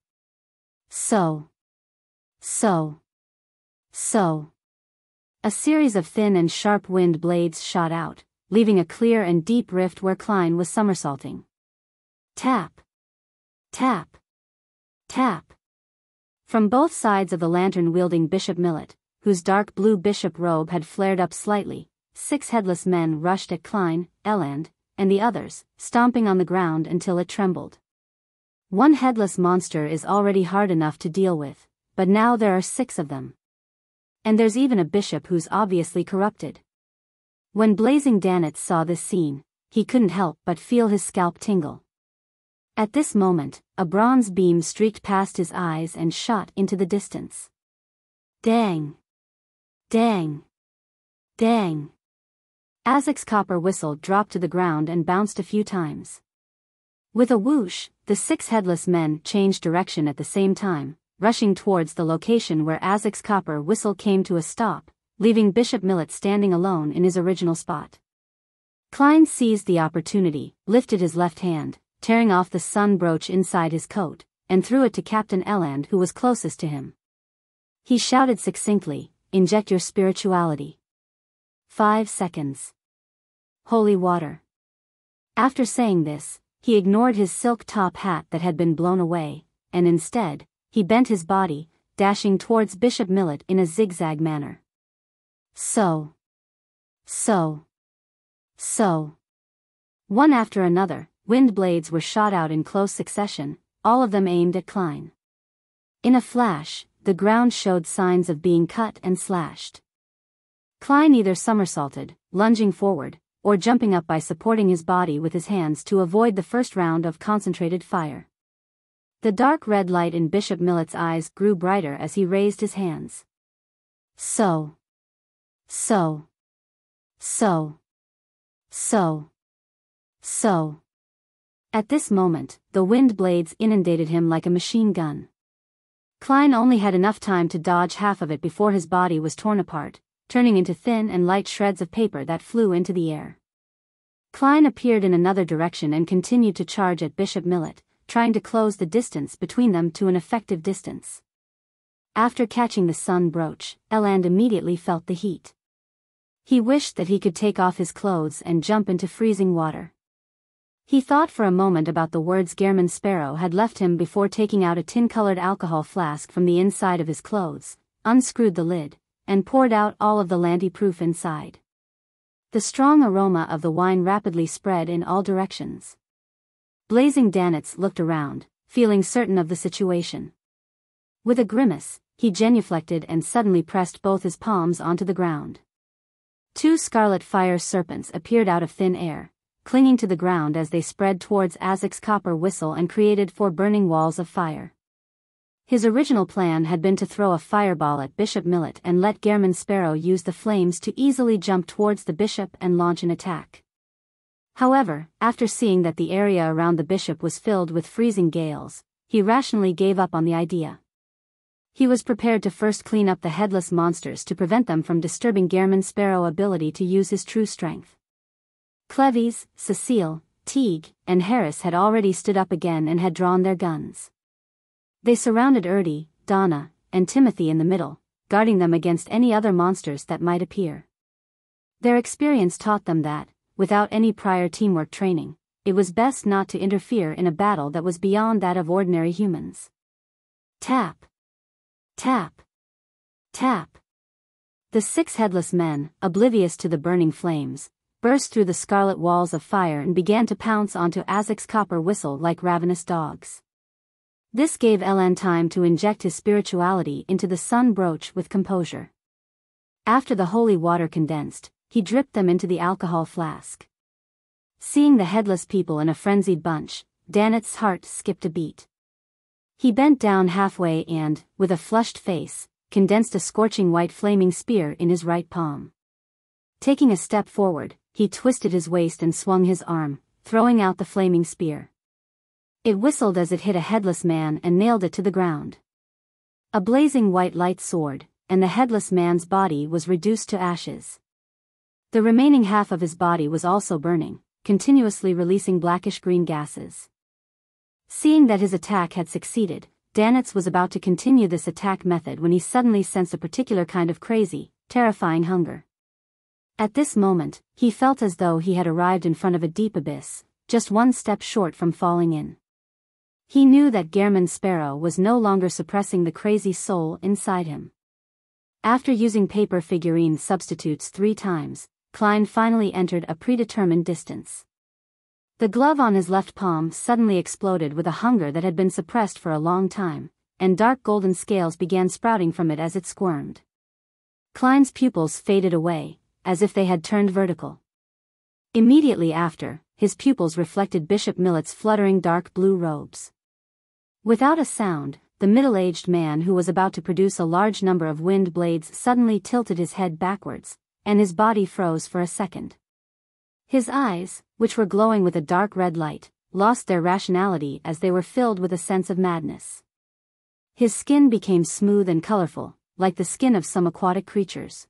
So. A series of thin and sharp wind blades shot out, leaving a clear and deep rift where Klein was somersaulting. Tap. Tap. Tap. From both sides of the lantern-wielding Bishop Millet, whose dark blue bishop robe had flared up slightly. 6 headless men rushed at Klein, Eland, and the others, stomping on the ground until it trembled. One headless monster is already hard enough to deal with, but now there are 6 of them. And there's even a bishop who's obviously corrupted. When Blazing Danitz saw this scene, he couldn't help but feel his scalp tingle. At this moment, a bronze beam streaked past his eyes and shot into the distance. Dang! Dang! Dang! Azik's copper whistle dropped to the ground and bounced a few times. With a whoosh, the 6 headless men changed direction at the same time, rushing towards the location where Azik's copper whistle came to a stop, leaving Bishop Millet standing alone in his original spot. Klein seized the opportunity, lifted his left hand, tearing off the sun brooch inside his coat, and threw it to Captain Eland, who was closest to him. He shouted succinctly, "Inject your spirituality." 5 seconds. Holy water. After saying this, he ignored his silk top hat that had been blown away, and instead, he bent his body, dashing towards Bishop Millet in a zigzag manner. So. One after another, wind blades were shot out in close succession, all of them aimed at Klein. In a flash, the ground showed signs of being cut and slashed. Klein either somersaulted, lunging forward, or jumping up by supporting his body with his hands to avoid the first round of concentrated fire. The dark red light in Bishop Millet's eyes grew brighter as he raised his hands. So. At this moment, the wind blades inundated him like a machine gun. Klein only had enough time to dodge half of it before his body was torn apart, turning into thin and light shreds of paper that flew into the air. Klein appeared in another direction and continued to charge at Bishop Millet, trying to close the distance between them to an effective distance. After catching the sun brooch, Eland immediately felt the heat. He wished that he could take off his clothes and jump into freezing water. He thought for a moment about the words Gehrman Sparrow had left him before taking out a tin-colored alcohol flask from the inside of his clothes, unscrewed the lid, and poured out all of the Landy-proof inside. The strong aroma of the wine rapidly spread in all directions. Blazing Danitz looked around, feeling certain of the situation. With a grimace, he genuflected and suddenly pressed both his palms onto the ground. 2 scarlet fire serpents appeared out of thin air, clinging to the ground as they spread towards Azik's copper whistle and created 4 burning walls of fire. His original plan had been to throw a fireball at Bishop Millet and let Gehrman Sparrow use the flames to easily jump towards the bishop and launch an attack. However, after seeing that the area around the bishop was filled with freezing gales, he rationally gave up on the idea. He was prepared to first clean up the headless monsters to prevent them from disturbing Gehrman Sparrow's ability to use his true strength. Cleves, Cecile, Teague, and Harris had already stood up again and had drawn their guns. They surrounded Erdy, Donna, and Timothy in the middle, guarding them against any other monsters that might appear. Their experience taught them that, without any prior teamwork training, it was best not to interfere in a battle that was beyond that of ordinary humans. Tap. Tap. Tap. The 6 headless men, oblivious to the burning flames, burst through the scarlet walls of fire and began to pounce onto Azik's copper whistle like ravenous dogs. This gave Eland time to inject his spirituality into the sun brooch with composure. After the holy water condensed, he dripped them into the alcohol flask. Seeing the headless people in a frenzied bunch, Danitz's heart skipped a beat. He bent down halfway and, with a flushed face, condensed a scorching white flaming spear in his right palm. Taking a step forward, he twisted his waist and swung his arm, throwing out the flaming spear. It whistled as it hit a headless man and nailed it to the ground. A blazing white light soared, and the headless man's body was reduced to ashes. The remaining half of his body was also burning, continuously releasing blackish-green gases. Seeing that his attack had succeeded, Danitz was about to continue this attack method when he suddenly sensed a particular kind of crazy, terrifying hunger. At this moment, he felt as though he had arrived in front of a deep abyss, just one step short from falling in. He knew that Gehrman Sparrow was no longer suppressing the crazy soul inside him. After using paper figurine substitutes 3 times, Klein finally entered a predetermined distance. The glove on his left palm suddenly exploded with a hunger that had been suppressed for a long time, and dark golden scales began sprouting from it as it squirmed. Klein's pupils faded away, as if they had turned vertical. Immediately after, his pupils reflected Bishop Millet's fluttering dark blue robes. Without a sound, the middle-aged man who was about to produce a large number of wind blades suddenly tilted his head backwards, and his body froze for a second. His eyes, which were glowing with a dark red light, lost their rationality as they were filled with a sense of madness. His skin became smooth and colorful, like the skin of some aquatic creatures.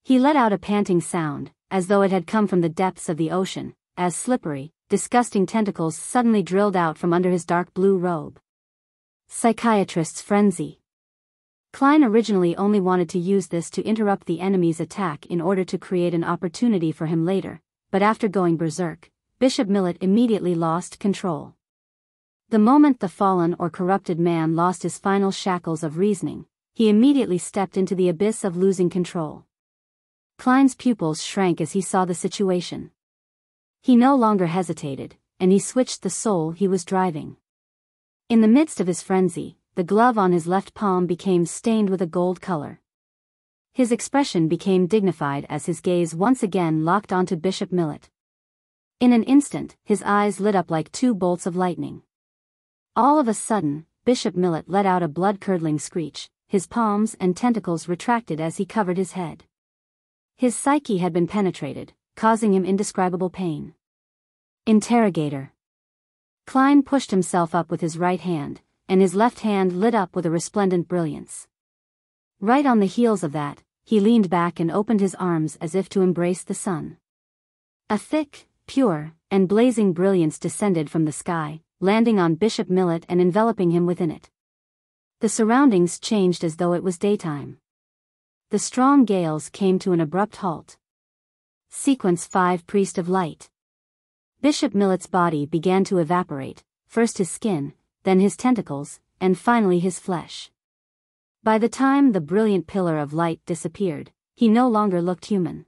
He let out a panting sound, as though it had come from the depths of the ocean, as slippery, disgusting tentacles suddenly drilled out from under his dark blue robe. Psychiatrist's frenzy. Klein originally only wanted to use this to interrupt the enemy's attack in order to create an opportunity for him later, but after going berserk, Bishop Millet immediately lost control. The moment the fallen or corrupted man lost his final shackles of reasoning, he immediately stepped into the abyss of losing control. Klein's pupils shrank as he saw the situation. He no longer hesitated, and he switched the soul he was driving. In the midst of his frenzy, the glove on his left palm became stained with a gold color. His expression became dignified as his gaze once again locked onto Bishop Millet. In an instant, his eyes lit up like 2 bolts of lightning. All of a sudden, Bishop Millet let out a blood-curdling screech, his palms and tentacles retracted as he covered his head. His psyche had been penetrated, causing him indescribable pain. Interrogator. Klein pushed himself up with his right hand, and his left hand lit up with a resplendent brilliance. Right on the heels of that, he leaned back and opened his arms as if to embrace the sun. A thick, pure, and blazing brilliance descended from the sky, landing on Bishop Millet and enveloping him within it. The surroundings changed as though it was daytime. The strong gales came to an abrupt halt. Sequence 5 Priest of Light. Bishop Millet's body began to evaporate, first his skin, then his tentacles, and finally his flesh. By the time the brilliant pillar of light disappeared, he no longer looked human.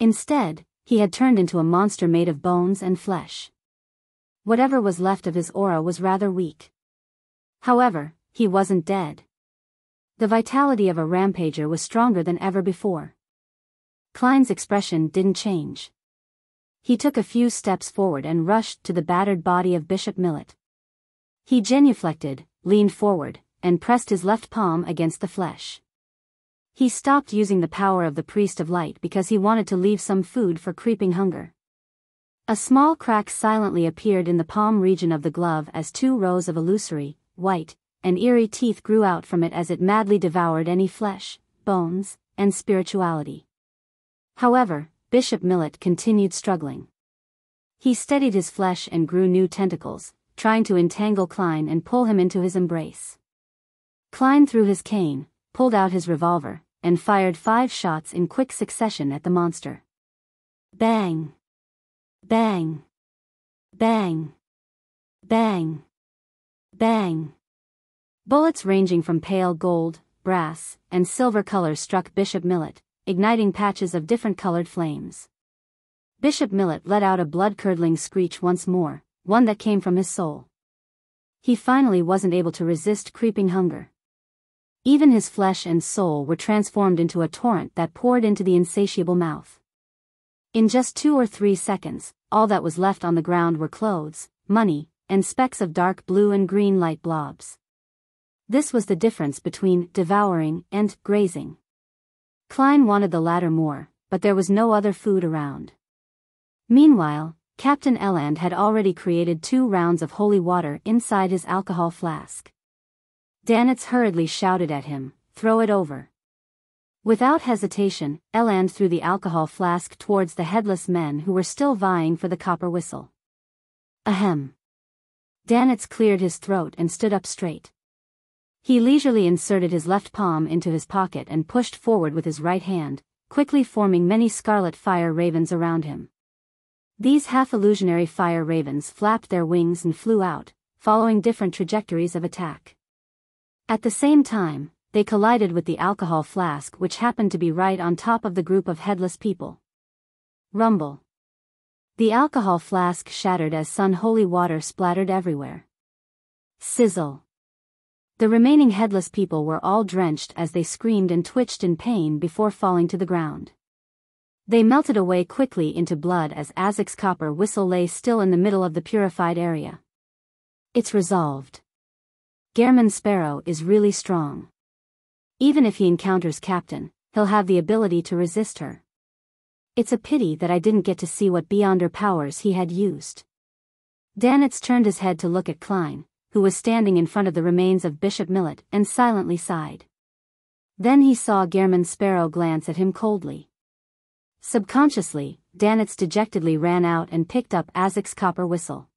Instead, he had turned into a monster made of bones and flesh. Whatever was left of his aura was rather weak. However, he wasn't dead. The vitality of a rampager was stronger than ever before. Klein's expression didn't change. He took a few steps forward and rushed to the battered body of Bishop Millet. He genuflected, leaned forward, and pressed his left palm against the flesh. He stopped using the power of the Priest of Light because he wanted to leave some food for creeping hunger. A small crack silently appeared in the palm region of the glove as 2 rows of illusory, white, and eerie teeth grew out from it as it madly devoured any flesh, bones, and spirituality. However, Bishop Millet continued struggling. He steadied his flesh and grew new tentacles, trying to entangle Klein and pull him into his embrace. Klein threw his cane, pulled out his revolver, and fired 5 shots in quick succession at the monster. Bang! Bang! Bang! Bang! Bang! Bullets ranging from pale gold, brass, and silver colors struck Bishop Millet, igniting patches of different colored flames. Bishop Millet let out a blood-curdling screech once more, one that came from his soul. He finally wasn't able to resist creeping hunger. Even his flesh and soul were transformed into a torrent that poured into the insatiable mouth. In just 2 or 3 seconds, all that was left on the ground were clothes, money, and specks of dark blue and green light blobs. This was the difference between devouring and grazing. Klein wanted the latter more, but there was no other food around. Meanwhile, Captain Eland had already created 2 rounds of holy water inside his alcohol flask. Danitz hurriedly shouted at him, "Throw it over." Without hesitation, Eland threw the alcohol flask towards the headless men who were still vying for the copper whistle. Ahem. Danitz cleared his throat and stood up straight. He leisurely inserted his left palm into his pocket and pushed forward with his right hand, quickly forming many scarlet fire ravens around him. These half-illusionary fire ravens flapped their wings and flew out, following different trajectories of attack. At the same time, they collided with the alcohol flask which happened to be right on top of the group of headless people. Rumble. The alcohol flask shattered as sun-holy water splattered everywhere. Sizzle. The remaining headless people were all drenched as they screamed and twitched in pain before falling to the ground. They melted away quickly into blood as Azik's copper whistle lay still in the middle of the purified area. It's resolved. Gehrman Sparrow is really strong. Even if he encounters Captain, he'll have the ability to resist her. It's a pity that I didn't get to see what beyonder powers he had used. Danitz turned his head to look at Klein, who was standing in front of the remains of Bishop Millet, and silently sighed. Then he saw Gehrman Sparrow glance at him coldly. Subconsciously, Danitz dejectedly ran out and picked up Azik's copper whistle.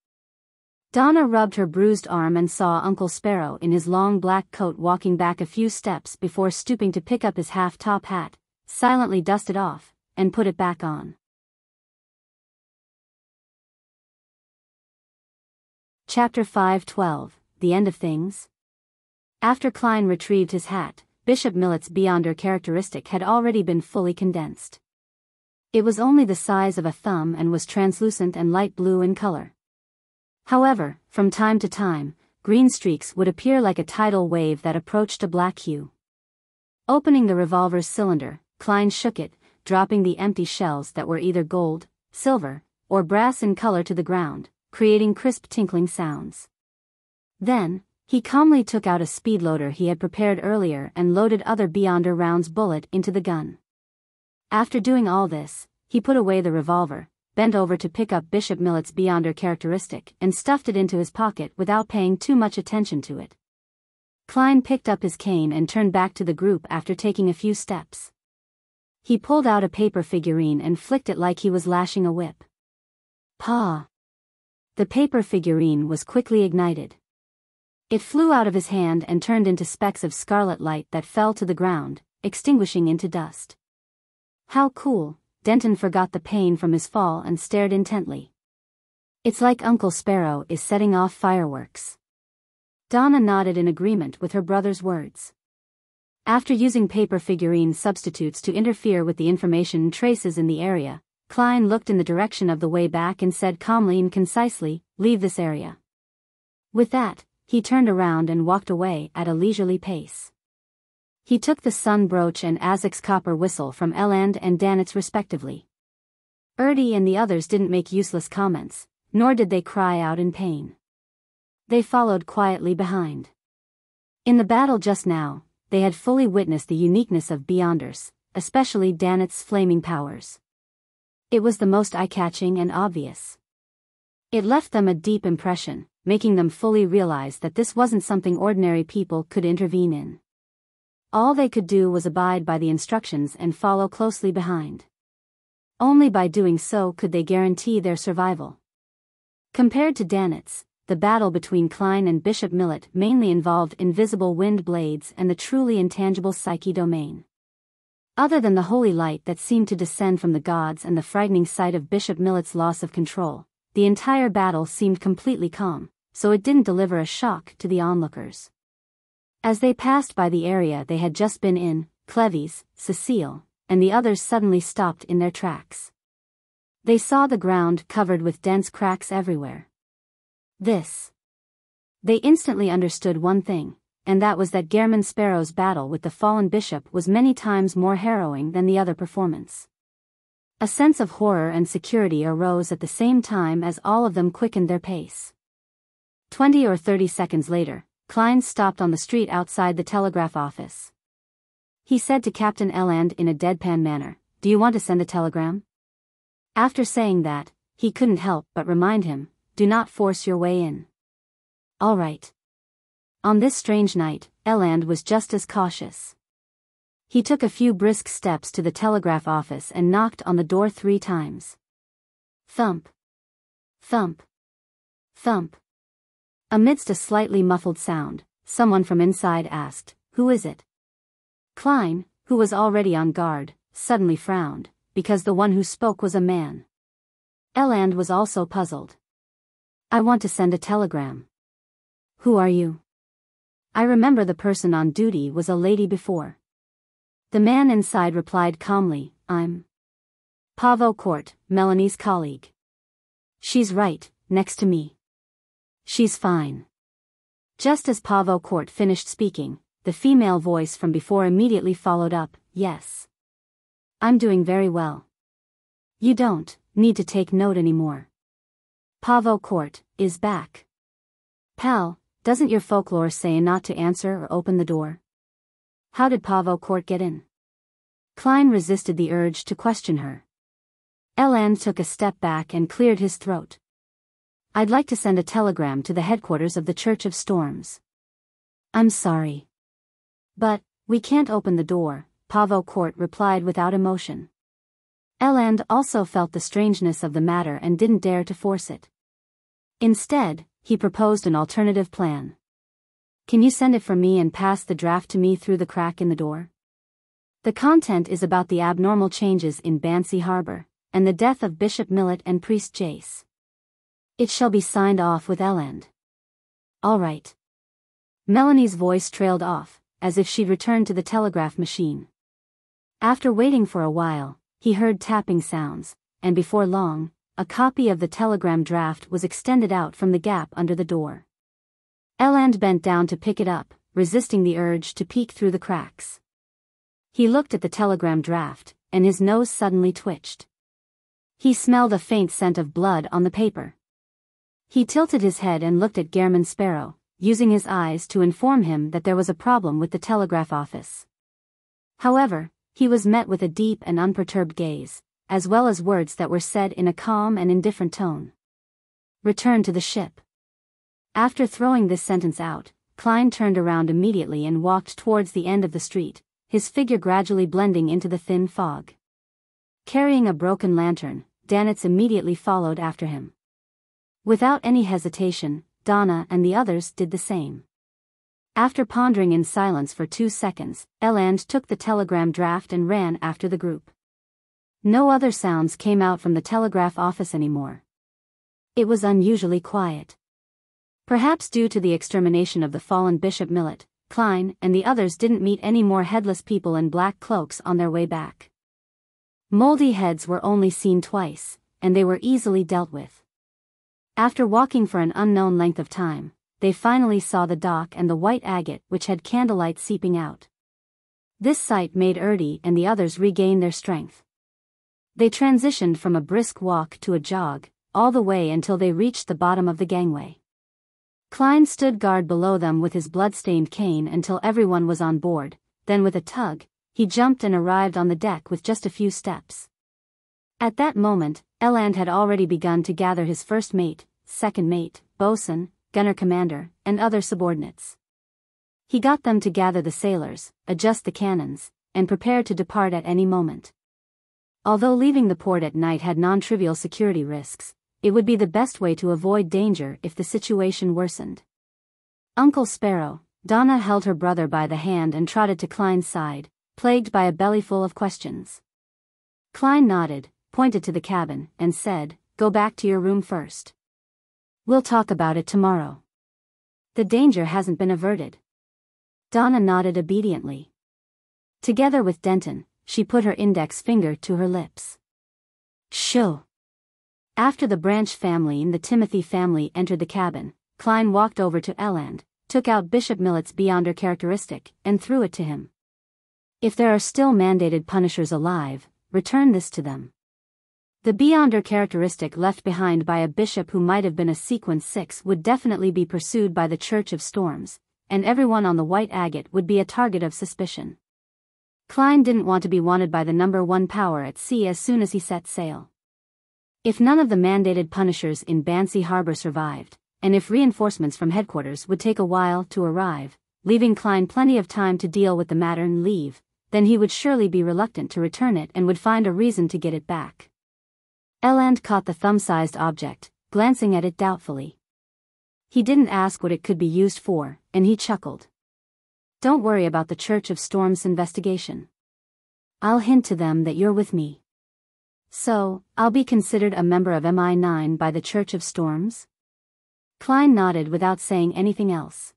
Donna rubbed her bruised arm and saw Uncle Sparrow in his long black coat walking back a few steps before stooping to pick up his half-top hat, silently dust it off, and put it back on. Chapter 5:12, The End of Things. After Klein retrieved his hat, Bishop Millet's beyonder characteristic had already been fully condensed. It was only the size of a thumb and was translucent and light blue in color. However, from time to time, green streaks would appear like a tidal wave that approached a black hue. Opening the revolver's cylinder, Klein shook it, dropping the empty shells that were either gold, silver, or brass in color to the ground, creating crisp tinkling sounds. Then, he calmly took out a speed loader he had prepared earlier and loaded other beyonder rounds bullet into the gun. After doing all this, he put away the revolver, bent over to pick up Bishop Millet's beyonder characteristic and stuffed it into his pocket without paying too much attention to it. Klein picked up his cane and turned back to the group after taking a few steps. He pulled out a paper figurine and flicked it like he was lashing a whip. Pa! The paper figurine was quickly ignited. It flew out of his hand and turned into specks of scarlet light that fell to the ground, extinguishing into dust. How cool! Denton forgot the pain from his fall and stared intently. It's like Uncle Sparrow is setting off fireworks. Donna nodded in agreement with her brother's words. After using paper figurine substitutes to interfere with the information traces in the area, Klein looked in the direction of the way back and said calmly and concisely, "Leave this area." With that, he turned around and walked away at a leisurely pace. He took the sun brooch and Azik's copper whistle from Eland and Danitz respectively. Erdy and the others didn't make useless comments, nor did they cry out in pain. They followed quietly behind. In the battle just now, they had fully witnessed the uniqueness of beyonders, especially Danitz's flaming powers. It was the most eye-catching and obvious. It left them a deep impression, making them fully realize that this wasn't something ordinary people could intervene in. All they could do was abide by the instructions and follow closely behind. Only by doing so could they guarantee their survival. Compared to Danitz, the battle between Klein and Bishop Millet mainly involved invisible wind blades and the truly intangible psyche domain. Other than the holy light that seemed to descend from the gods and the frightening sight of Bishop Millet's loss of control, the entire battle seemed completely calm, so it didn't deliver a shock to the onlookers. As they passed by the area they had just been in, Cleves, Cecile, and the others suddenly stopped in their tracks. They saw the ground covered with dense cracks everywhere. They instantly understood one thing, and that was that Gehrman Sparrow's battle with the fallen bishop was many times more harrowing than the other performance. A sense of horror and security arose at the same time as all of them quickened their pace. 20 or 30 seconds later, Klein stopped on the street outside the telegraph office. He said to Captain Eland in a deadpan manner, "Do you want to send a telegram?" After saying that, he couldn't help but remind him, "Do not force your way in." All right. On this strange night, Eland was just as cautious. He took a few brisk steps to the telegraph office and knocked on the door 3 times. Thump. Thump. Thump. Amidst a slightly muffled sound, someone from inside asked, "Who is it?" Klein, who was already on guard, suddenly frowned, because the one who spoke was a man. Eland was also puzzled. "I want to send a telegram." "Who are you?" I remember the person on duty was a lady before. The man inside replied calmly, I'm Pavo Court, Melanie's colleague. She's right, next to me. She's fine. Just as Pavo Court finished speaking, the female voice from before immediately followed up, yes. I'm doing very well. You don't need to take note anymore. Pavo Court is back. Pal, doesn't your folklore say not to answer or open the door? How did Pavo Court get in? Klein resisted the urge to question her. Eland took a step back and cleared his throat. I'd like to send a telegram to the headquarters of the Church of Storms. I'm sorry. But, we can't open the door, Pavo Court replied without emotion. Eland also felt the strangeness of the matter and didn't dare to force it. Instead, he proposed an alternative plan. Can you send it for me and pass the draft to me through the crack in the door? The content is about the abnormal changes in Bansy Harbor, and the death of Bishop Millet and Priest Jace. It shall be signed off with Eland. All right. Melanie's voice trailed off, as if she'd returned to the telegraph machine. After waiting for a while, he heard tapping sounds, and before long, a copy of the telegram draft was extended out from the gap under the door. Eland bent down to pick it up, resisting the urge to peek through the cracks. He looked at the telegram draft, and his nose suddenly twitched. He smelled a faint scent of blood on the paper. He tilted his head and looked at Gehrman Sparrow, using his eyes to inform him that there was a problem with the telegraph office. However, he was met with a deep and unperturbed gaze, as well as words that were said in a calm and indifferent tone. Return to the ship. After throwing this sentence out, Klein turned around immediately and walked towards the end of the street, his figure gradually blending into the thin fog. Carrying a broken lantern, Danitz immediately followed after him. Without any hesitation, Donna and the others did the same. After pondering in silence for 2 seconds, Eland took the telegram draft and ran after the group. No other sounds came out from the telegraph office anymore. It was unusually quiet. Perhaps due to the extermination of the fallen Bishop Millet, Klein and the others didn't meet any more headless people in black cloaks on their way back. Moldy heads were only seen twice, and they were easily dealt with. After walking for an unknown length of time, they finally saw the dock and the white agate which had candlelight seeping out. This sight made Erdy and the others regain their strength. They transitioned from a brisk walk to a jog, all the way until they reached the bottom of the gangway. Klein stood guard below them with his blood-stained cane until everyone was on board, then with a tug, he jumped and arrived on the deck with just a few steps. At that moment, Eland had already begun to gather his first mate, second mate, bosun, gunner commander, and other subordinates. He got them to gather the sailors, adjust the cannons, and prepare to depart at any moment. Although leaving the port at night had non-trivial security risks, it would be the best way to avoid danger if the situation worsened. Uncle Sparrow, Donna held her brother by the hand and trotted to Klein's side, plagued by a bellyful of questions. Klein nodded, pointed to the cabin, and said, "Go back to your room first. We'll talk about it tomorrow. The danger hasn't been averted." Donna nodded obediently. Together with Denton, she put her index finger to her lips. "Shoo." After the Branch family and the Timothy family entered the cabin, Klein walked over to Eland, took out Bishop Millet's Beyonder characteristic, and threw it to him. "If there are still mandated punishers alive, return this to them." The Beyonder characteristic left behind by a bishop who might have been a Sequence 6 would definitely be pursued by the Church of Storms, and everyone on the White Agate would be a target of suspicion. Klein didn't want to be wanted by the number 1 power at sea as soon as he set sail. If none of the mandated punishers in Bansy Harbor survived, and if reinforcements from headquarters would take a while to arrive, leaving Klein plenty of time to deal with the matter and leave, then he would surely be reluctant to return it and would find a reason to get it back. Eland caught the thumb-sized object, glancing at it doubtfully. He didn't ask what it could be used for, and he chuckled. "Don't worry about the Church of Storms investigation. I'll hint to them that you're with me. So, I'll be considered a member of MI9 by the Church of Storms?" Klein nodded without saying anything else.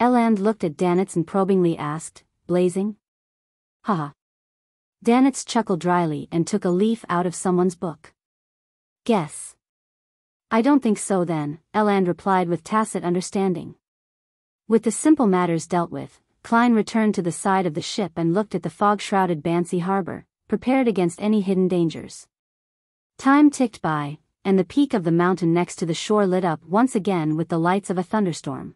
Eland looked at Danitz and probingly asked, blazing? Haha. Danitz chuckled dryly and took a leaf out of someone's book. Guess. I don't think so then, Eland replied with tacit understanding. With the simple matters dealt with, Klein returned to the side of the ship and looked at the fog-shrouded Bansy harbor, prepared against any hidden dangers. Time ticked by, and the peak of the mountain next to the shore lit up once again with the lights of a thunderstorm.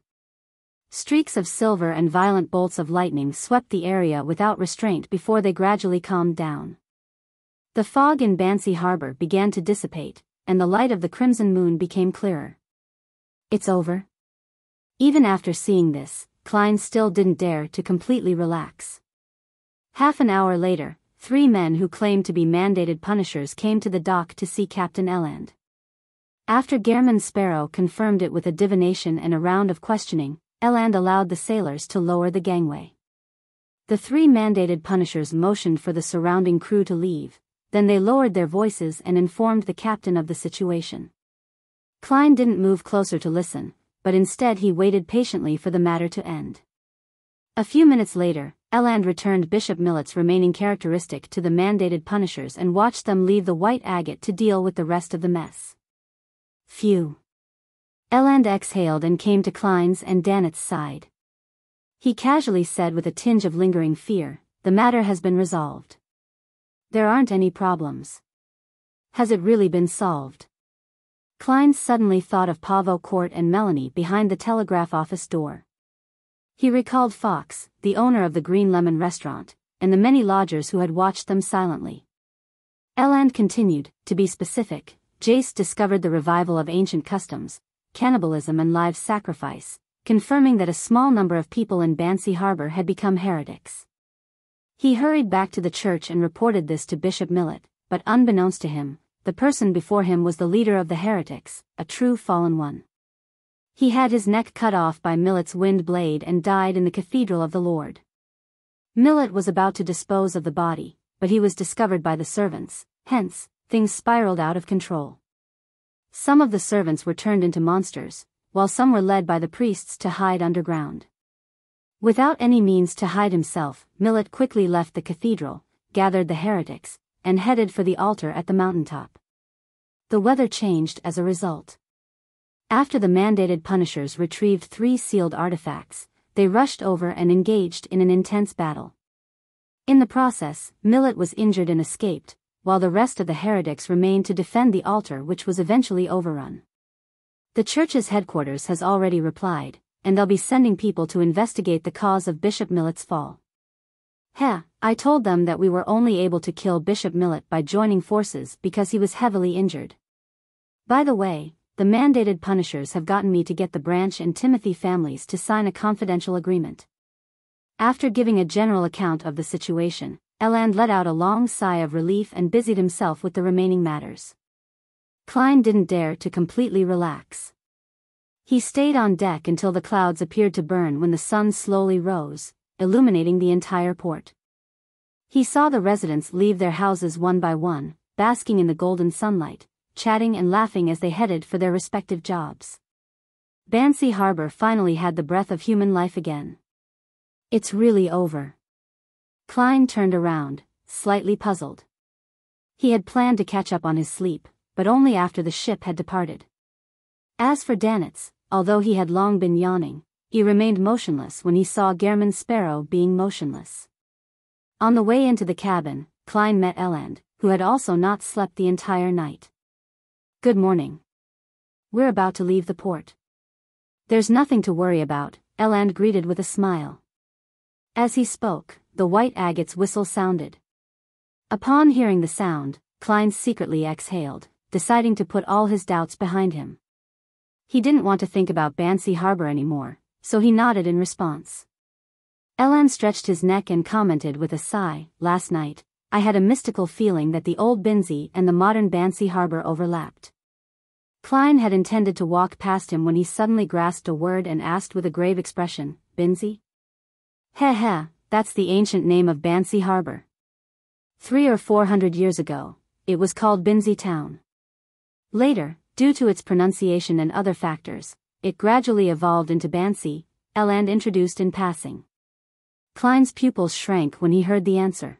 Streaks of silver and violent bolts of lightning swept the area without restraint before they gradually calmed down. The fog in Bansy harbor began to dissipate, and the light of the crimson moon became clearer. It's over? Even after seeing this, Klein still didn't dare to completely relax. Half an hour later, 3 men who claimed to be mandated punishers came to the dock to see Captain Eland. After Gehrman Sparrow confirmed it with a divination and a round of questioning, Eland allowed the sailors to lower the gangway. The 3 mandated punishers motioned for the surrounding crew to leave, then they lowered their voices and informed the captain of the situation. Klein didn't move closer to listen, but instead he waited patiently for the matter to end. A few minutes later, Eland returned Bishop Millet's remaining characteristic to the mandated punishers and watched them leave the white agate to deal with the rest of the mess. Phew. Eland exhaled and came to Klein's and Danitz's side. He casually said with a tinge of lingering fear, the matter has been resolved. There aren't any problems. Has it really been solved? Klein suddenly thought of Pavo Court and Melanie behind the telegraph office door. He recalled Fox, the owner of the Green Lemon restaurant, and the many lodgers who had watched them silently. Eland continued, to be specific, Jace discovered the revival of ancient customs, cannibalism and live sacrifice, confirming that a small number of people in Bansy Harbor had become heretics. He hurried back to the church and reported this to Bishop Millet, but unbeknownst to him, the person before him was the leader of the heretics, a true fallen one. He had his neck cut off by Millet's wind blade and died in the Cathedral of the Lord. Millet was about to dispose of the body, but he was discovered by the servants, hence, things spiraled out of control. Some of the servants were turned into monsters, while some were led by the priests to hide underground. Without any means to hide himself, Millet quickly left the cathedral, gathered the heretics, and headed for the altar at the mountaintop. The weather changed as a result. After the mandated punishers retrieved 3 sealed artifacts, they rushed over and engaged in an intense battle. In the process, Millet was injured and escaped, while the rest of the heretics remained to defend the altar, which was eventually overrun. The church's headquarters has already replied, and they'll be sending people to investigate the cause of Bishop Millet's fall. I told them that we were only able to kill Bishop Millet by joining forces because he was heavily injured. By the way, the mandated punishers have gotten me to get the Branch and Timothy families to sign a confidential agreement. After giving a general account of the situation, Eland let out a long sigh of relief and busied himself with the remaining matters. Klein didn't dare to completely relax. He stayed on deck until the clouds appeared to burn when the sun slowly rose, illuminating the entire port. He saw the residents leave their houses one by one, basking in the golden sunlight, chatting and laughing as they headed for their respective jobs. Bansy Harbor finally had the breath of human life again. It's really over. Klein turned around, slightly puzzled. He had planned to catch up on his sleep, but only after the ship had departed. As for Danitz, although he had long been yawning, he remained motionless when he saw Gehrman Sparrow being motionless. On the way into the cabin, Klein met Eland, who had also not slept the entire night. Good morning. We're about to leave the port. There's nothing to worry about, Eland greeted with a smile. As he spoke, the white agate's whistle sounded. Upon hearing the sound, Klein secretly exhaled, deciding to put all his doubts behind him. He didn't want to think about Bansy Harbor anymore, so he nodded in response. Eland stretched his neck and commented with a sigh, last night, I had a mystical feeling that the old Bansy and the modern Bansy Harbor overlapped. Klein had intended to walk past him when he suddenly grasped a word and asked with a grave expression, Bansy? That's the ancient name of Bansy Harbor. 300 or 400 years ago, it was called Bansy Town. Later, due to its pronunciation and other factors, it gradually evolved into Bansy, Eland introduced in passing. Klein's pupils shrank when he heard the answer.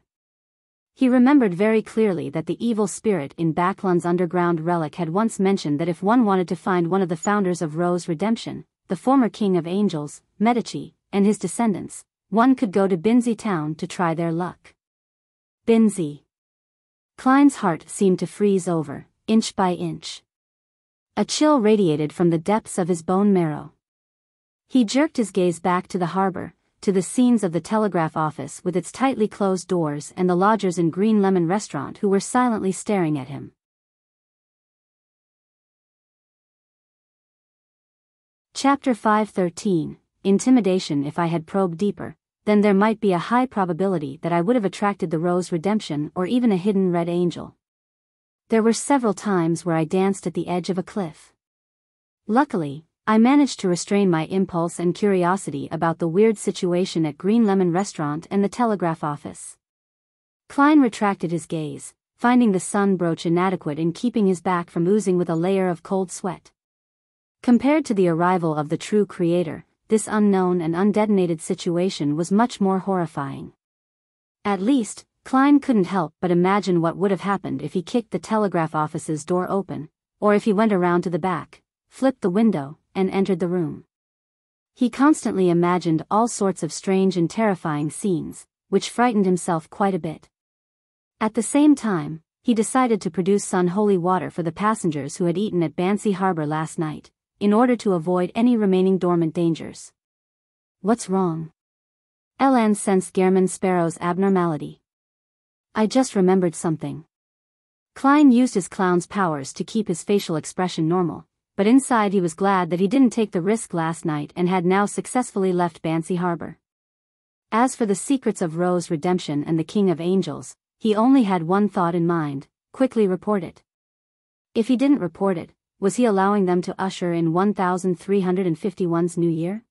He remembered very clearly that the evil spirit in Backlund's underground relic had once mentioned that if one wanted to find one of the founders of Rose Redemption, the former king of angels, Medici, and his descendants, one could go to Bansy town to try their luck. Bansy. Klein's heart seemed to freeze over, inch by inch. A chill radiated from the depths of his bone marrow. He jerked his gaze back to the harbor, to the scenes of the telegraph office with its tightly closed doors and the lodgers in Green Lemon restaurant who were silently staring at him. Chapter 5:13, Intimidation. If I had probed deeper, then there might be a high probability that I would have attracted the Rose Redemption or even a hidden red angel. There were several times where I danced at the edge of a cliff. Luckily, I managed to restrain my impulse and curiosity about the weird situation at Green Lemon restaurant and the telegraph office. Klein retracted his gaze, finding the sun brooch inadequate in keeping his back from oozing with a layer of cold sweat. Compared to the arrival of the true creator, this unknown and undetonated situation was much more horrifying. At least, Klein couldn't help but imagine what would have happened if he kicked the telegraph office's door open, or if he went around to the back, flipped the window, and entered the room. He constantly imagined all sorts of strange and terrifying scenes, which frightened himself quite a bit. At the same time, he decided to produce some holy water for the passengers who had eaten at Bansy Harbor last night, in order to avoid any remaining dormant dangers. What's wrong? Eland sensed Gehrman Sparrow's abnormality. I just remembered something. Klein used his clown's powers to keep his facial expression normal, but inside he was glad that he didn't take the risk last night and had now successfully left Bansy Harbor. As for the secrets of Rose Redemption and the King of Angels, he only had one thought in mind: quickly report it. If he didn't report it, was he allowing them to usher in 1351's new year?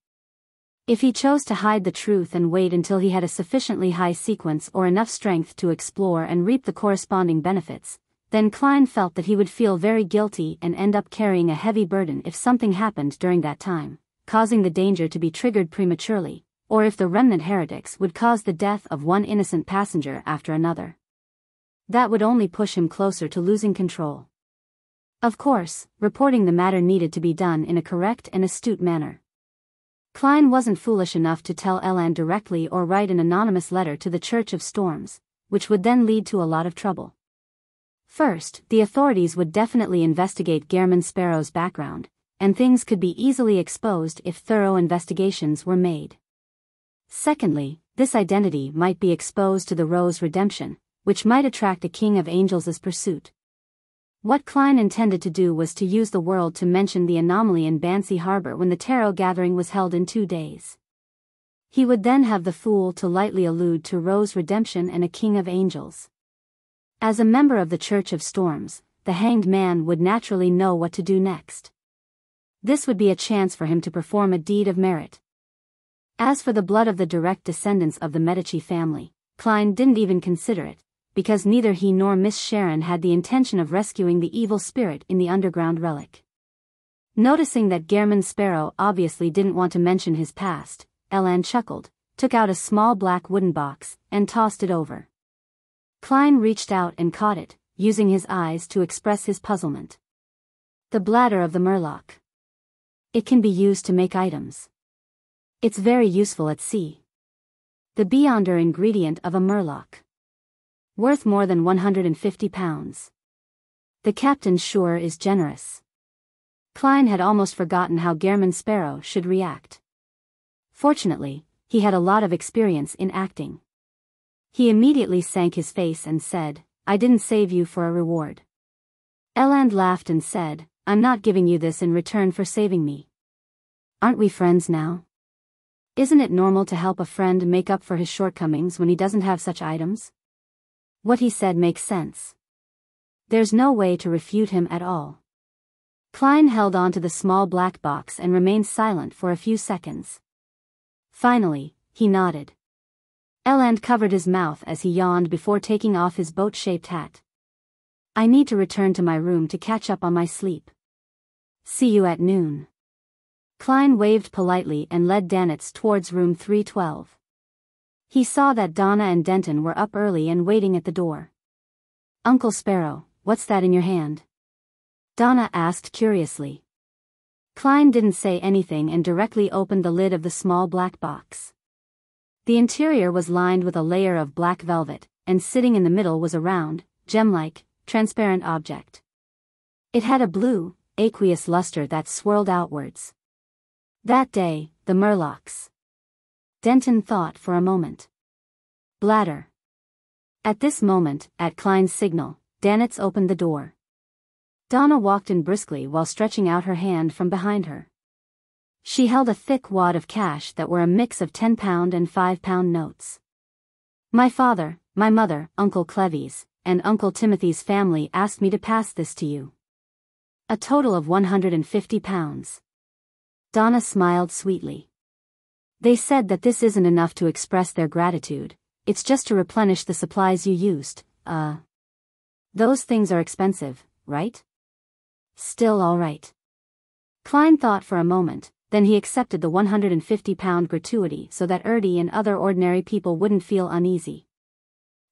If he chose to hide the truth and wait until he had a sufficiently high sequence or enough strength to explore and reap the corresponding benefits, then Klein felt that he would feel very guilty and end up carrying a heavy burden if something happened during that time, causing the danger to be triggered prematurely, or if the remnant heretics would cause the death of one innocent passenger after another. That would only push him closer to losing control. Of course, reporting the matter needed to be done in a correct and astute manner. Klein wasn't foolish enough to tell Eland directly or write an anonymous letter to the Church of Storms, which would then lead to a lot of trouble. First, the authorities would definitely investigate Gehrman Sparrow's background, and things could be easily exposed if thorough investigations were made. Secondly, this identity might be exposed to the Rose Redemption, which might attract a King of Angels' pursuit. What Klein intended to do was to use the world to mention the anomaly in Bansy Harbor when the tarot gathering was held in 2 days. He would then have the fool to lightly allude to Rose Redemption and a King of Angels. As a member of the Church of Storms, the hanged man would naturally know what to do next. This would be a chance for him to perform a deed of merit. As for the blood of the direct descendants of the Medici family, Klein didn't even consider it, because neither he nor Miss Sharon had the intention of rescuing the evil spirit in the underground relic. Noticing that Gehrman Sparrow obviously didn't want to mention his past, Eland chuckled, took out a small black wooden box, and tossed it over. Klein reached out and caught it, using his eyes to express his puzzlement. The bladder of the murloc. It can be used to make items. It's very useful at sea. The beyonder ingredient of a murloc. Worth more than 150 pounds. The captain sure is generous. Klein had almost forgotten how Gehrman Sparrow should react. Fortunately, he had a lot of experience in acting. He immediately sank his face and said, "I didn't save you for a reward." Eland laughed and said, "I'm not giving you this in return for saving me. Aren't we friends now? Isn't it normal to help a friend make up for his shortcomings when he doesn't have such items?" What he said makes sense. There's no way to refute him at all. Klein held on to the small black box and remained silent for a few seconds. Finally, he nodded. Eland covered his mouth as he yawned before taking off his boat-shaped hat. "I need to return to my room to catch up on my sleep. See you at noon." Klein waved politely and led Danitz towards room 312. He saw that Donna and Denton were up early and waiting at the door. "Uncle Sparrow, what's that in your hand?" Donna asked curiously. Klein didn't say anything and directly opened the lid of the small black box. The interior was lined with a layer of black velvet, and sitting in the middle was a round, gem-like, transparent object. It had a blue, aqueous luster that swirled outwards. That day, the Murlocs. Denton thought for a moment. Bladder. At this moment, at Klein's signal, Danitz opened the door. Donna walked in briskly while stretching out her hand from behind her. She held a thick wad of cash that were a mix of 10-pound and 5-pound notes. "My father, my mother, Uncle Clevy's, and Uncle Timothy's family asked me to pass this to you. A total of 150 pounds. Donna smiled sweetly. "They said that this isn't enough to express their gratitude, it's just to replenish the supplies you used. Those things are expensive, right?" "Still all right." Klein thought for a moment, then he accepted the 150-pound gratuity so that Erdy and other ordinary people wouldn't feel uneasy.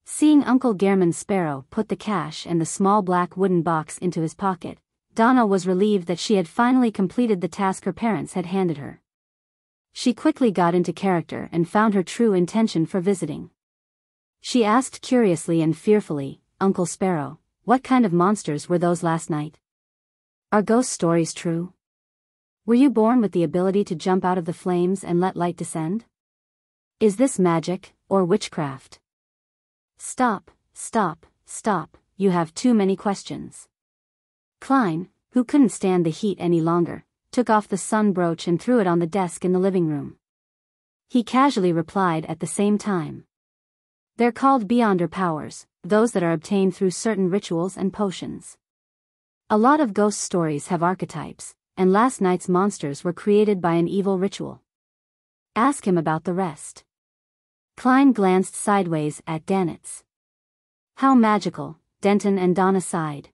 Seeing Uncle Gehrman Sparrow put the cash and the small black wooden box into his pocket, Donna was relieved that she had finally completed the task her parents had handed her. She quickly got into character and found her true intention for visiting. She asked curiously and fearfully, "Uncle Sparrow, what kind of monsters were those last night? Are ghost stories true? Were you born with the ability to jump out of the flames and let light descend? Is this magic, or witchcraft?" "Stop, stop, stop, you have too many questions." Klein, who couldn't stand the heat any longer, took off the sun brooch and threw it on the desk in the living room. He casually replied at the same time. "They're called Beyonder powers, those that are obtained through certain rituals and potions. A lot of ghost stories have archetypes, and last night's monsters were created by an evil ritual. Ask him about the rest." Klein glanced sideways at Danitz. "How magical," Denton and Donna sighed.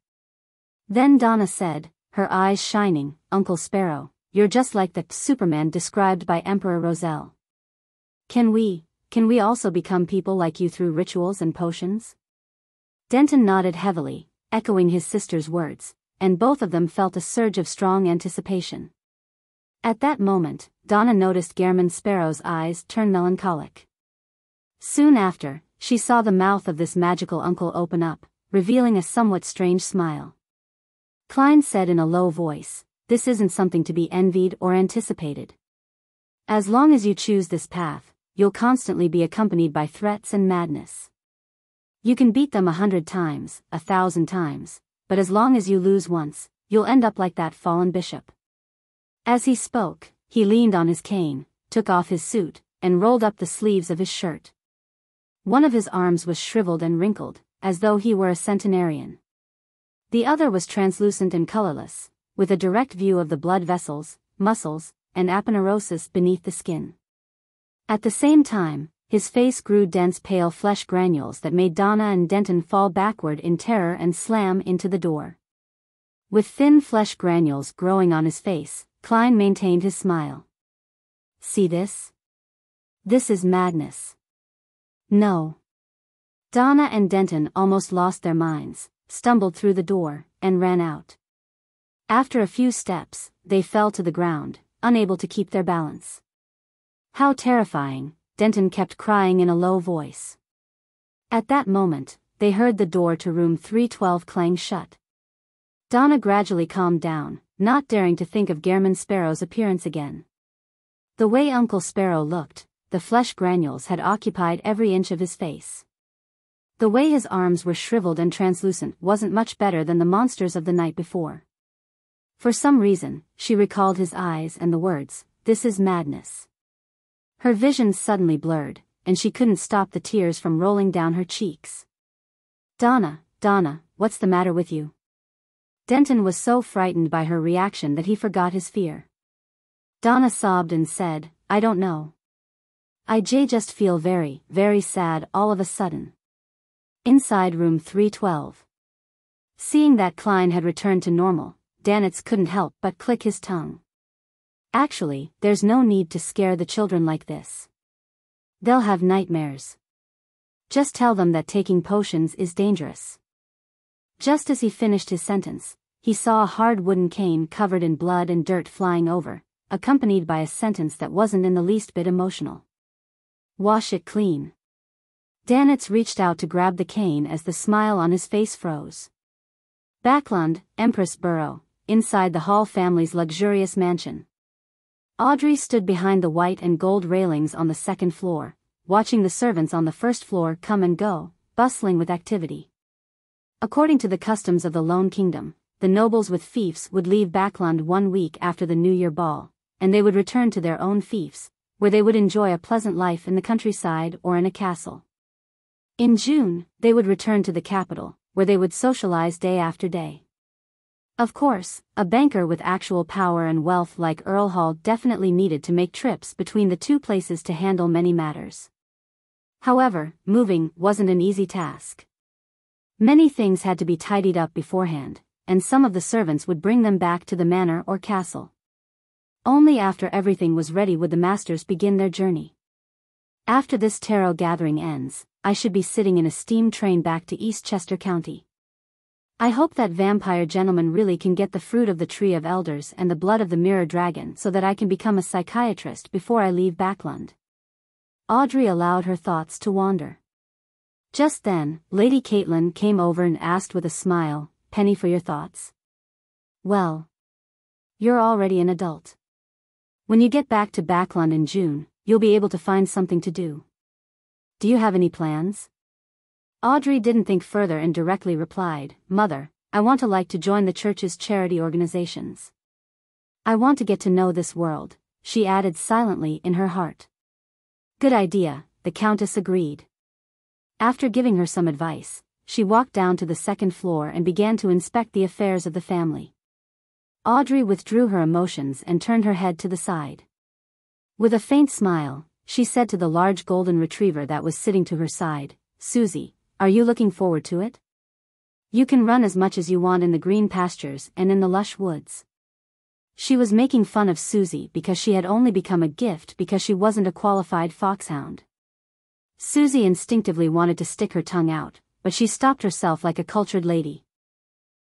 Then Donna said, her eyes shining, "Uncle Sparrow, you're just like the Superman described by Emperor Roselle. Can we also become people like you through rituals and potions?" Denton nodded heavily, echoing his sister's words, and both of them felt a surge of strong anticipation. At that moment, Donna noticed Gehrman Sparrow's eyes turn melancholic. Soon after, she saw the mouth of this magical uncle open up, revealing a somewhat strange smile. Klein said in a low voice, "This isn't something to be envied or anticipated. As long as you choose this path, you'll constantly be accompanied by threats and madness. You can beat them 100 times, 1,000 times, but as long as you lose once, you'll end up like that fallen bishop." As he spoke, he leaned on his cane, took off his suit, and rolled up the sleeves of his shirt. One of his arms was shriveled and wrinkled, as though he were a centenarian. The other was translucent and colorless, with a direct view of the blood vessels, muscles, and aponeurosis beneath the skin. At the same time, his face grew dense pale flesh granules that made Donna and Denton fall backward in terror and slam into the door. With thin flesh granules growing on his face, Klein maintained his smile. "See this? This is madness." "No." Donna and Denton almost lost their minds, stumbled through the door, and ran out. After a few steps, they fell to the ground, unable to keep their balance. "How terrifying," Denton kept crying in a low voice. At that moment, they heard the door to room 312 clang shut. Donna gradually calmed down, not daring to think of Gehrman Sparrow's appearance again. The way Uncle Sparrow looked, the flesh granules had occupied every inch of his face. The way his arms were shriveled and translucent wasn't much better than the monsters of the night before. For some reason, she recalled his eyes and the words, "This is madness." Her vision suddenly blurred, and she couldn't stop the tears from rolling down her cheeks. Donna, what's the matter with you?" Denton was so frightened by her reaction that he forgot his fear. Donna sobbed and said, "I don't know. I just feel very, very sad all of a sudden." Inside room 312. Seeing that Klein had returned to normal, Danitz couldn't help but click his tongue. Actually, there's no need to scare the children like this. They'll have nightmares. Just tell them that taking potions is dangerous. Just as he finished his sentence, he saw a hard wooden cane covered in blood and dirt flying over, accompanied by a sentence that wasn't in the least bit emotional. Wash it clean. Danitz reached out to grab the cane as the smile on his face froze. Backlund, Empress Burrow, inside the Hall family's luxurious mansion. Audrey stood behind the white and gold railings on the second floor, watching the servants on the first floor come and go, bustling with activity. According to the customs of the Lone Kingdom, the nobles with fiefs would leave Backlund 1 week after the New Year ball, and they would return to their own fiefs, where they would enjoy a pleasant life in the countryside or in a castle. In June, they would return to the capital, where they would socialize day after day. Of course, a banker with actual power and wealth like Earl Hall definitely needed to make trips between the two places to handle many matters. However, moving wasn't an easy task. Many things had to be tidied up beforehand, and some of the servants would bring them back to the manor or castle. Only after everything was ready would the masters begin their journey. After this tarot gathering ends, I should be sitting in a steam train back to Eastchester County. I hope that vampire gentleman really can get the fruit of the Tree of Elders and the blood of the Mirror Dragon so that I can become a psychiatrist before I leave Backlund. Audrey allowed her thoughts to wander. Just then, Lady Caitlin came over and asked with a smile, "Penny for your thoughts?" "Well, you're already an adult. When you get back to Backlund in June, you'll be able to find something to do. Do you have any plans?" Audrey didn't think further and directly replied, "Mother, I want to join the church's charity organizations. I want to get to know this world," she added silently in her heart. "Good idea," the Countess agreed. After giving her some advice, she walked down to the second floor and began to inspect the affairs of the family. Audrey withdrew her emotions and turned her head to the side. With a faint smile, she said to the large golden retriever that was sitting to her side, "Susie, are you looking forward to it? You can run as much as you want in the green pastures and in the lush woods." She was making fun of Susie because she had only become a gift because she wasn't a qualified foxhound. Susie instinctively wanted to stick her tongue out, but she stopped herself like a cultured lady.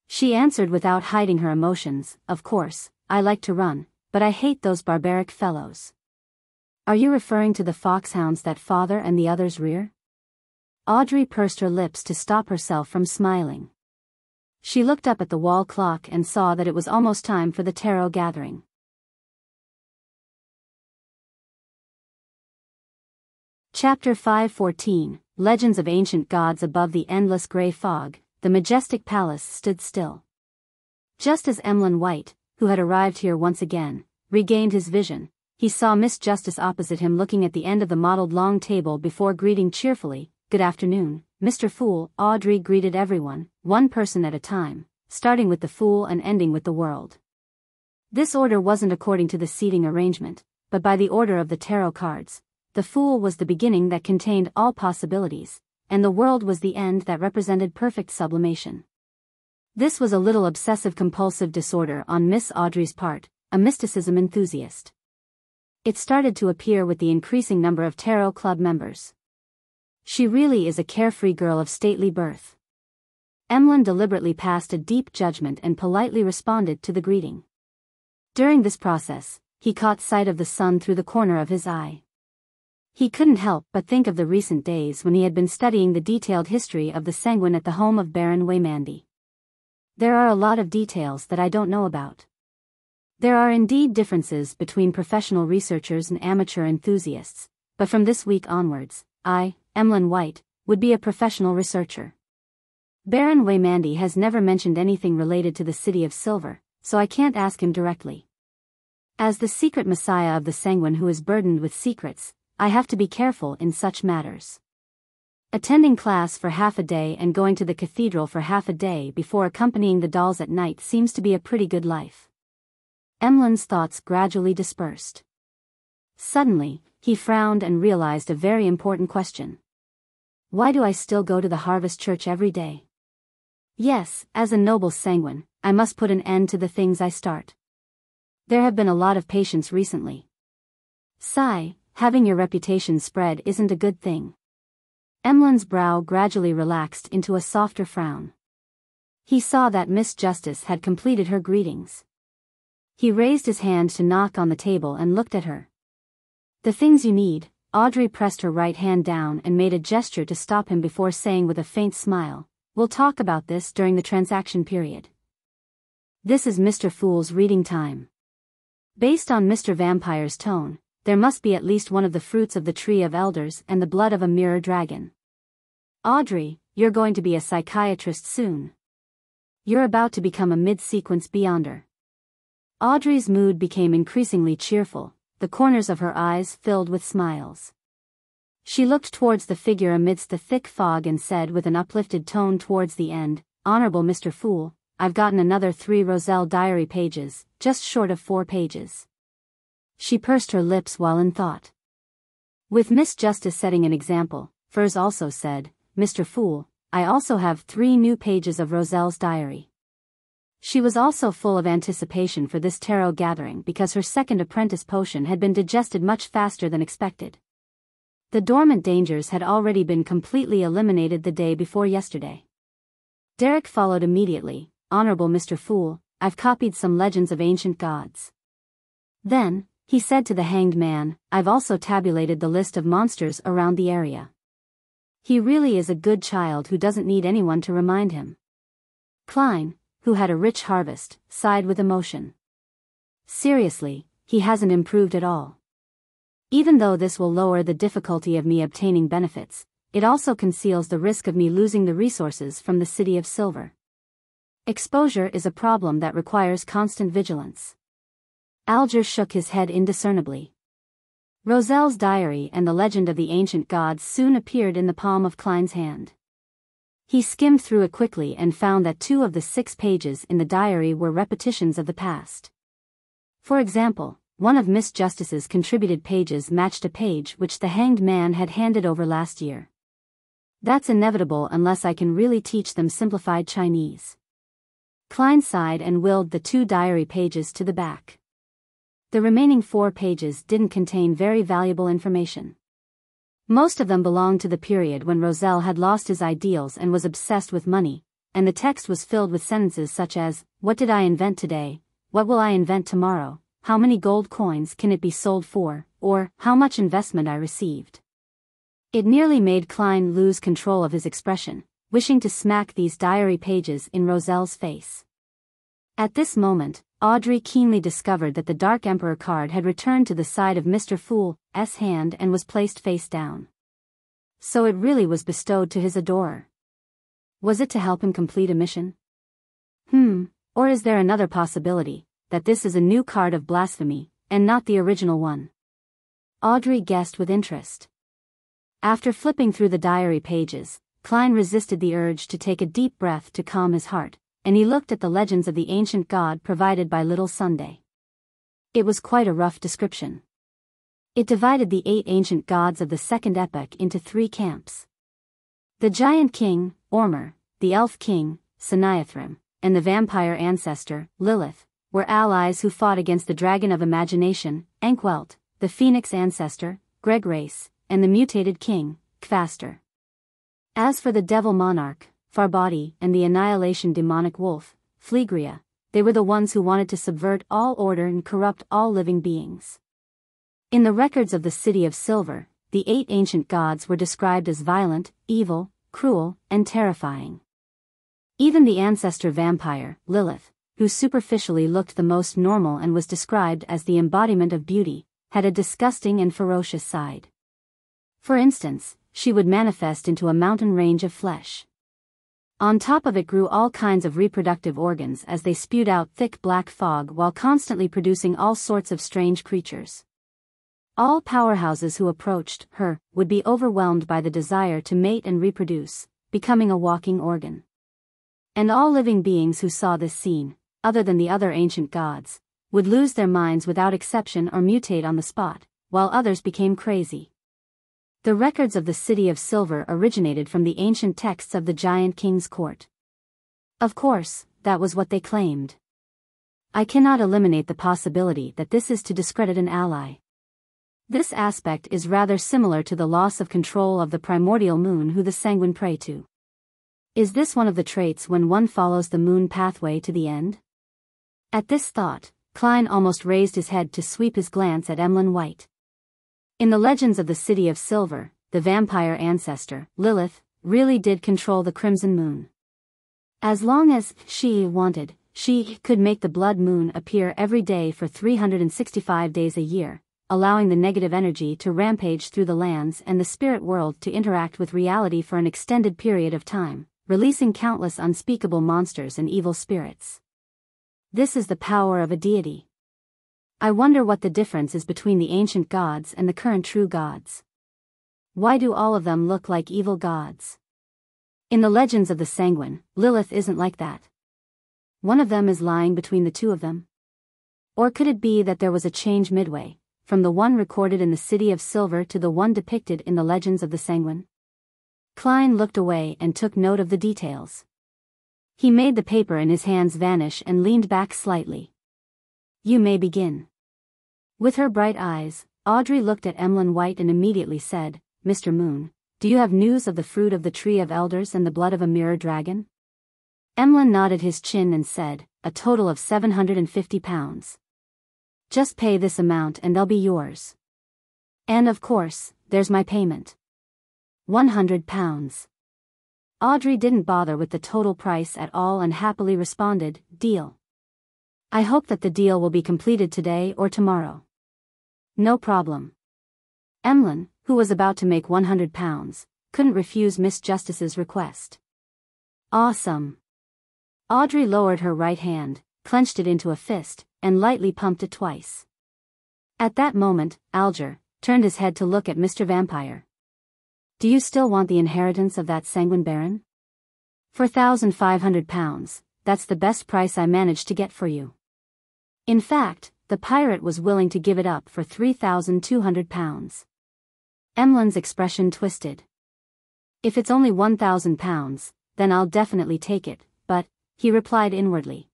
She answered without hiding her emotions, "Of course, I like to run, but I hate those barbaric fellows." "Are you referring to the foxhounds that father and the others rear?" Audrey pursed her lips to stop herself from smiling. She looked up at the wall clock and saw that it was almost time for the tarot gathering. Chapter 514, Legends of Ancient Gods. Above the endless gray fog, the majestic palace stood still. Just as Emlyn White, who had arrived here once again, regained his vision, he saw Miss Justice opposite him looking at the end of the mottled long table before greeting cheerfully, "Good afternoon, Mr. Fool." Audrey greeted everyone, one person at a time, starting with the Fool and ending with the World. This order wasn't according to the seating arrangement, but by the order of the tarot cards. The Fool was the beginning that contained all possibilities, and the World was the end that represented perfect sublimation. This was a little obsessive-compulsive disorder on Miss Audrey's part, a mysticism enthusiast. It started to appear with the increasing number of tarot club members. She really is a carefree girl of stately birth. Emlyn deliberately passed a deep judgment and politely responded to the greeting. During this process, he caught sight of the sun through the corner of his eye. He couldn't help but think of the recent days when he had been studying the detailed history of the Sanguine at the home of Baron Waymandy. There are a lot of details that I don't know about. There are indeed differences between professional researchers and amateur enthusiasts, but from this week onwards, I, Emlyn White, would be a professional researcher. Baron Waymandy has never mentioned anything related to the City of Silver, so I can't ask him directly. As the secret messiah of the Sanguine who is burdened with secrets, I have to be careful in such matters. Attending class for half a day and going to the cathedral for half a day before accompanying the dolls at night seems to be a pretty good life. Emlyn's thoughts gradually dispersed. Suddenly, he frowned and realized a very important question. Why do I still go to the Harvest Church every day? Yes, as a noble Sanguine, I must put an end to the things I start. There have been a lot of patients recently. Sigh, having your reputation spread isn't a good thing. Emlyn's brow gradually relaxed into a softer frown. He saw that Miss Justice had completed her greetings. He raised his hand to knock on the table and looked at her. The things you need. Audrey pressed her right hand down and made a gesture to stop him before saying with a faint smile, "We'll talk about this during the transaction period. This is Mr. Fool's reading time." Based on Mr. Vampire's tone, there must be at least one of the fruits of the Tree of Elders and the blood of a mirror dragon. Audrey, you're going to be a psychiatrist soon. You're about to become a mid-sequence Beyonder. Audrey's mood became increasingly cheerful, the corners of her eyes filled with smiles. She looked towards the figure amidst the thick fog and said with an uplifted tone towards the end, "Honorable Mr. Fool, I've gotten another 3 Roselle diary pages, just short of 4 pages." She pursed her lips while in thought. With Miss Justice setting an example, Furs also said, "Mr. Fool, I also have 3 new pages of Roselle's diary." She was also full of anticipation for this tarot gathering because her second apprentice potion had been digested much faster than expected. The dormant dangers had already been completely eliminated the day before yesterday. Derek followed immediately, "Honorable Mr. Fool, I've copied some legends of ancient gods." Then, he said to the hanged man, "I've also tabulated the list of monsters around the area." He really is a good child who doesn't need anyone to remind him. Klein, who had a rich harvest, sighed with emotion. Seriously, he hasn't improved at all. Even though this will lower the difficulty of me obtaining benefits, it also conceals the risk of me losing the resources from the City of Silver. Exposure is a problem that requires constant vigilance. Alger shook his head indiscernibly. Roselle's diary and the legend of the ancient gods soon appeared in the palm of Klein's hand. He skimmed through it quickly and found that 2 of the 6 pages in the diary were repetitions of the past. For example, one of Miss Justice's contributed pages matched a page which the hanged man had handed over last year. That's inevitable unless I can really teach them simplified Chinese. Klein sighed and willed the 2 diary pages to the back. The remaining 4 pages didn't contain very valuable information. Most of them belonged to the period when Roselle had lost his ideals and was obsessed with money, and the text was filled with sentences such as, "What did I invent today? What will I invent tomorrow? How many gold coins can it be sold for?" or, "How much investment I received." It nearly made Klein lose control of his expression, wishing to smack these diary pages in Roselle's face. At this moment, Audrey keenly discovered that the Dark Emperor card had returned to the side of Mr. Fool's hand and was placed face down. So it really was bestowed to his adorer. Was it to help him complete a mission? Or is there another possibility, that this is a new card of blasphemy, and not the original one? Audrey guessed with interest. After flipping through the diary pages, Klein resisted the urge to take a deep breath to calm his heart, and he looked at the legends of the ancient god provided by Little Sunday. It was quite a rough description. It divided the 8 ancient gods of the second epoch into 3 camps. The giant king, Ormur, the elf king, Seniathrim, and the vampire ancestor, Lilith, were allies who fought against the dragon of imagination, Ankwelt, the phoenix ancestor, Gregrace, and the mutated king, Kvaster. As for the devil monarch, Farbody, and the annihilation demonic wolf, Flegria, they were the ones who wanted to subvert all order and corrupt all living beings. In the records of the City of Silver, the 8 ancient gods were described as violent, evil, cruel, and terrifying. Even the ancestor vampire, Lilith, who superficially looked the most normal and was described as the embodiment of beauty, had a disgusting and ferocious side. For instance, she would manifest into a mountain range of flesh. On top of it grew all kinds of reproductive organs as they spewed out thick black fog while constantly producing all sorts of strange creatures. All powerhouses who approached her would be overwhelmed by the desire to mate and reproduce, becoming a walking organ. And all living beings who saw this scene, other than the other ancient gods, would lose their minds without exception or mutate on the spot, while others became crazy. The records of the City of Silver originated from the ancient texts of the Giant King's court. Of course, that was what they claimed. I cannot eliminate the possibility that this is to discredit an ally. This aspect is rather similar to the loss of control of the primordial moon who the sanguine pray to. Is this one of the traits when one follows the moon pathway to the end? At this thought, Klein almost raised his head to sweep his glance at Emlyn White. In the legends of the City of Silver, the vampire ancestor, Lilith, really did control the crimson moon. As long as she wanted, she could make the blood moon appear every day for 365 days a year, allowing the negative energy to rampage through the lands and the spirit world to interact with reality for an extended period of time, releasing countless unspeakable monsters and evil spirits. This is the power of a deity. I wonder what the difference is between the ancient gods and the current true gods. Why do all of them look like evil gods? In the legends of the Sanguine, Lilith isn't like that. One of them is lying between the two of them. Or could it be that there was a change midway, from the one recorded in the City of Silver to the one depicted in the legends of the Sanguine? Klein looked away and took note of the details. He made the paper in his hands vanish and leaned back slightly. You may begin. With her bright eyes, Audrey looked at Emlyn White and immediately said, Mr. Moon, do you have news of the fruit of the tree of elders and the blood of a mirror dragon? Emlyn nodded his chin and said, a total of 750 pounds. Just pay this amount and they'll be yours. And of course, there's my payment. 100 pounds. Audrey didn't bother with the total price at all and happily responded, deal. I hope that the deal will be completed today or tomorrow. No problem. Emlyn, who was about to make 100 pounds, couldn't refuse Miss Justice's request. Awesome. Audrey lowered her right hand, clenched it into a fist, and lightly pumped it twice. At that moment, Alger turned his head to look at Mr. Vampire. Do you still want the inheritance of that sanguine baron? 4,500 pounds, that's the best price I managed to get for you. In fact, the pirate was willing to give it up for 3,200 pounds. Emlyn's expression twisted. If it's only 1,000 pounds, then I'll definitely take it, but, he replied inwardly.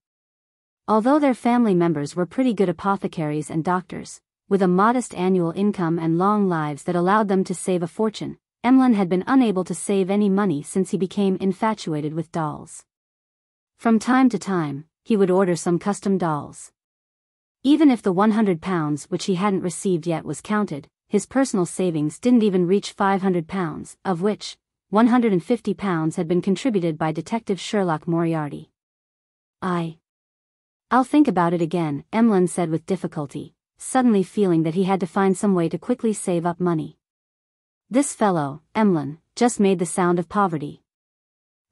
Although their family members were pretty good apothecaries and doctors, with a modest annual income and long lives that allowed them to save a fortune, Emlyn had been unable to save any money since he became infatuated with dolls. From time to time, he would order some custom dolls. Even if the 100 pounds which he hadn't received yet was counted, his personal savings didn't even reach 500 pounds, of which 150 pounds had been contributed by Detective Sherlock Moriarty. I'll think about it again, Emlyn said with difficulty, suddenly feeling that he had to find some way to quickly save up money. This fellow, Emlyn, just made the sound of poverty.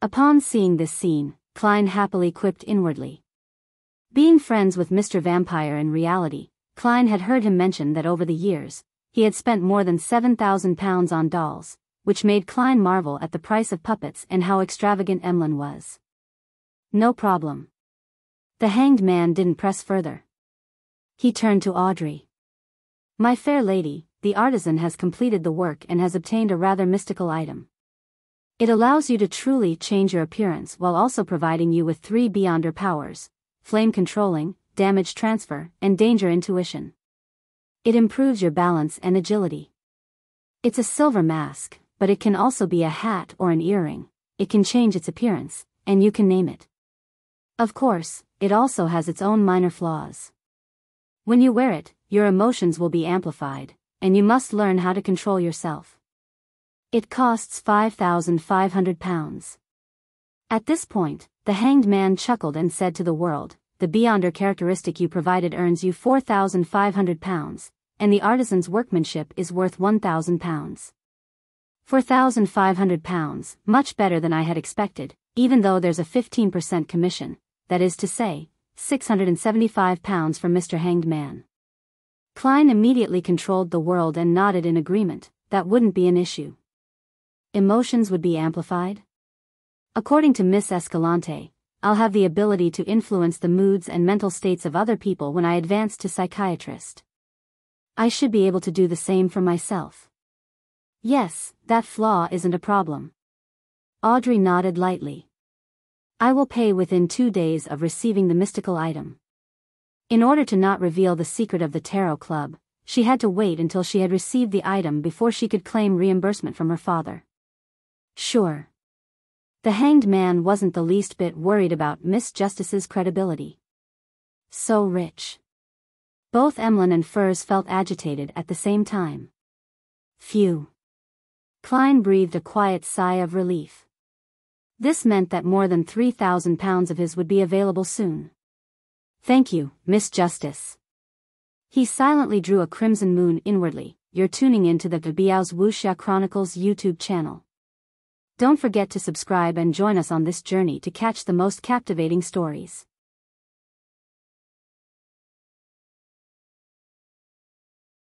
Upon seeing this scene, Klein happily quipped inwardly. Being friends with Mr. Vampire in reality, Klein had heard him mention that over the years, he had spent more than 7,000 pounds on dolls, which made Klein marvel at the price of puppets and how extravagant Emlyn was. No problem. The hanged man didn't press further. He turned to Audrey. My fair lady, the artisan has completed the work and has obtained a rather mystical item. It allows you to truly change your appearance while also providing you with 3 beyonder powers: flame controlling, damage transfer, and danger intuition. It improves your balance and agility. It's a silver mask, but it can also be a hat or an earring. It can change its appearance, and you can name it. Of course, it also has its own minor flaws. When you wear it, your emotions will be amplified, and you must learn how to control yourself. It costs 5,500 pounds. At this point, the hanged man chuckled and said to the world, the beyonder characteristic you provided earns you 4,500 pounds, and the artisan's workmanship is worth 1,000 pounds. 4,500 pounds, much better than I had expected, even though there's a 15% commission, that is to say, 675 pounds from Mr. Hanged Man. Klein immediately controlled the world and nodded in agreement. That wouldn't be an issue. Emotions would be amplified? According to Miss Escalante, I'll have the ability to influence the moods and mental states of other people when I advance to psychiatrist. I should be able to do the same for myself. Yes, that flaw isn't a problem. Audrey nodded lightly. I will pay within 2 days of receiving the mystical item. In order to not reveal the secret of the tarot club, she had to wait until she had received the item before she could claim reimbursement from her father. Sure. The hanged man wasn't the least bit worried about Miss Justice's credibility. So rich. Both Emlyn and Furs felt agitated at the same time. Phew. Klein breathed a quiet sigh of relief. This meant that more than 3,000 pounds of his would be available soon. Thank you, Miss Justice. He silently drew a crimson moon inwardly. You're tuning into the Biyao's Wuxia Chronicles YouTube channel. Don't forget to subscribe and join us on this journey to catch the most captivating stories.